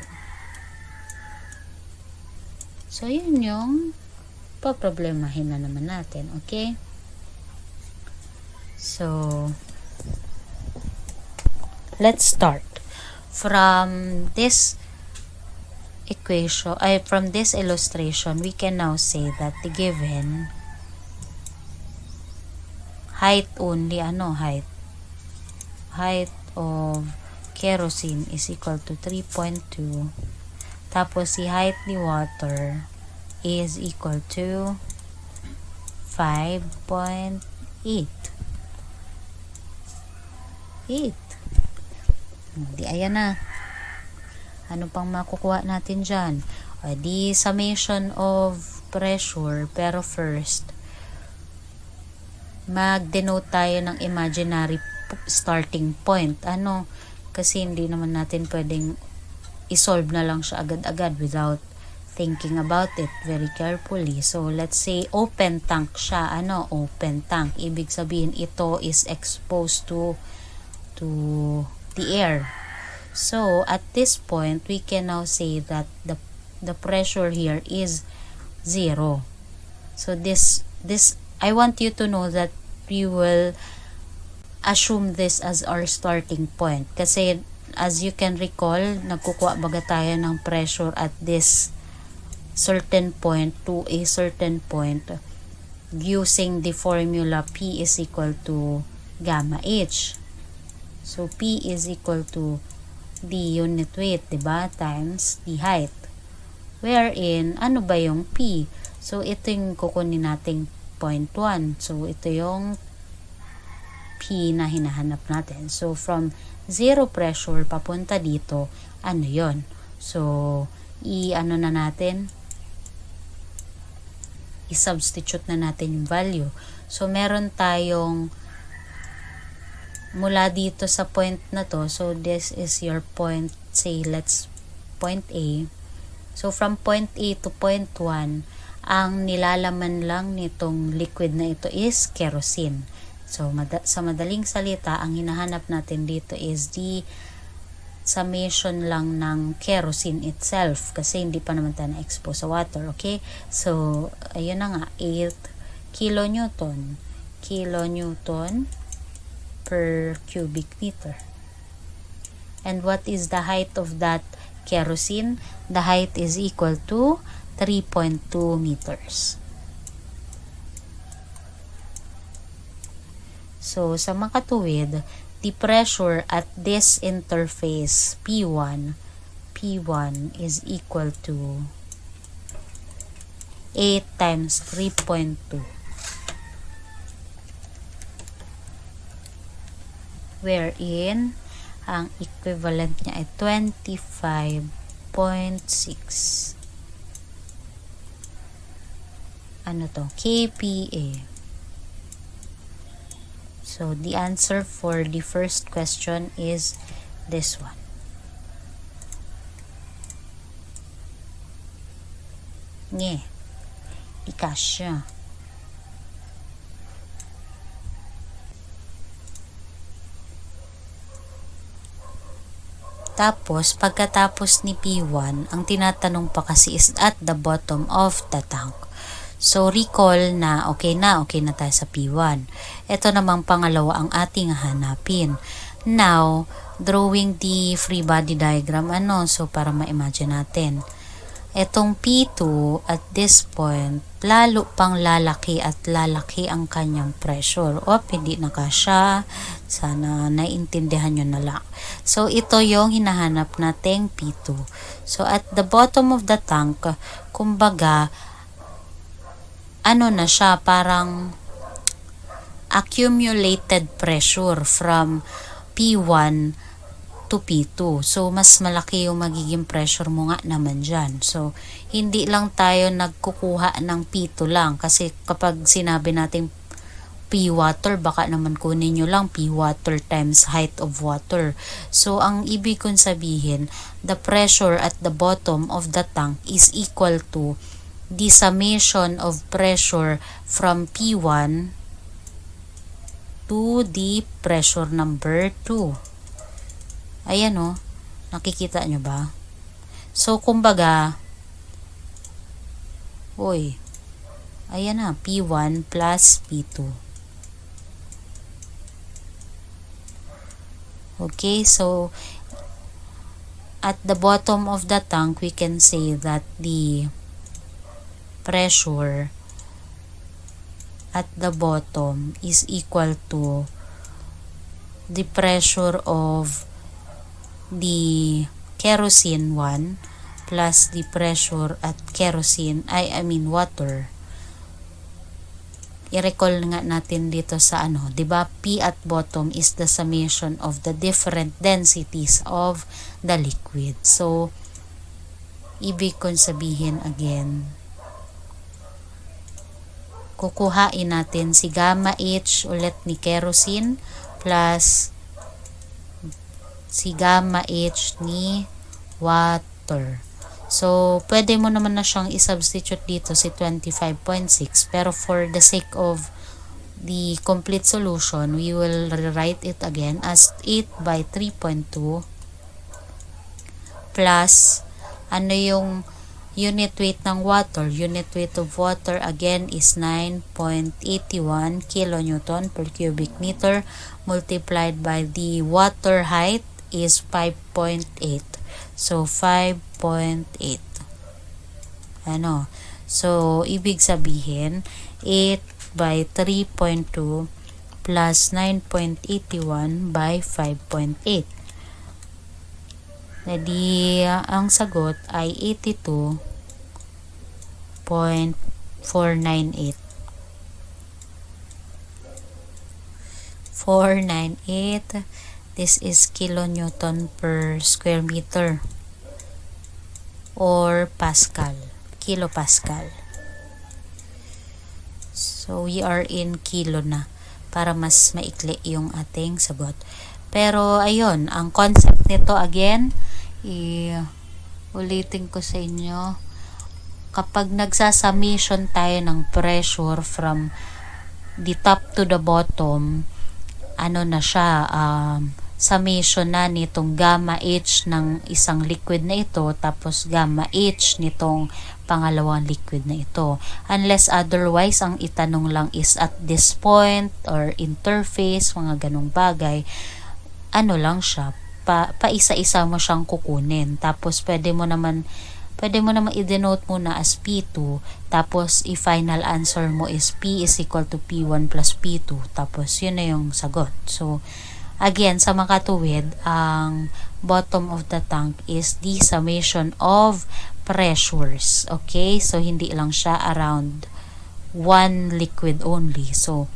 So, yun yung paproblemahin na naman natin. Okay? So, let's start. From this equation, from this illustration, we can now say that the given height only, height of kerosene is equal to 3.2. Tapos, si height ni water is equal to 5.8. 8. Hindi, ayan na. Ano pang makukuha natin dyan? Di summation of pressure. Pero first, mag-denote tayo ng imaginary starting point. Ano? Kasi hindi naman natin pwedeng isolve na lang siya agad-agad without thinking about it very carefully. So, let's say open tank siya. Ano? Open tank. Ibig sabihin, ito is exposed to the air. So, at this point, we can now say that the pressure here is 0. So, this I want you to know that we will assume this as our starting point. Kasi, as you can recall, nagkukuha baga tayo ng pressure at this certain point to a certain point using the formula P is equal to gamma H. So, P is equal to the unit weight, diba? Times the height. Wherein, ano ba yung P? So, ito yung kukunin nating point 1. So, ito yung P na hinahanap natin. So, from 0 pressure papunta dito, ano yon? So, i-ano na natin? I-substitute na natin yung value. So, meron tayong mula dito sa point na to. So, this is your point, say, let's point A. So, from point A to point 1, ang nilalaman lang nitong liquid na ito is kerosene. So, sa madaling salita, ang hinahanap natin dito is the summation lang ng kerosene itself kasi hindi pa naman tayo na-expose sa water, okay? So, ayun na nga, 8 kilonewton per cubic meter. And what is the height of that kerosene? The height is equal to 3.2 meters. So, sa makatuwid, the pressure at this interface P1 is equal to 8 times 3.2. Wherein, ang equivalent niya ay 25.6. Ano to? kPa. So, the answer for the first question is this one. Nye. Di kasya. Tapos, pagkatapos ni P1, ang tinatanong pa kasi is at the bottom of the tank. So, recall na okay na tayo sa P1. Ito namang pangalawa ang ating hanapin. Now, drawing the free body diagram, so para ma-imagine natin. Etong P2 at this point, lalo pang lalaki at lalaki ang kanyang pressure. Hindi na kasya. Sana naiintindihan nyo na lang. So, ito yung hinahanap nating P2. So, at the bottom of the tank, kumbaga, na siya, parang accumulated pressure from P1 to P2. So, mas malaki yung magiging pressure mo nga naman dyan. So, hindi lang tayo nagkukuha ng P2 lang. Kasi kapag sinabi natin P-water, baka naman kunin nyo lang P-water times height of water. So, ang ibig kong sabihin, the pressure at the bottom of the tank is equal to the summation of pressure from P1 to the pressure number 2. Ayan nakikita nyo ba? So, kumbaga, ayan na, P1 plus P2. Okay, so, at the bottom of the tank, we can say that the pressure at the bottom is equal to the pressure of the kerosene 1 plus the pressure at water. I-recall nga natin dito sa diba? P at bottom is the summation of the different densities of the liquid. So, ibig kong sabihin again, kukuhain natin si gamma H ulit ni kerosene plus si gamma H ni water. So, pwede mo naman na siyang i-substitute dito si 25.6, pero for the sake of the complete solution, we will rewrite it again as 8 by 3.2 plus ano yung unit weight ng water. Unit weight of water again is 9.81 kilonewton per cubic meter multiplied by the water height is 5.8. So, 5.8. Ano? So, ibig sabihin, 8 by 3.2 plus 9.81 by 5.8. Jadi, ang sagot ay 82.498. 498. This is kilonewton per square meter or Pascal, kilopascal. So, we are in kilo na para mas maikli yung ating sagot. Pero, ayun, ang concept nito again, ulitin ko sa inyo, kapag nagsasummation tayo ng pressure from the top to the bottom, ano na siya, summation na nitong gamma H ng isang liquid na ito tapos gamma H nitong pangalawang liquid na ito. Unless otherwise, ang itanong lang is at this point or interface, mga ganong bagay, ano lang siya, paisa-isa mo siyang kukunin. Tapos pwede mo naman i-denote muna as P2, tapos i-final answer mo is P is equal to P1 plus P2, tapos yun na yung sagot. So, again, sa makatuwid, ang bottom of the tank is the summation of pressures. Okay? So, hindi lang siya around one liquid only. So,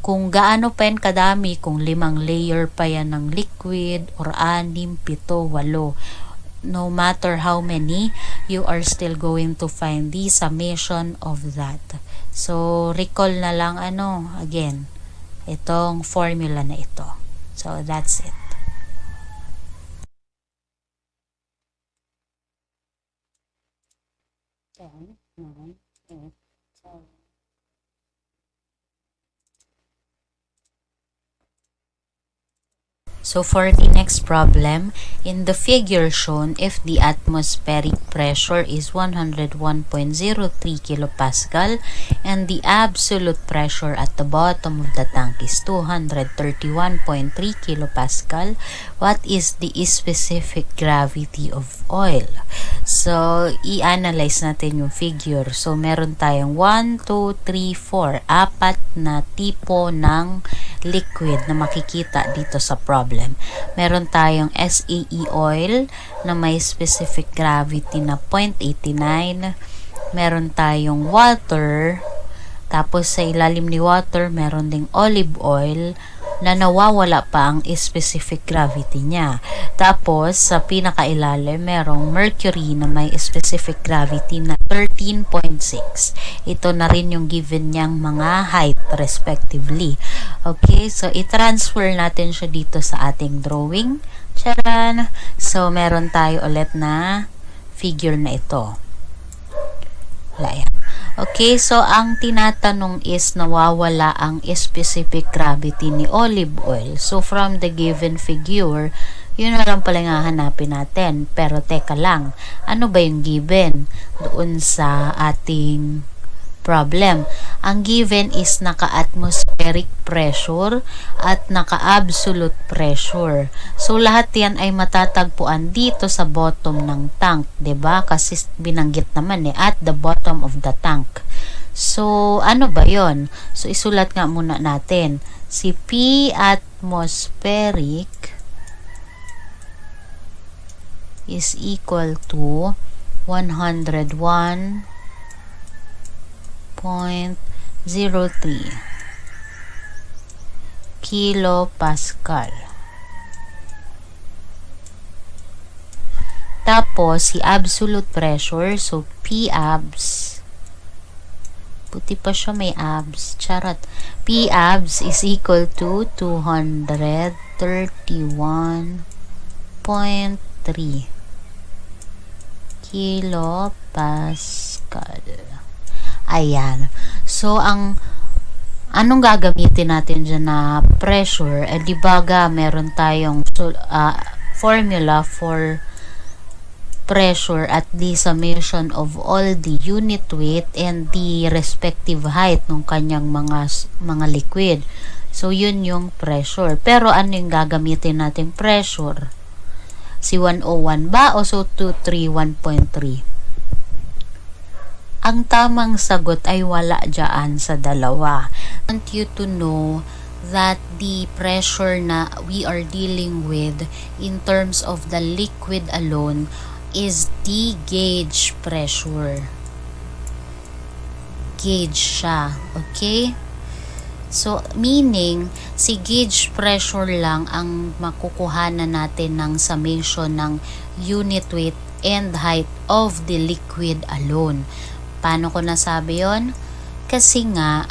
kung gaano pa yan kadami, kung 5 layer pa yan ng liquid, or 6, 7, 8, no matter how many, you are still going to find the summation of that. So, recall na lang again, itong formula na ito. So, that's it. So, for the next problem, in the figure shown, if the atmospheric pressure is 101.03 kilopascal and the absolute pressure at the bottom of the tank is 231.3 kilopascal, what is the specific gravity of oil? So, i-analyze natin yung figure. So, meron tayong 1, 2, 3, 4, 4 na tipo ng liquid na makikita dito sa problem. Meron tayong SAE oil na may specific gravity na 0.89. Meron tayong water, tapos sa ilalim ni water meron ding olive oil na nawawala pa ang specific gravity niya. Tapos sa pinakailalim merong mercury na may specific gravity na 13.6. Ito na rin yung given niyang mga height respectively. Okay, so i-transfer natin siya dito sa ating drawing. Charan! So meron tayo ulit na figure na ito. Wala yan. Okay, so ang tinatanong is nawawala ang specific gravity ni olive oil. So from the given figure, yun na lang pala nga hanapin natin. Pero teka lang, ano ba yung given doon sa ating problem? Ang given is naka-atmospheric pressure at naka-absolute pressure. So, lahat yan ay matatagpuan dito sa bottom ng tank, 'di ba? Kasi binanggit naman at the bottom of the tank. So, ano ba yon? So, isulat nga muna natin. Si P atmospheric is equal to 101.03 kilopascal. Tapos, si absolute pressure, so P abs Buti pa siya may abs. Charot. P abs is equal to 231.3 kilopascal. Ayan. So, anong gagamitin natin dyan na pressure? Di baga, meron tayong formula for pressure at the summation of all the unit weight and the respective height ng kanyang mga liquid. So, yun yung pressure. Pero, ano yung gagamitin nating pressure? Si 101 ba o so 231.3? Ang tamang sagot ay wala dyan sa dalawa. I want you to know that the pressure na we are dealing with in terms of the liquid alone is the gauge pressure. Gauge siya. Okay? So, meaning, si gauge pressure lang ang makukuhanan natin ng summation ng unit weight and height of the liquid alone. Paano ko nasabi yon? Kasi nga,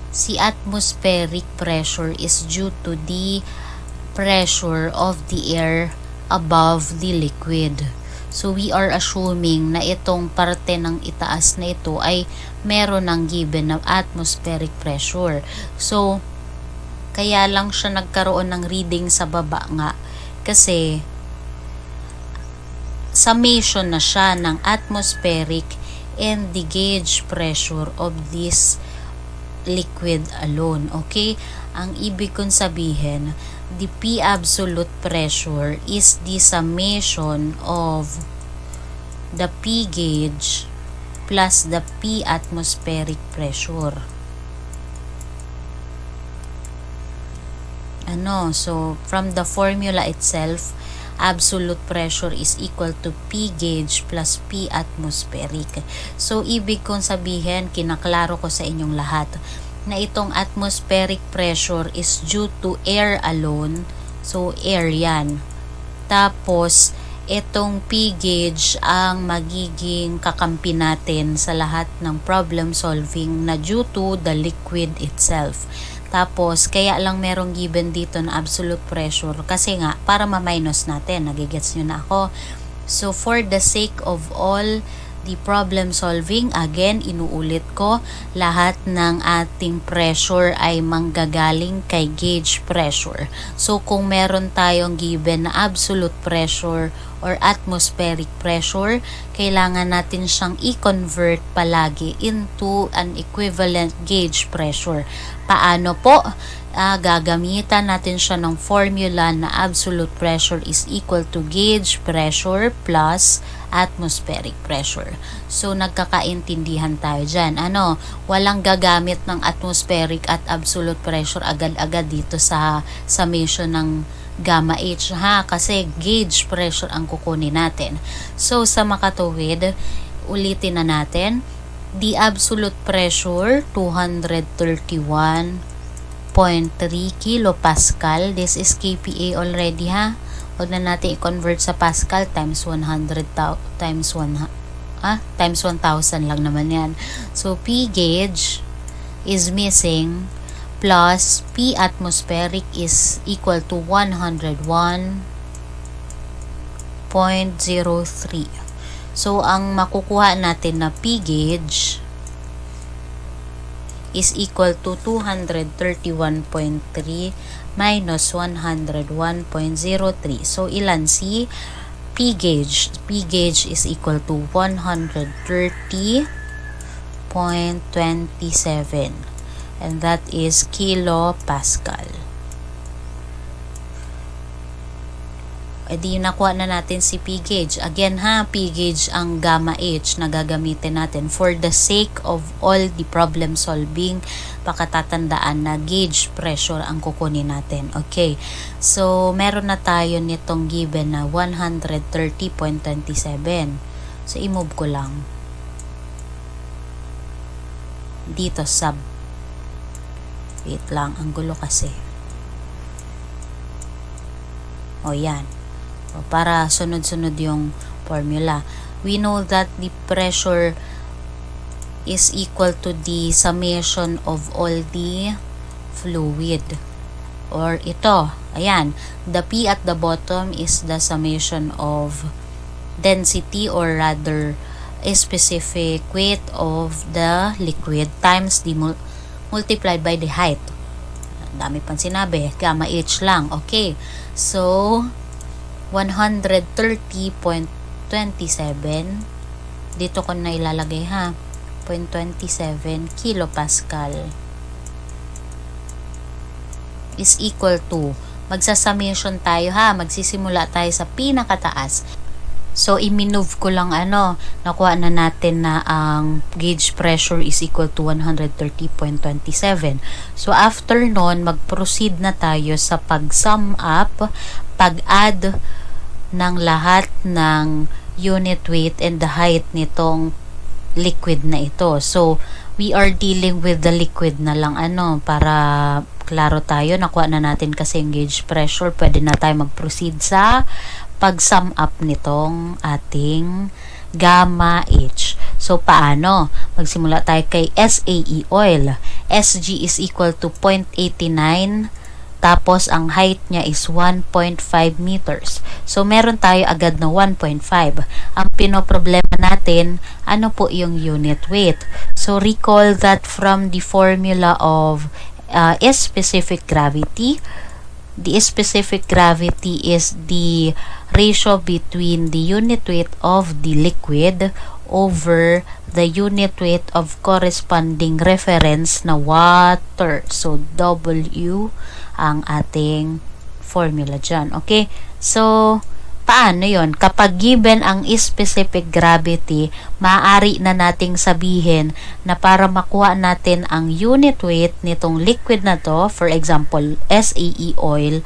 si atmospheric pressure is due to the pressure of the air above the liquid. So, we are assuming na itong parte ng itaas na ito ay meron ng given na atmospheric pressure. So, kaya lang siya nagkaroon ng reading sa baba nga. Kasi, summation na siya ng atmospheric and the gauge pressure of this liquid alone. Okay? Ang ibig kong sabihin, the P absolute pressure is the summation of the P gauge plus the P atmospheric pressure. So from the formula itself, absolute pressure is equal to P gauge plus P atmospheric. So ibig kong sabihin, kinaklaro ko sa inyong lahat, na itong atmospheric pressure is due to air alone. So, air yan. Tapos, itong P gauge ang magiging kakampi natin sa lahat ng problem solving na due to the liquid itself. Tapos, kaya lang merong given dito na absolute pressure kasi nga, para ma-minus natin. Nagigets nyo na ako. So, for the sake of all the problem solving, again, inuulit ko, lahat ng ating pressure ay manggagaling kay gauge pressure. So, kung meron tayong given na absolute pressure or atmospheric pressure, kailangan natin siyang i-convert palagi into an equivalent gauge pressure. Paano po? Gagamitan natin siya ng formula na absolute pressure is equal to gauge pressure plus atmospheric pressure. So, nagkakaintindihan tayo dyan. Walang gagamit ng atmospheric at absolute pressure agad-agad dito sa summation ng gamma H, kasi gauge pressure ang kukunin natin. So, sa makatuwid, ulitin na natin. The absolute pressure, 231.3 kilopascal. This is kPa already, Huwag na natin i-convert sa Pascal times 100 times 1 times 1,000 lang naman yan. So, P gauge is missing plus P atmospheric is equal to 101.03. So, ang makukuha natin na P gauge is equal to 231.3 minus 101.03. So, ilan si P gauge? P gauge is equal to 130.27. And that is kilopascal. Di nakuha na natin si P gauge. Again P gauge ang gamma H na gagamitin natin. For the sake of all the problem solving, pakatatandaan na gauge pressure ang kukunin natin. Okay. So, meron na tayo nitong given na 130.27. So, i-move ko lang. Dito, sub. Wait lang, ang gulo kasi. Yan. Para sunod-sunod yung formula. We know that the pressure is equal to the summation of all the fluid. Or ito, ayan, the P at the bottom is the summation of density, or rather a specific weight of the liquid times the multiplied by the height. Dami pang sinabi, gamma H lang. Okay, so 130.27 dito ko na ilalagay ha, 0.27 kilopascal is equal to, magsasummation tayo ha, magsisimula tayo sa pinakataas. So, i-minove ko lang nakuha na natin na ang gauge pressure is equal to 130.27. So, after nun, mag-proceed na tayo sa pag-sum up, pag-add ng lahat ng unit weight and the height nitong liquid na ito. So, we are dealing with the liquid na lang para klaro tayo. Nakuha na natin kasi yung gauge pressure. Pwede na tayo mag-proceed sa pag-sum up nitong ating gamma H. So, paano? Magsimula tayo kay SAE oil. SG is equal to 0.89. Tapos, ang height niya is 1.5 meters. So, meron tayo agad na 1.5. Ang pinoproblema natin, ano po yung unit weight? So, recall that from the formula of specific gravity. The specific gravity is the ratio between the unit weight of the liquid over the unit weight of corresponding reference na water. So, W ang ating formula dyan. Okay? So, paano yon? Kapag given ang specific gravity, maaari na nating sabihin na para makuha natin ang unit weight nitong liquid na to, for example, SAE oil,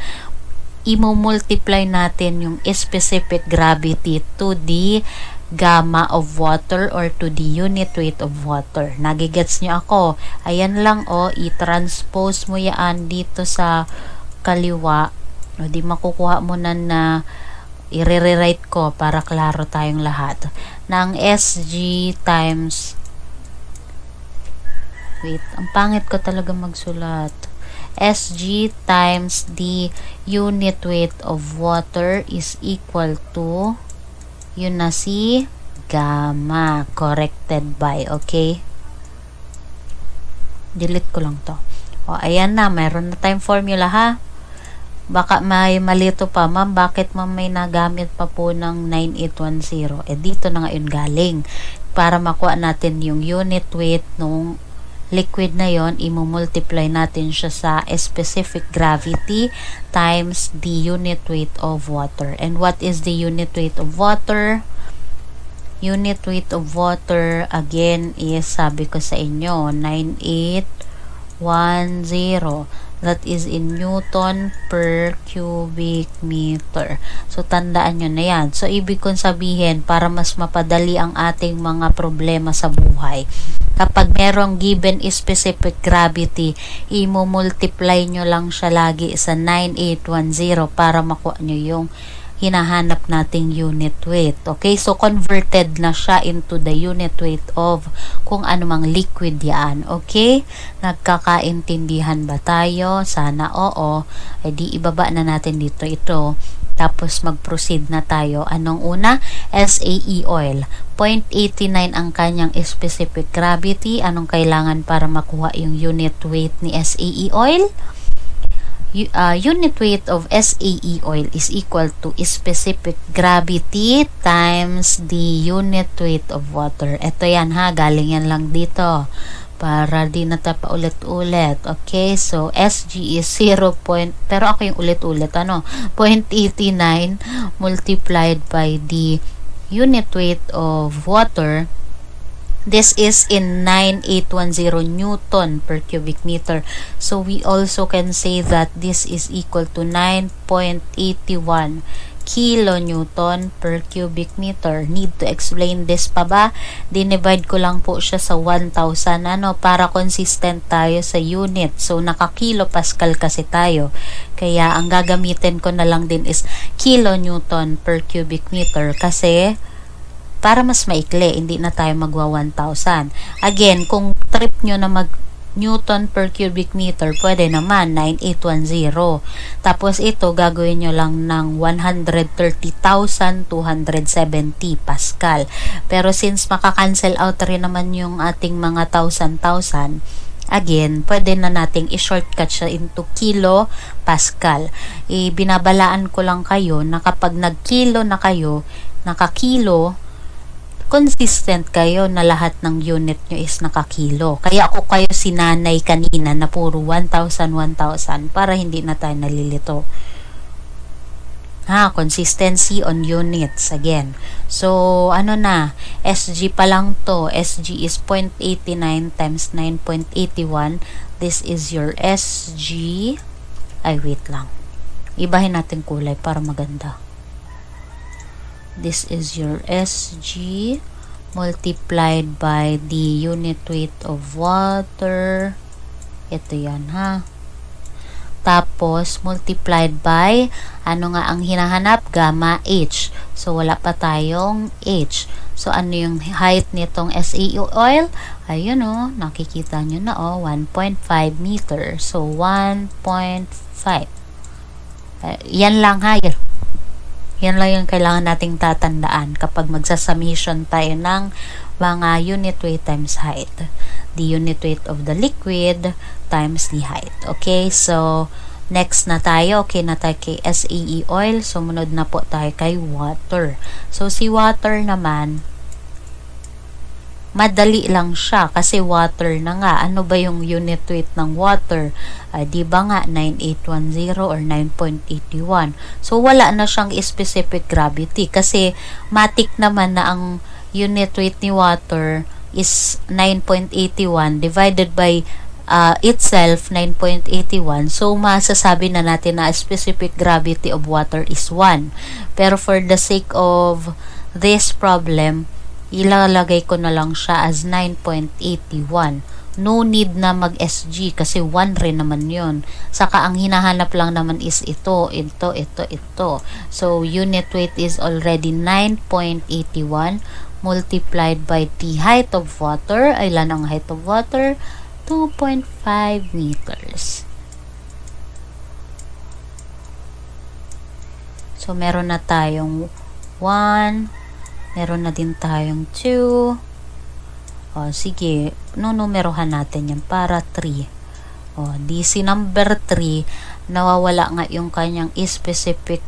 i-multiply natin yung specific gravity to the gamma of water or to the unit weight of water. Nagigets nyo ako? Ayan lang i-transpose mo yan dito sa kaliwa. O di makukuha mo na i-rewrite ko para klaro tayong lahat. Na ang SG times, wait, ang pangit ko talaga magsulat. SG times the unit weight of water is equal to, yun na si gamma, corrected by, okay? Delete ko lang to. Ayan na, mayroon na tayong formula ha. Baka may malito pa, ma'am, bakit ma'am may nagamit pa po ng 9810? Dito na ngayon galing. Para makuha natin yung unit weight nung liquid na yon, i-multiply natin siya sa specific gravity times the unit weight of water. And what is the unit weight of water? Unit weight of water, again, is, sabi ko sa inyo, 9810. That is in Newton per cubic meter. So, tandaan nyo na yan. So, ibig kong sabihin, para mas mapadali ang ating mga problema sa buhay, kapag merong given specific gravity, i-multiply nyo lang siya lagi sa 9810 para makuha nyo yung hinahanap nating unit weight. Okay? So, converted na siya into the unit weight of kung anumang liquid yan. Okay? Nagkakaintindihan ba tayo? Sana oo. Di ibaba na natin dito ito. Tapos, mag-proceed na tayo. Anong una? SAE oil. 0.89 ang kanyang specific gravity. Anong kailangan para makuha yung unit weight ni SAE oil? Unit weight of SAE oil is equal to specific gravity times the unit weight of water. Ito yan ha, galing yan lang dito para di na tayo paulit-ulit. Okay, so SG is 0. Pero ako yung ulit-ulit 0.89 multiplied by the unit weight of water. This is in 9810 Newton per cubic meter. So, we also can say that this is equal to 9.81 kilonewton per cubic meter. Need to explain this pa ba? Dinivide ko lang po siya sa 1,000 para consistent tayo sa unit. So, naka-kilopascal kasi tayo. Kaya, ang gagamitin ko na lang din is kilonewton per cubic meter kasi para mas maikli, hindi na tayo magwa 1,000. Again, kung trip nyo na mag Newton per cubic meter, pwede naman 9810. Tapos ito, gagawin nyo lang ng 130,270 Pascal. Pero since makakancel out rin naman yung ating mga 1,000, again, pwede na nating i-shortcut siya into kilo Pascal. Binabalaan ko lang kayo na kapag nagkilo na kayo, nakakilo, consistent kayo na lahat ng unit nyo is nakakilo. Kaya ako kayo sinanay kanina na puro 1,000, 1,000 para hindi na tayo nalilito. Consistency on units again. So, ano na, SG pa lang to. SG is 0.89 times 9.81. This is your SG. Ay, wait lang. Ibahin natin kulay para maganda. This is your SG multiplied by the unit weight of water. Ito yan, ha. Tapos, multiplied by, ano nga ang hinahanap? Gamma H. So, wala pa tayong H. So, ano yung height nitong SAE oil? Ayun, nakikita nyo na, 1.5 meter. So, 1.5. Yan lang, ha. Yan lang yung kailangan nating tatandaan kapag magsasummation tayo ng mga unit weight times height. The unit weight of the liquid times the height. Okay, so next na tayo. Okay na tayo kay SAE oil. Sumunod na po tayo kay water. So si water naman, madali lang siya kasi water na nga. Ano ba yung unit weight ng water? Di ba nga 9810 or 9.81? So wala na siyang specific gravity kasi matik naman na ang unit weight ni water is 9.81 divided by itself 9.81. So masasabi na natin na specific gravity of water is 1. Pero for the sake of this problem, ilalagay ko na lang siya as 9.81. No need na mag-SG kasi 1 rin naman yun. Saka ang hinahanap lang naman is ito. So, unit weight is already 9.81 multiplied by the height of water. Ilan ang height of water? 2.5 meters. So, meron na tayong 1, meron na din tayong 2. Sige, nunumerohan natin yan para 3. DC number 3, nawawala nga yung kanyang specific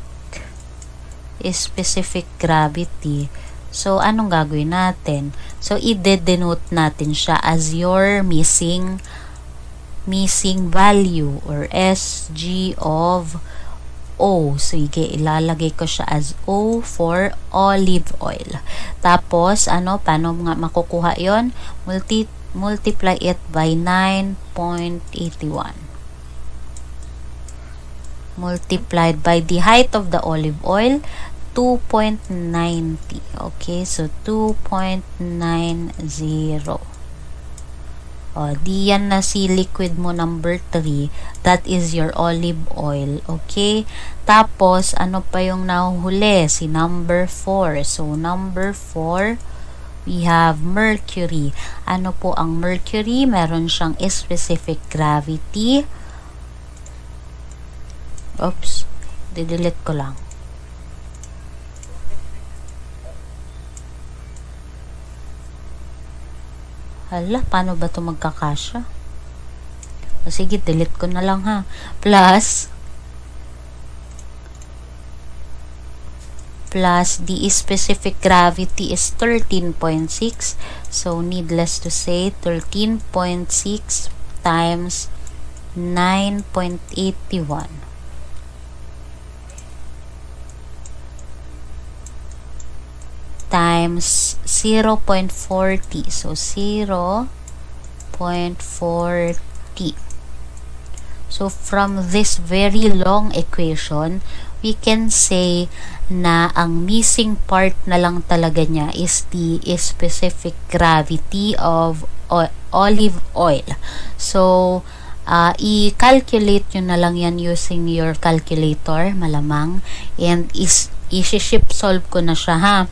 gravity. So, anong gagawin natin? So, i-denote natin siya as your missing value or SG of O. Sige, ilalagay ko siya as O for olive oil. Tapos, paano nga makukuha yon? Multiply it by 9.81. Multiplied by the height of the olive oil, 2.90. Okay, so 2.90. Di yan na si liquid mo number 3. That is your olive oil. Okay? Tapos, ano pa yung nahuhuli? Si number 4. So, number 4, we have mercury. Ano po ang mercury? Meron siyang specific gravity. Oops. Didelete ko lang. Hala, paano ba ito magkakasya? Sige, delete ko na lang, ha. Plus the specific gravity is 13.6. So, needless to say, 13.6 times 9.81. Times 0.40. So, 0.40. So, from this very long equation, we can say na ang missing part na lang talaga niya is the specific gravity of olive oil. So, i-calculate nyo na lang yan using your calculator, malamang. And i-ship solve ko na siya, ha.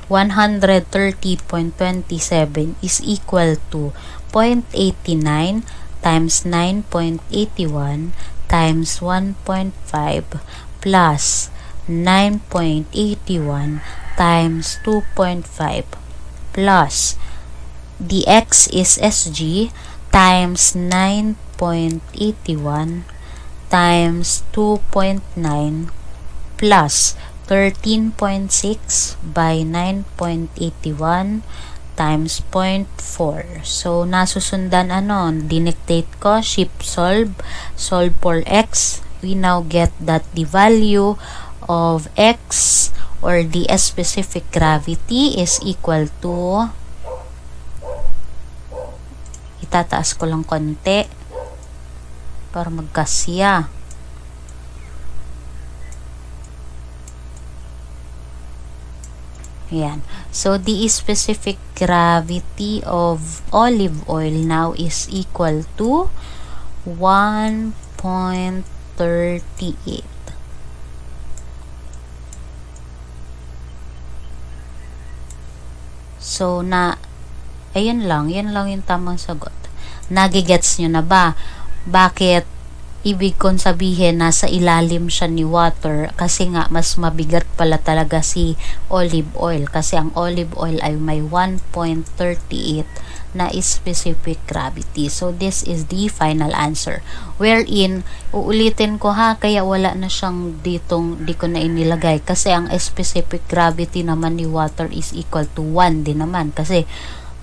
130.27 is equal to 0.89 times 9.81 times 1.5 plus 9.81 times 2.5 plus dx is SG times 9.81 times 2.9 plus 13.6 by 9.81 times 0.4. So, nasusundan dinectate ko, shift solve for x. We now get that the value of x or the specific gravity is equal to, itataas ko lang konti para magkasya. Yan. So, the specific gravity of olive oil now is equal to 1.38. So, ayun lang. Yan lang yung tamang sagot. Nagigets nyo na ba? Bakit ibig kong sabihin nasa ilalim siya ni water? Kasi nga mas mabigat pala talaga si olive oil, kasi ang olive oil ay may 1.38 na specific gravity. So this is the final answer, wherein uulitin ko kaya wala na siyang ditong di ko na inilagay, kasi ang specific gravity naman ni water is equal to 1 din naman, kasi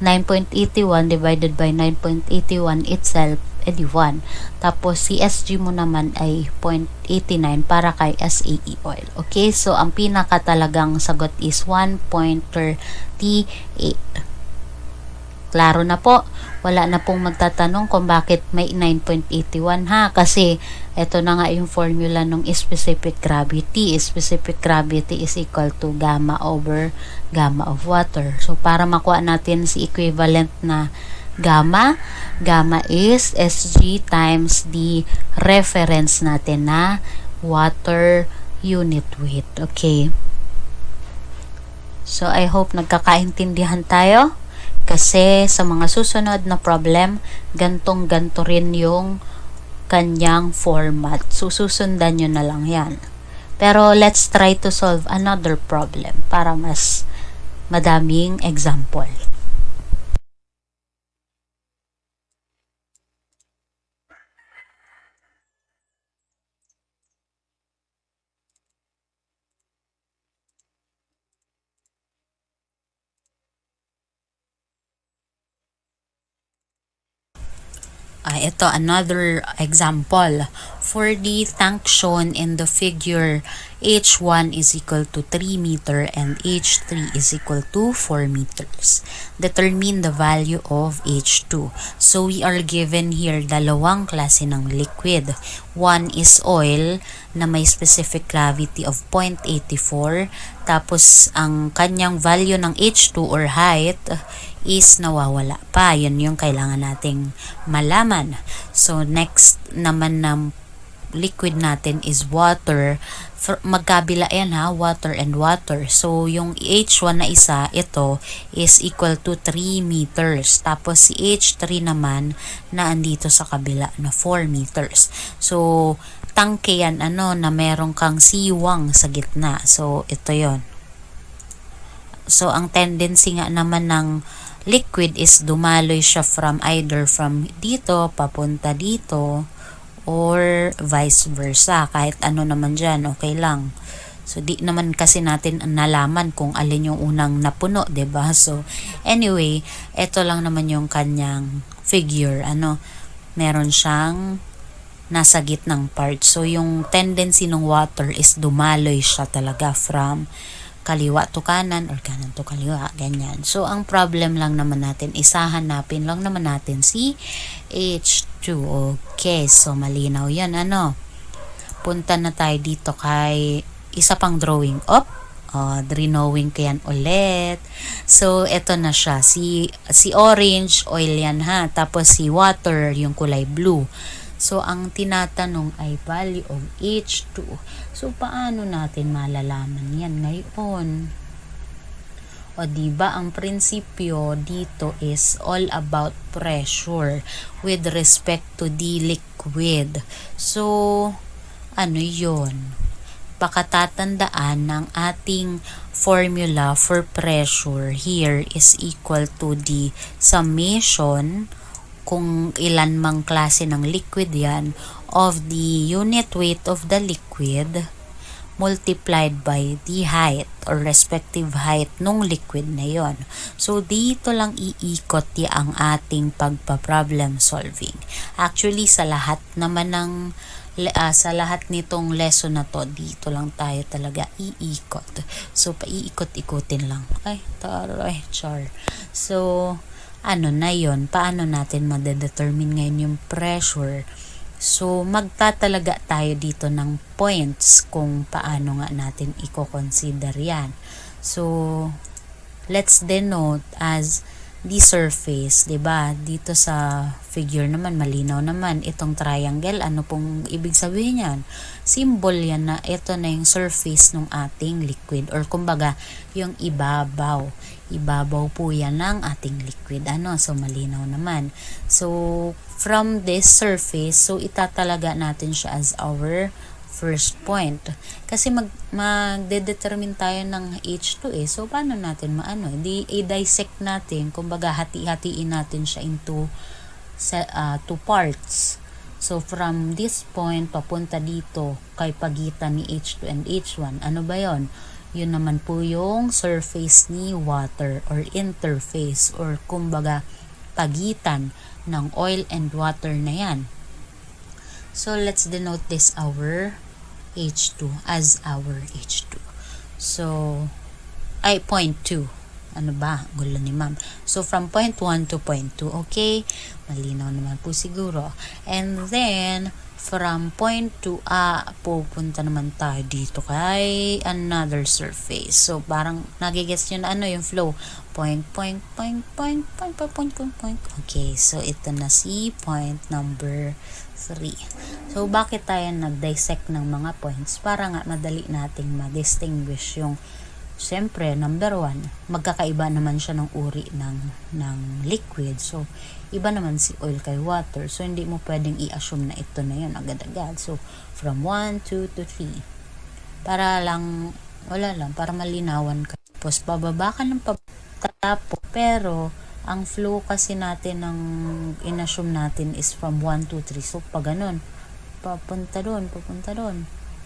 9.81 divided by 9.81 itself, edi 1. Tapos, si SG mo naman ay 0.89 para kay SAE oil. Okay? So, ang pinaka talagang sagot is 1.38. Klaro na po. Wala na pong magtatanong kung bakit may 9.81 kasi ito na nga yung formula ng specific gravity. Specific gravity is equal to gamma over gamma of water. So, para makuha natin si equivalent na gamma is SG times the reference natin na water unit weight. Okay. So, I hope nagkakaintindihan tayo. Kasi sa mga susunod na problem, gantong-ganto rin yung kanyang format. Susundan nyo na lang yan. Pero let's try to solve another problem para mas madaming example. Ito, another example. For the tank shown in the figure, H1 is equal to 3 meter and H3 is equal to 4 meters. Determine the value of H2. So, we are given here dalawang klase ng liquid. One is oil na may specific gravity of 0.84. Tapos, ang kanyang value ng H2 or height is nawawala pa. Yun yung kailangan nating malaman. So, next naman ng liquid natin is water. Magkabila yan water and water. So, yung H1 na isa, ito, is equal to 3 meters. Tapos, si H3 naman, na andito sa kabila na 4 meters. So, tangke yan, na meron kang siwang sa gitna. So, ito yon. So, ang tendency nga naman ng liquid is dumaloy siya either from dito, papunta dito, or vice versa. Kahit ano naman dyan, okay lang. So, di naman kasi natin nalaman kung alin yung unang napuno, 'di ba? So, anyway, ito lang naman yung kanyang figure. Meron siyang nasa gitnang part. So, yung tendency ng water is dumaloy siya talaga from kaliwa to kanan or kanan to kaliwa, ganyan. So, ang problem lang naman natin, hanapin lang naman natin si H2. Okay, so malinaw yan, Punta na tayo dito kay isa pang drawing. Drawing ko yan ulit. So, eto na siya. Si orange, oil yan Tapos si water, yung kulay blue. So, ang tinatanong ay value of H2. So, paano natin malalaman yan ngayon? O diba, ang prinsipyo dito is all about pressure with respect to the liquid. So, ano yun? Pakatatandaan ng ating formula for pressure here is equal to the summation, kung ilan mang klase ng liquid yan, of the unit weight of the liquid multiplied by the height or respective height nung liquid na yon. So, dito lang iikot ang ating pagpa-problem solving. Actually, sa lahat naman ng sa lahat nitong lesson na to, dito lang tayo talaga iikot. So, paiikot-ikutin lang. Ay, taray, char. So, ano na yon? Paano natin madedetermine ngayon yung pressure? So, magtatalaga tayo dito ng points kung paano nga natin i-consider yan. So, let's denote as the surface, 'di ba? Dito sa figure naman malinaw naman itong triangle. Ano pong ibig sabihin niyan? Symbol yan na ito na yung surface ng ating liquid, or kumbaga yung ibabaw. Ibabaw po yan ng ating liquid. So malinaw naman. So from this surface, so itatalaga natin siya as our first point. Kasi magde-determine tayo ng H2 eh. So, paano natin maano? I-dissect natin. Kumbaga, hati-hatiin natin siya into two parts. So, from this point, papunta dito, kay pagitan ni H2 and H1. Ano ba yon? Yun naman po yung surface ni water or interface, or kumbaga, pagitan ng oil and water na yan. So, let's denote this our H2 as our H2. So, point 2. Ano ba? Gulo ni ma'am. So, from point 1 to point 2. Okay? Malinaw naman po siguro. And then, from point 2, pupunta naman tayo dito kay another surface. So, parang nagigets nyo na yung flow. Point. Okay, so ito na si point number 3. So, bakit tayo nag-dissect ng mga points? Para nga madali nating ma-distinguish yung, siyempre, number 1, magkakaiba naman siya ng uri ng liquid. So, iba naman si oil kay water. So, hindi mo pwedeng i-assume na ito na yun agad-agad. So, from 1, 2 to 3. Para lang, para malinawan ka. Tapos, bababa ka ng patapo. Pero, ang flow kasi natin ng in-assume natin is from 1, 2, 3. So, pag ganun, papunta doon.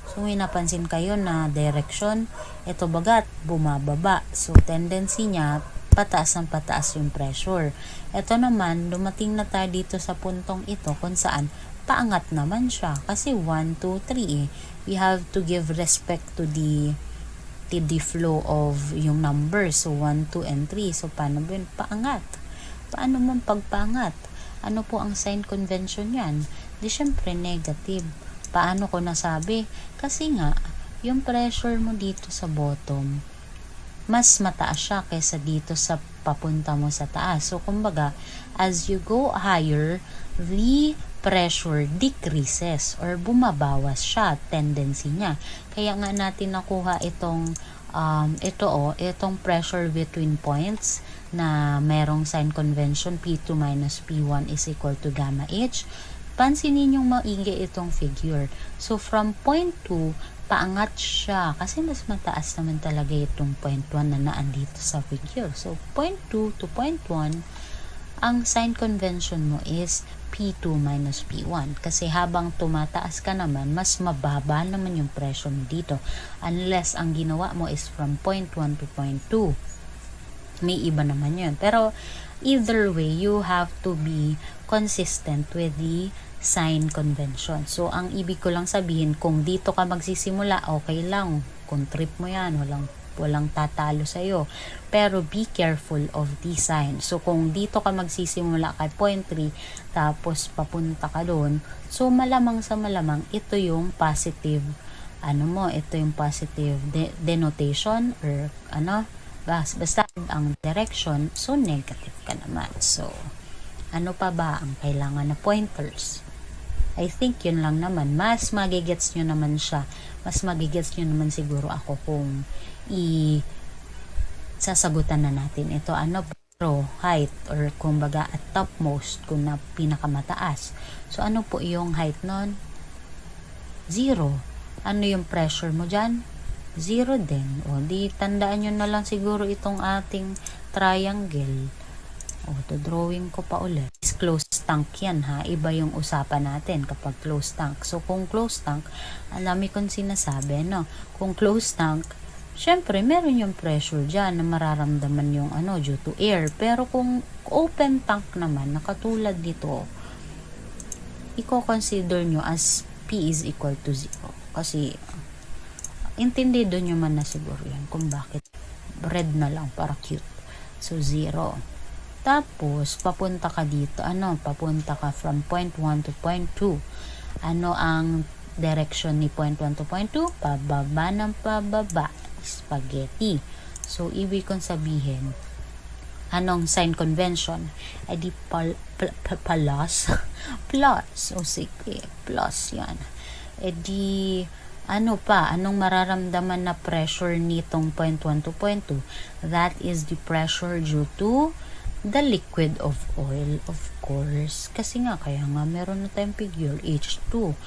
So, may napansin kayo na direction, ito bagat, bumababa. So, tendency niya, pataas yung pressure. Ito naman, dumating na tayo dito sa puntong ito kung saan paangat naman siya. Kasi 1, 2, 3 we have to give respect to the flow of yung numbers. So, 1, 2, and 3. So, paano ba yun? Paangat. Paano mo pagpaangat? Ano po ang sign convention yan? Di syempre negative. Paano ko nasabi? Kasi nga, yung pressure mo dito sa bottom, mas mataas siya kaysa dito sa papunta mo sa taas. So, kumbaga, as you go higher, the pressure decreases or bumabawas siya, tendency niya. Kaya nga natin nakuha itong itong pressure between points na merong sign convention P2 minus P1 is equal to gamma H. Pansinin yung maigi itong figure. So, from point 2, paangat siya kasi mas mataas naman talaga itong point 1 na naandito sa figure. So, point 2 to point 1, ang sign convention mo is P2 minus P1 kasi habang tumataas ka naman, mas mababa naman yung pressure mo dito unless ang ginawa mo is from point 1 to point 2. May iba naman yun. Pero either way, you have to be consistent with the sign convention. So, ang ibig ko lang sabihin, kung dito ka magsisimula, okay lang. Kung trip mo yan, walang tatalo sa'yo. Pero be careful of the sign. So, kung dito ka magsisimula kay point 3, tapos papunta ka doon, so malamang sa malamang, ito yung positive, ito yung positive denotation or basta ang direction, so negative ka naman. So, ano pa ba ang kailangan na pointers? I think yun lang naman. Mas magigets nyo naman siya. Mas magigets nyo naman siguro ako kung sasagutan na natin ito. Ano pero height or kumbaga at topmost kung na pinakamataas. So ano po yung height nun? 0. Ano yung pressure mo dyan? 0 din. O di tandaan nyo na lang siguro itong ating triangle. O to drawing ko pa ulit. Closed tank yan ha. Iba yung usapan natin kapag closed tank. So kung closed tank, ang dami kong sinasabi, no? Kung closed tank, syempre, meron yung pressure dyan na mararamdaman yung due to air. Pero kung open tank naman, na katulad nito, i-consider nyo as P is equal to 0. Kasi, intindido nyo man na siguro yan kung bakit red na lang para cute. So, 0. Tapos, papunta ka dito. Papunta ka from point 1 to point 2. Ano ang direction ni point 1 to point 2? Pababa ng pababa. Spaghetti. So, ibig kong sabihin, anong sign convention? Ay di plus. Plus. O sige, plus yan. E di, anong mararamdaman na pressure nitong point 1 to point 2? That is the pressure due to the liquid of oil, of course. Kasi nga, kaya nga meron na tayong figure, H2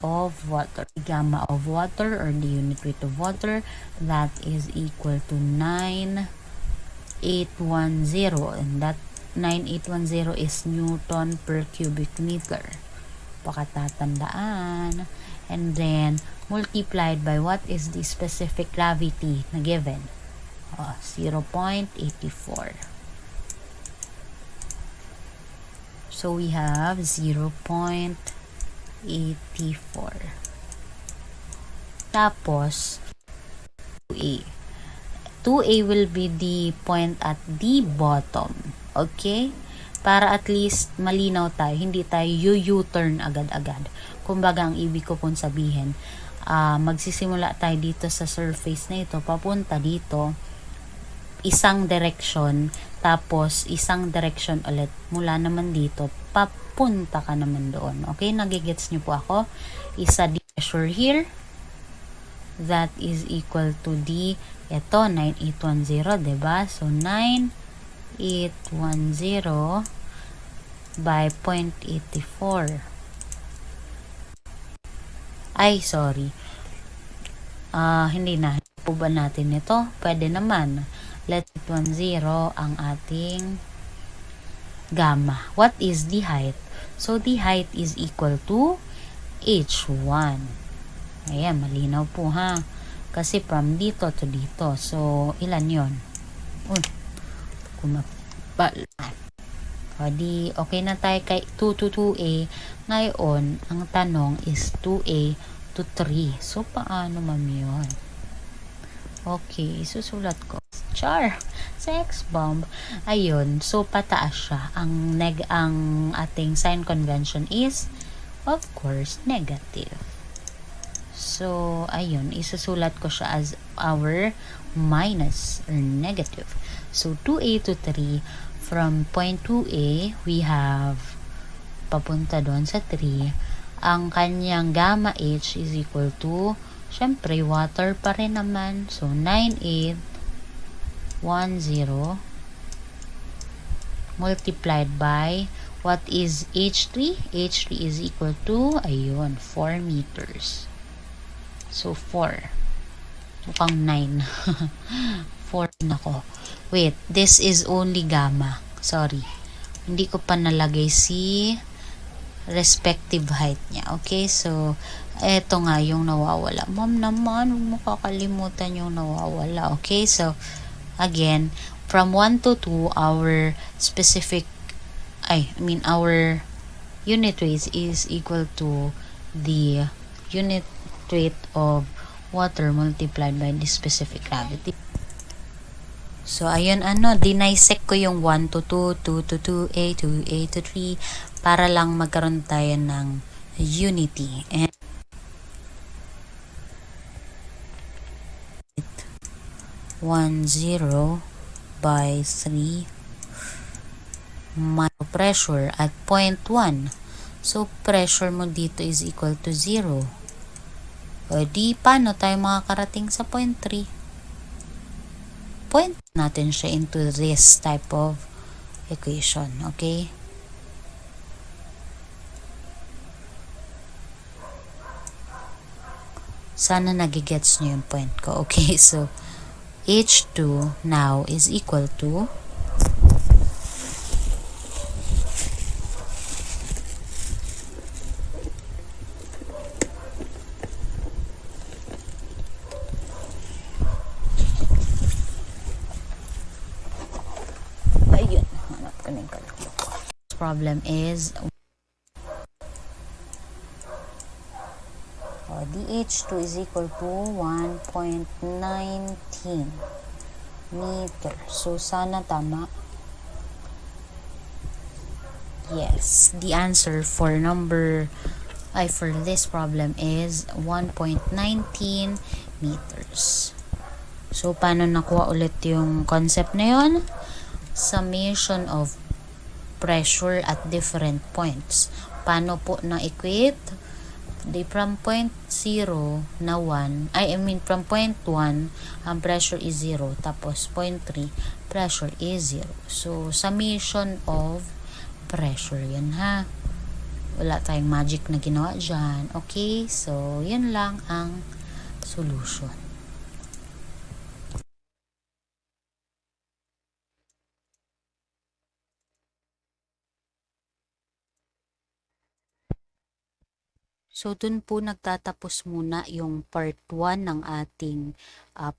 of water. Gamma of water or the unit weight of water, that is equal to 9810. And that 9810 is Newton per cubic meter. Pakatatandaan. And then, multiplied by what is the specific gravity na given? 0.84. So, we have 0.84. Tapos, 2A. 2A will be the point at the bottom. Okay? Para at least malinaw tayo. Hindi tayo U-turn agad-agad. Kumbaga, ang ibig ko pong sabihin, magsisimula tayo dito sa surface na ito. Papunta dito. Isang direction. Tapos, isang direction ulit. Mula naman dito. Papunta ka naman doon. Okay? Nagigets nyo po ako? Isa the pressure here. That is equal to the, ito, 9810, diba? So, 9810 by 0.84. Ay, sorry. Hindi na. Po ba natin ito? Pwede naman. Let's 10 ang ating gamma. What is the height? So, the height is equal to H1. Ayan, malinaw po ha. Kasi from dito to dito. So, ilan yon? Uy, o di, okay na tayo kay 2 to 2A. Ngayon, ang tanong is 2A to 3. So, paano ma'am yun? Okay, susulat ko. Char! Sex bomb. Ayun, so pataas siya. Ang ating sign convention is, of course, negative. So, ayun, isusulat ko siya as our minus or negative. So, 2A to 3, from point 2A, we have, papunta doon sa 3, ang kanyang gamma H is equal to, syempre, water pa rin naman. So, 9810 multiplied by, what is H3? H3 is equal to, ayun, 4 meters. So, 4. Mukhang 9. 4 nako. Wait, this is only gamma. Sorry. Hindi ko pa nalagay si respective height niya. Okay, so, eto nga yung nawawala. Ma'am naman, huwag mo kakalimutan yung nawawala. Okay, so, again, from 1 to 2, our our unit weight is equal to the unit weight of water multiplied by the specific gravity. So, ayun, dinisect ko yung 1 to 2, 2 to 2A, 2A to 3, para lang magkaroon tayo ng unity. And 10 by 3 pressure at point 1. So, pressure mo dito is equal to 0. O di, paano tayo makakarating sa point 3? point natin siya into this type of equation, okay? Sana nagigets nyo yung point ko, okay? So, H2 now is equal to ayun, hanap ko na yung calculator. Problem is dH2 is equal to 1.19 meter. So, sana tama. Yes, the answer for this problem is 1.19 meters. So, paano nakuha ulit yung concept na yun? Summation of pressure at different points. Paano po na-equate? From point 0 na 1, from point 1, ang pressure is 0. Tapos point 3, pressure is 0. So, summation of pressure yan ha. Wala tayong magic na ginawa dyan. Okay? So, yan lang ang solution. So, dun po nagtatapos muna yung part 1 ng ating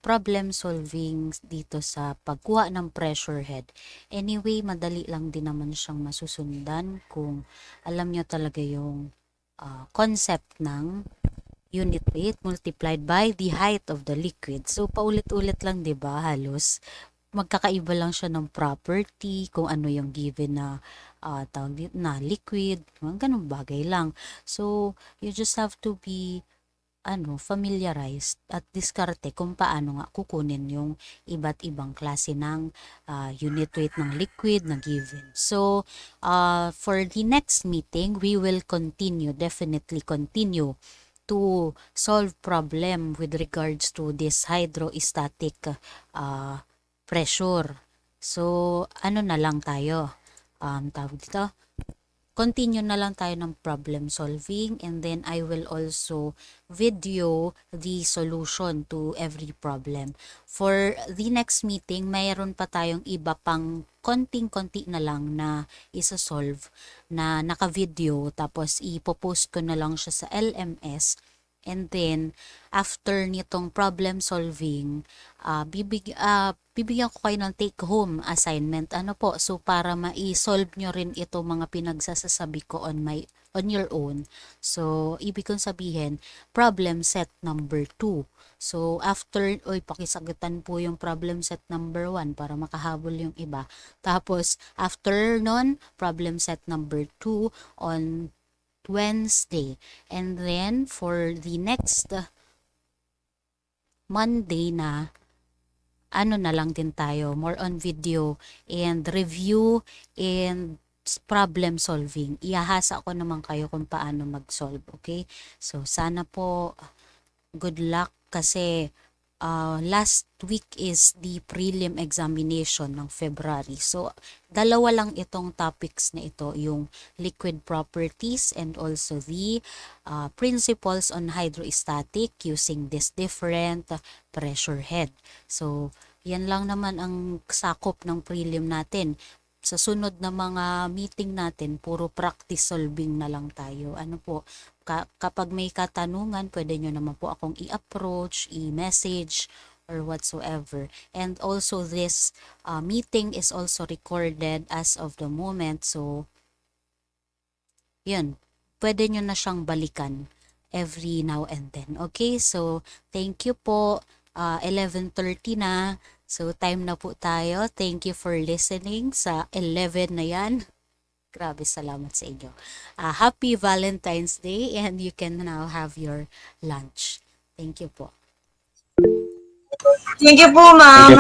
problem solving dito sa pagkuha ng pressure head. Anyway, madali lang din naman siyang masusundan kung alam nyo talaga yung concept ng unit weight multiplied by the height of the liquid. So, paulit-ulit lang, 'di ba? Halos magkakaiba lang siya ng property, kung ano yung given na tawag na liquid, mga ganung bagay lang. So, you just have to be familiarized at diskarte kung paano nga kukunin yung iba't ibang klase ng unit weight ng liquid na given. So, for the next meeting, we will definitely continue to solve problem with regards to this hydrostatic pressure. So, ano na lang tayo? Tawag dito? Continue na lang tayo ng problem solving, and then I will also video the solution to every problem. For the next meeting, mayroon pa tayong iba pang konting-konti na lang na isa-solve na naka-video, tapos ipopost ko na lang siya sa LMS. And then, after nitong problem solving, bibigyan ko kayo ng take-home assignment. Ano po? So, para ma-solve nyo rin ito mga pinagsasasabi ko on your own. So, ibig kong sabihin, problem set number 2. So, after, pakisagutan po yung problem set number 1 para makahabol yung iba. Tapos, after nun, problem set number 2 on Wednesday. And then, for the next Monday na, na lang din tayo, more on video and review and problem solving. Ihahasa ko naman kayo kung paano mag-solve, okay? So, sana po, good luck kasi last week is the prelim examination ng February. So, dalawa lang itong topics na ito, yung liquid properties and also the principles on hydrostatic using this different pressure head. So, yan lang naman ang sakop ng prelim natin. Sa sunod na mga meeting natin, puro practice solving na lang tayo. Ano po, kapag may katanungan, pwede nyo naman po akong i-approach, i-message, or whatsoever. And also this meeting is also recorded as of the moment. So, yun, pwede nyo na siyang balikan every now and then. Okay, so thank you po. 11:30 na. So, time na po tayo. Thank you for listening sa 11 na yan. Grabe, salamat sa inyo. Happy Valentine's Day, and you can now have your lunch. Thank you po. Thank you po, ma'am.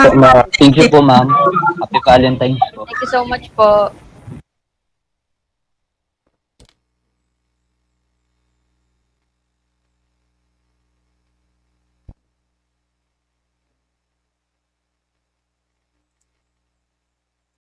Thank you po, ma'am. Happy Valentine's po. Thank you so much po.